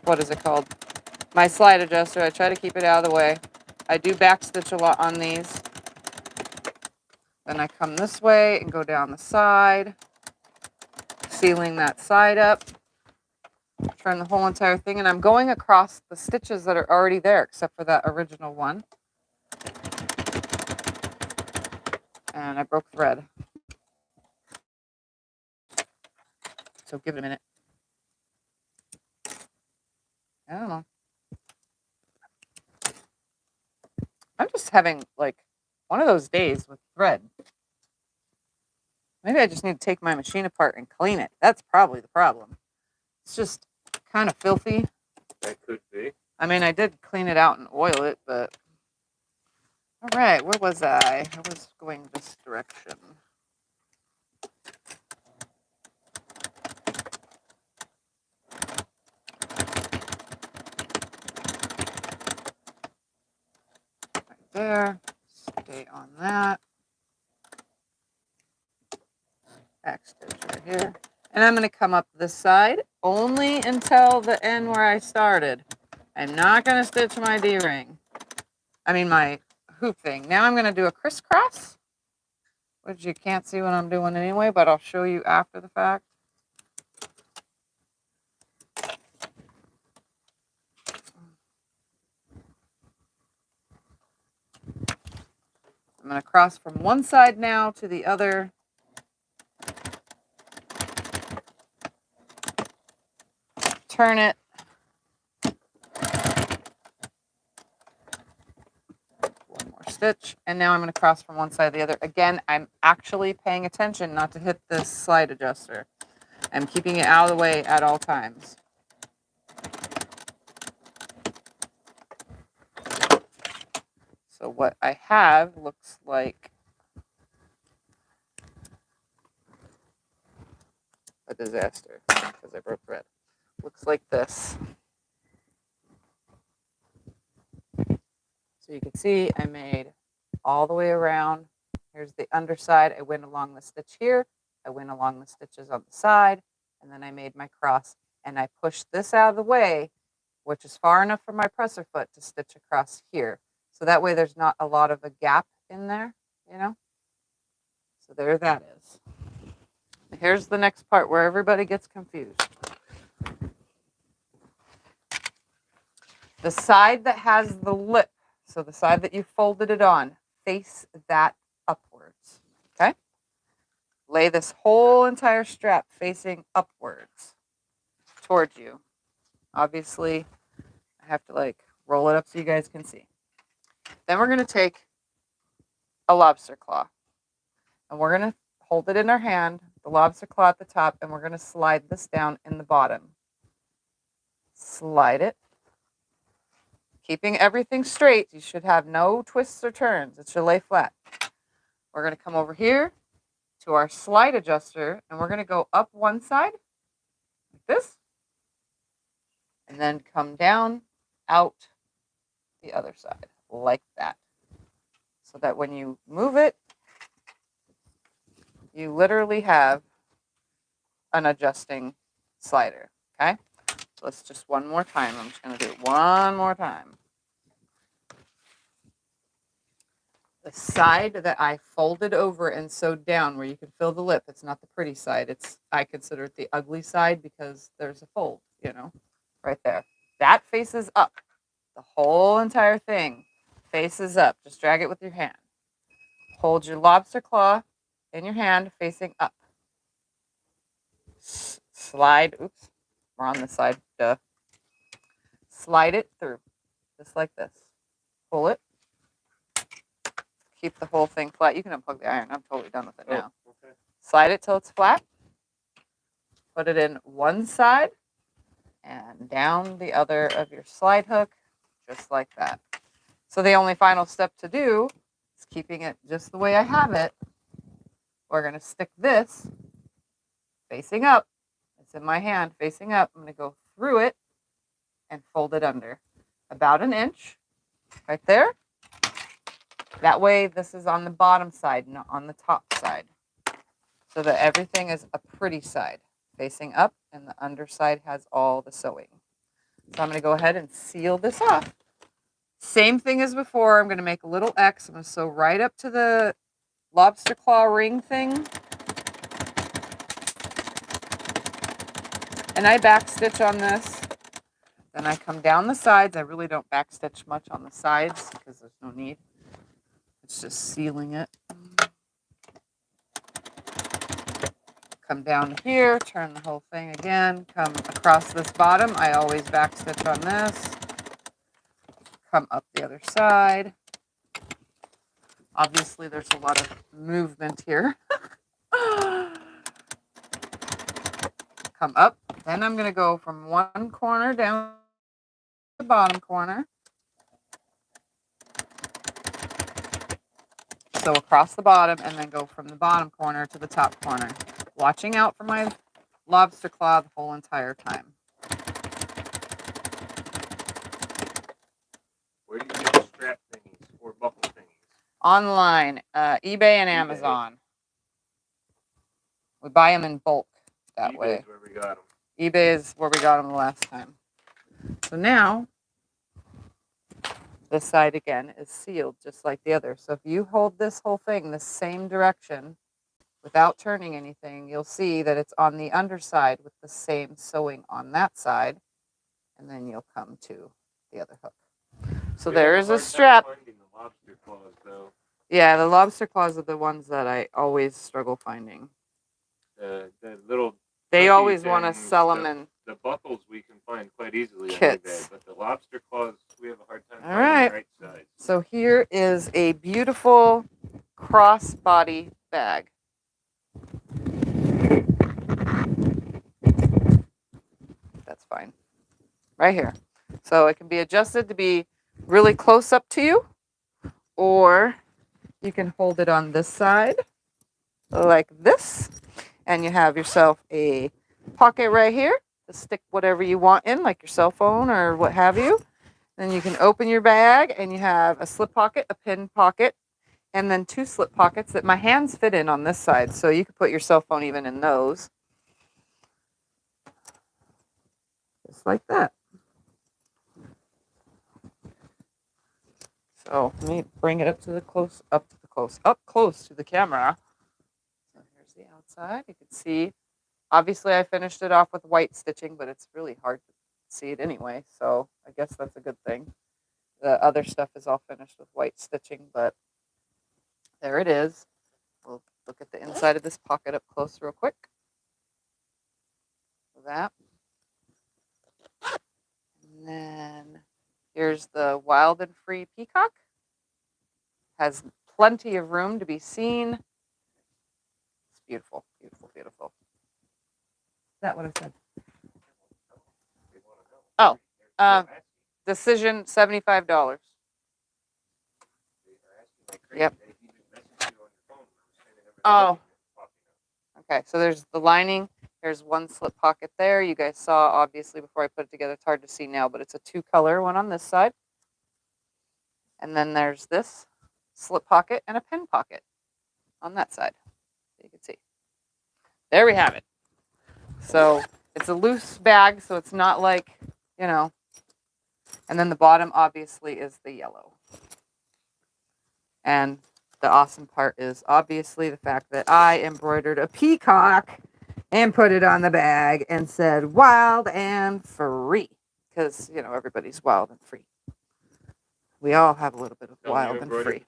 what is it called? My slide adjuster. I try to keep it out of the way. I do backstitch a lot on these. Then I come this way and go down the side, sealing that side up. Turn the whole entire thing, and I'm going across the stitches that are already there, except for that original one. And I broke thread. So give it a minute. I don't know. I'm just having like one of those days with thread. Maybe I just need to take my machine apart and clean it. That's probably the problem. It's just kind of filthy. That could be. I mean, I did clean it out and oil it, but... All right, where was I? I was going this direction. Right there. Stay on that. Back stitch right here. And I'm going to come up this side only until the end where I started. I'm not going to stitch my D-ring. I mean my hoop thing. Now I'm going to do a crisscross, which you can't see what I'm doing anyway, but I'll show you after the fact. I'm going to cross from one side now to the other. Turn it. One more stitch. And now I'm going to cross from one side to the other. Again, I'm actually paying attention not to hit this slide adjuster. I'm keeping it out of the way at all times. So what I have looks like a disaster because I broke thread. Looks like this. So you can see I made all the way around. Here's the underside. I went along the stitch here. I went along the stitches on the side, and then I made my cross. And I pushed this out of the way, which is far enough for my presser foot to stitch across here. So that way there's not a lot of a gap in there, you know? So there that is. Here's the next part where everybody gets confused. The side that has the lip, so the side that you folded it on, face that upwards, okay? Lay this whole entire strap facing upwards towards you. Obviously, I have to like roll it up so you guys can see. Then we're going to take a lobster claw, and we're going to hold it in our hand, the lobster claw at the top, and we're going to slide this down in the bottom. Slide it. Keeping everything straight, you should have no twists or turns. It should lay flat. We're going to come over here to our slide adjuster, and we're going to go up one side, like this, and then come down, out the other side, like that. So that when you move it, you literally have an adjusting slider, okay? So let's just one more time. I'm just going to do it one more time. The side that I folded over and sewed down where you can feel the lip, it's not the pretty side. It's, I consider it the ugly side because there's a fold, you know, right there. That faces up. The whole entire thing faces up. Just drag it with your hand. Hold your lobster claw in your hand facing up. Slide, oops, we're on this side, duh. Slide it through, just like this. Pull it. Keep the whole thing flat. You can unplug the iron. I'm totally done with it now. Okay. Slide it till it's flat. Put it in one side and down the other of your slide hook, just like that. So the only final step to do is keeping it just the way I have it. We're going to stick this facing up. It's in my hand facing up. I'm going to go through it and fold it under about an inch right there. That way this is on the bottom side, not on the top side, so that everything is a pretty side facing up and the underside has all the sewing. So I'm going to go ahead and seal this off. Same thing as before. I'm going to make a little X. I'm going to sew right up to the lobster claw ring thing. And I backstitch on this. Then I come down the sides. I really don't backstitch much on the sides because there's no need. It's just sealing it. Come down here, turn the whole thing again, come across this bottom. I always back stitch on this. Come up the other side. Obviously, there's a lot of movement here. Come up. Then I'm going to go from one corner down to the bottom corner. So across the bottom and then go from the bottom corner to the top corner. Watching out for my lobster claw the whole entire time. Where do you get the strap thingies or buckle thingies? Online, eBay and Amazon. We buy them in bulk that eBay's way. where we got them. eBay is where we got them the last time. So now, this side again is sealed just like the other. So if you hold this whole thing the same direction without turning anything, you'll see that it's on the underside with the same sewing on that side. And then you'll come to the other hook. So there is a strap. Finding the lobster claws, though. Yeah, the lobster claws are the ones that I always struggle finding. The little. They always want to sell them in. The buckles we can find quite easily kits. on eBay, but the lobster claws we have a hard time All finding right. the right size. So here is a beautiful crossbody bag. That's fine. Right here. So it can be adjusted to be really close up to you, or you can hold it on this side like this, and you have yourself a pocket right here to stick whatever you want in, like your cell phone or what have you. Then you can open your bag and you have a slip pocket, a pin pocket, and then two slip pockets that my hands fit in on this side. So you could put your cell phone even in those. Just like that. So let me bring it up close to the camera. So here's the outside. You can see, obviously I finished it off with white stitching, but it's really hard to see it anyway. So I guess that's a good thing. The other stuff is all finished with white stitching, but there it is. We'll look at the inside of this pocket up close real quick. That. And then here's the Wild and Free Peacock. Has plenty of room to be seen. It's beautiful, beautiful, beautiful. Is that what I said? Oh, decision $75. Yep. Oh. Okay, so there's the lining. There's one slip pocket there. You guys saw, obviously, before I put it together. It's hard to see now, but it's a two-color one on this side. And then there's this slip pocket and a pin pocket on that side. So you can see. There we have it. So it's a loose bag, so it's not like, you know. And then the bottom, obviously, is the yellow. And the awesome part is, obviously, the fact that I embroidered a peacock and put it on the bag and said wild and free. Because, you know, everybody's wild and free. We all have a little bit of wild and free.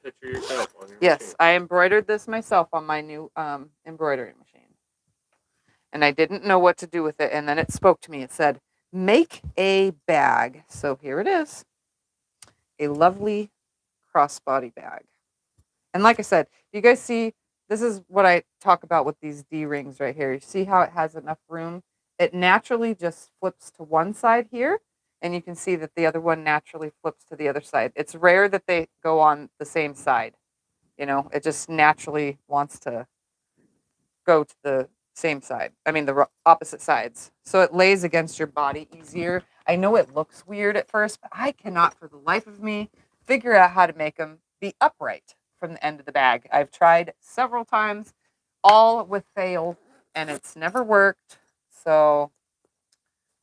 Yes, I embroidered this myself on my new embroidery machine. And I didn't know what to do with it. And then it spoke to me. It said, make a bag. So here it is. A lovely crossbody bag. And like I said, do you guys see, this is what I talk about with these D-rings right here. You see how it has enough room? It naturally just flips to one side here. And you can see that the other one naturally flips to the other side. It's rare that they go on the same side. You know, it just naturally wants to go to the same side. I mean, the opposite sides. So it lays against your body easier. I know it looks weird at first, but I cannot for the life of me figure out how to make them be upright from the end of the bag. I've tried several times, all with fail, and it's never worked. So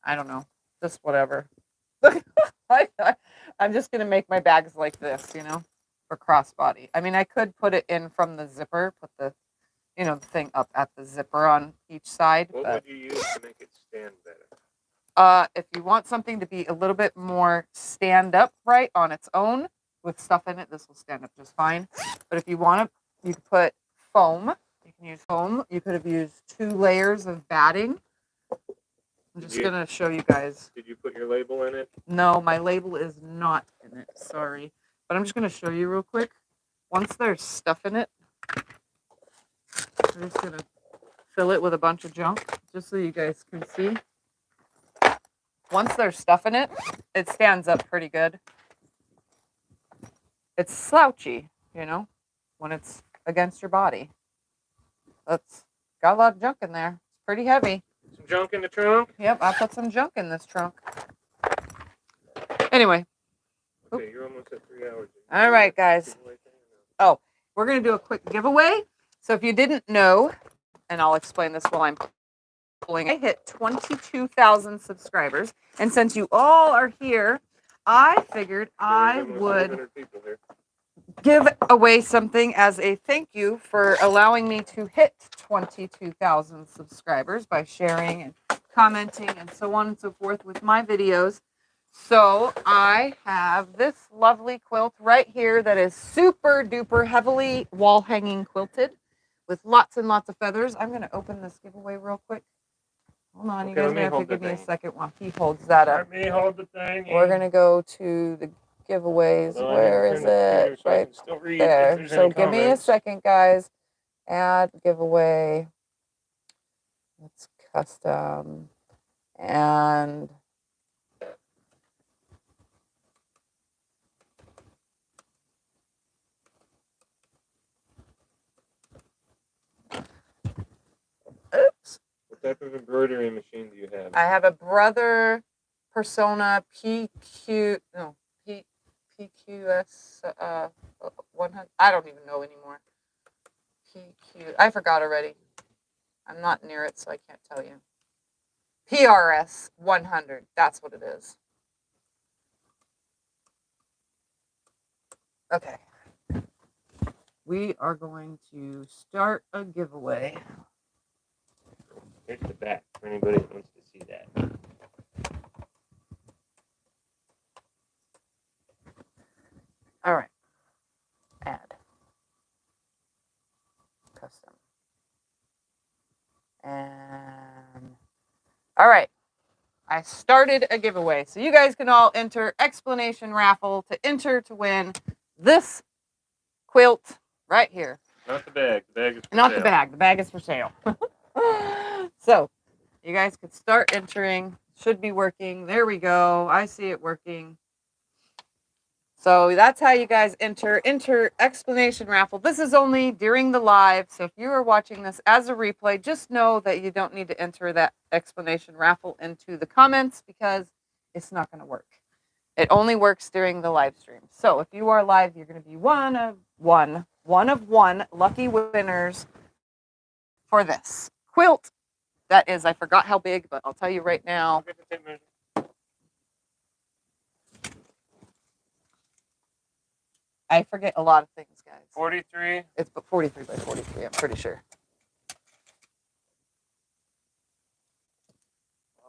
I don't know, just whatever. I'm just going to make my bags like this, you know, for crossbody. I mean, I could put it in from the zipper, put the, you know, the thing up at the zipper on each side. What but, would you use to make it stand better? If you want something to be a little bit more stand up right on its own, with stuff in it, this will stand up just fine. But if you want to, you could put foam. You can use foam. You could have used 2 layers of batting. I'm just going to show you guys. Did you put your label in it? No, my label is not in it. Sorry. But I'm just going to show you real quick. Once there's stuff in it, I'm just going to fill it with a bunch of junk just so you guys can see. Once there's stuff in it, it stands up pretty good. It's slouchy, you know, when it's against your body. That's got a lot of junk in there. It's pretty heavy. Some junk in the trunk? Yep, I put some junk in this trunk. Anyway. Okay, you're almost at 3 hours. All right, guys. Oh, we're going to do a quick giveaway. So if you didn't know, and I'll explain this while I'm pulling, I hit 22,000 subscribers. And since you all are here, I figured I would give away something as a thank you for allowing me to hit 22,000 subscribers by sharing and commenting and so on and so forth with my videos. So I have this lovely quilt right here that is super duper heavily wall hanging quilted with lots and lots of feathers. I'm going to open this giveaway real quick. Hold on, you guys are going to have to give me a second while he holds that up. Let me hold the thing. We're going to go to the giveaways. Where is it? Right there. So give me a second, guys. Add giveaway. It's custom. And oops. What type of embroidery machine do you have? I have a Brother Persona PQS 100. I don't even know anymore. I forgot already. I'm not near it, so I can't tell you. PRS 100. That's what it is. Okay. We are going to start a giveaway. Here's the back for anybody that wants to see that. All right. Add. Custom. And all right. I started a giveaway. So you guys can all enter explanation raffle to enter to win this quilt right here. Not the bag. The bag is for Not sale. the bag. The bag is for sale. So you guys could start entering. Should be working. There we go. I see it working. So that's how you guys enter explanation raffle. This is only during the live. So if you are watching this as a replay, just know that you don't need to enter that explanation raffle into the comments because it's not going to work. It only works during the live stream. So if you are live, you're going to be one of one lucky winners for this quilt. That is, I forgot how big, but I'll tell you right now. I forget a lot of things, guys. 43. It's 43 by 43, I'm pretty sure.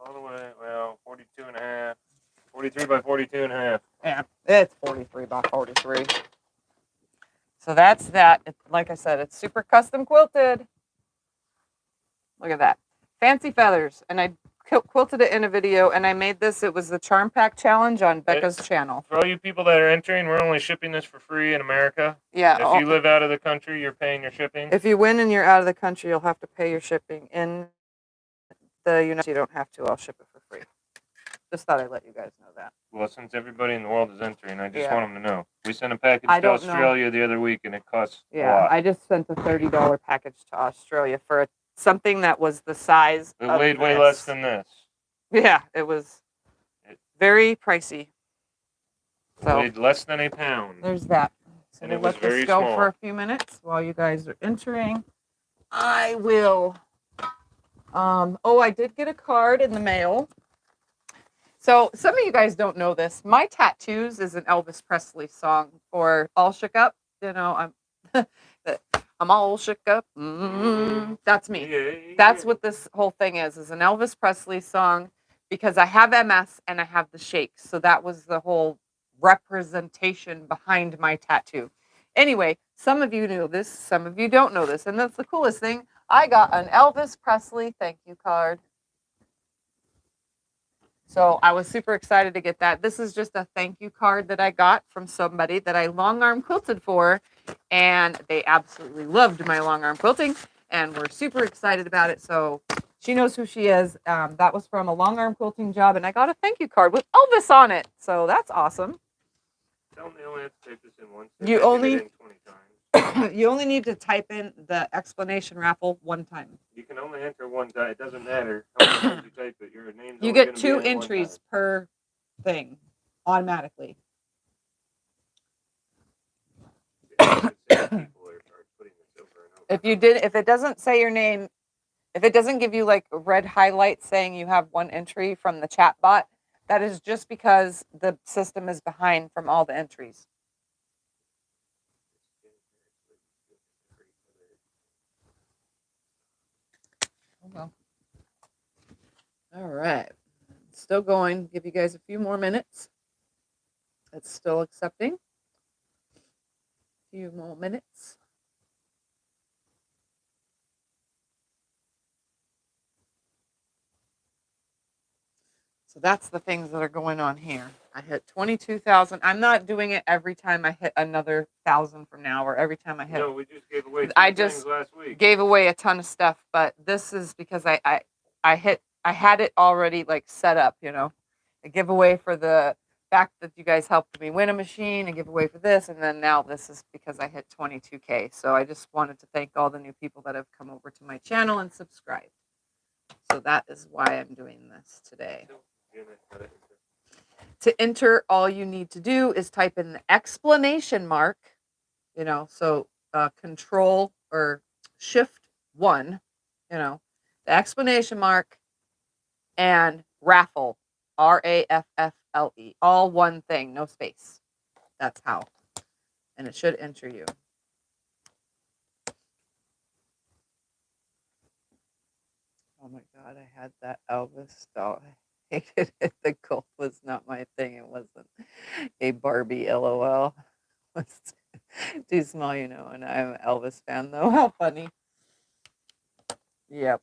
All the way, well, 42 and a half. 43 by 42 and a half. Yeah, it's 43 by 43. So that's that. Like I said, it's super custom quilted. Look at that. Fancy feathers. And I quilted it in a video, and I made this. It was the Charm Pack Challenge on Becca's channel. For all you people that are entering, we're only shipping this for free in America. Yeah. If you live out of the country, you're paying your shipping. If you win and you're out of the country, you'll have to pay your shipping. In the United States, you don't have to. I'll ship it for free. Just thought I'd let you guys know that. Well, since everybody in the world is entering, I just want them to know. We sent a package to Australia the other week, and it costs a lot. I just sent a $30 package to Australia for something that was the size It of weighed way less than this. Yeah, it was very pricey. So It weighed less than a pound. there's that. So And we'll it was let this very go small. for a few minutes while you guys are entering. I will. I did get a card in the mail. So some of you guys don't know this. My tattoos is an Elvis Presley song for All Shook Up. You know, I'm all shook up. That's me. Yeah. That's what this whole thing is an Elvis Presley song because I have MS and I have the shakes. So that was the whole representation behind my tattoo. Anyway, some of you know this, some of you don't know this, and that's the coolest thing. I got an Elvis Presley thank you card. So I was super excited to get that. This is just a thank you card that I got from somebody that I long arm quilted for, and they absolutely loved my long arm quilting and were super excited about it. So she knows who she is. That was from a long arm quilting job, and I got a thank you card with Elvis on it. So that's awesome. Tell them they only have to type this in once. You only in 20 times. you only need to type in the explanation raffle one time. You can only enter one time. It doesn't matter how many times you type it. Your name's You only get gonna be 2 in it one entries time. per thing automatically. If it doesn't say your name, if it doesn't give you like red highlights saying you have 1 entry from the chat bot, that is just because the system is behind from all the entries. Oh well. All right. Still going. Give you guys a few more minutes. It's still accepting. A few more minutes. So that's the things that are going on here. I hit 22,000. I'm not doing it every time I hit another 1,000 from now, or every time I hit. No, we just gave away. I just last week. gave away a ton of stuff, but this is because I had it already like set up, you know, a giveaway for the fact that you guys helped me win a machine, a giveaway for this, and then now this is because I hit 22K. So I just wanted to thank all the new people that have come over to my channel and subscribed. So that is why I'm doing this today. To enter, all you need to do is type in the exclamation mark, you know, so control or shift 1, you know, the exclamation mark and raffle, RAFFLE, all one thing, no space. That's how. And it should enter you. Oh my God, I had that Elvis doll. I hated it. The gold was not my thing. It wasn't a Barbie, LOL. It was too small, you know, and I'm an Elvis fan, though. How funny. Yep.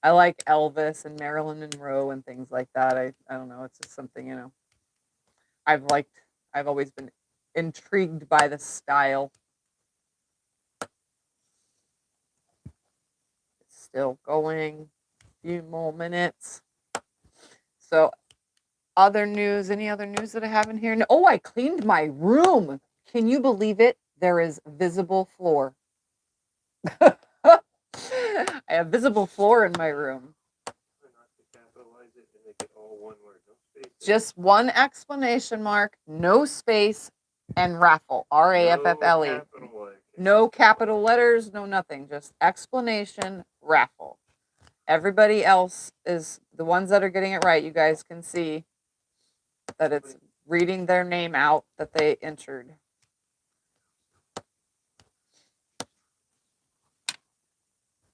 I like Elvis and Marilyn Monroe and things like that. I don't know. It's just something, you know, I've always been intrigued by the style. It's still going. A few more minutes. So, other news, any other news that I have in here? No, oh, I cleaned my room. Can you believe it? There is visible floor. I have visible floor in my room. Just 1 exclamation mark, no space, and raffle. RAFFLE. No capital letters, no nothing. Just exclamation, raffle. Everybody else is the ones that are getting it right. You guys can see that it's reading their name out that they entered.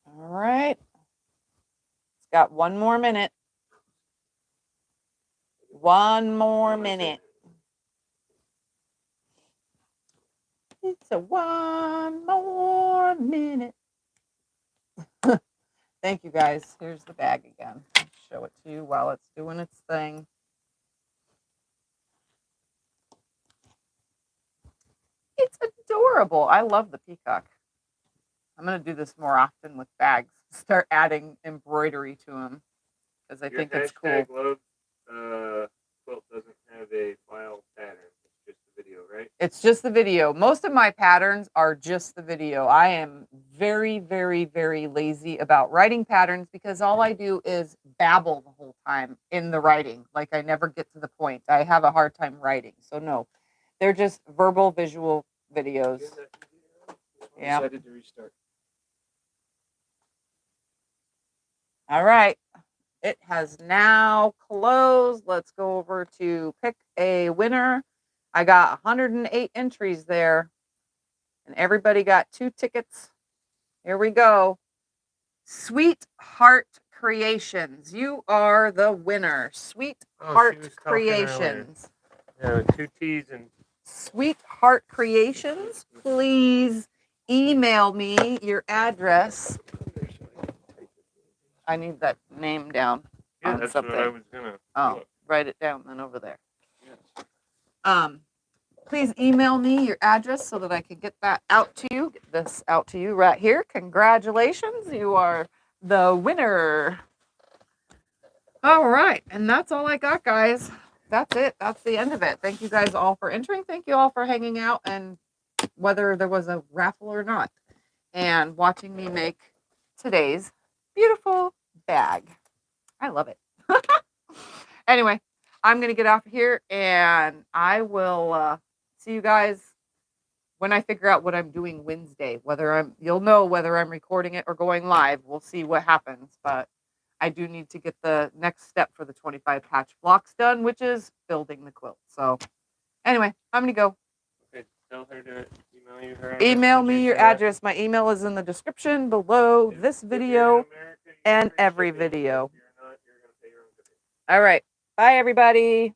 All right. It's got 1 more minute. 1 more minute. It's a 1 more minute. Thank you, guys. Here's the bag again. I'll show it to you while it's doing its thing. It's adorable. I love the peacock. I'm going to do this more often with bags. Start adding embroidery to them because I think it's cool. Quilt doesn't have a file pattern. It's just the video, right? It's just the video. Most of my patterns are just the video. I am very, very, very lazy about writing patterns because all I do is babble the whole time in the writing. Like I never get to the point. I have a hard time writing. So no, they're just verbal, visual videos. Yeah. Decided to restart. All right. It has now closed. Let's go over to pick a winner. I got 108 entries there, and everybody got 2 tickets. Here we go. Sweetheart Creations. You are the winner. Oh, she Sweetheart was talking earlier. Creations. Yeah, 2 T's and Sweetheart Creations, please email me your address. I need that name down yeah, on that's something. what I was gonna. Oh, look. write it down then over there. Yes. Please email me your address so that I can get that out to you. Get this out to you right here. Congratulations, you are the winner. All right, and that's all I got, guys. That's it. That's the end of it. Thank you guys all for entering. Thank you all for hanging out, and whether there was a raffle or not, and watching me make today's beautiful bag. I love it. Anyway, I'm going to get off of here, and I will see you guys when I figure out what I'm doing Wednesday. You'll know whether I'm recording it or going live. We'll see what happens, but I do need to get the next step for the 25 patch blocks done, which is building the quilt. So anyway, I'm going to go. Okay, tell her to email you her address. Email Did me you your say that? address. My email is in the description below this If you're in video America, you and get free every shipping. video. If you're not, you're gonna pay your own shipping. All right. Bye, everybody.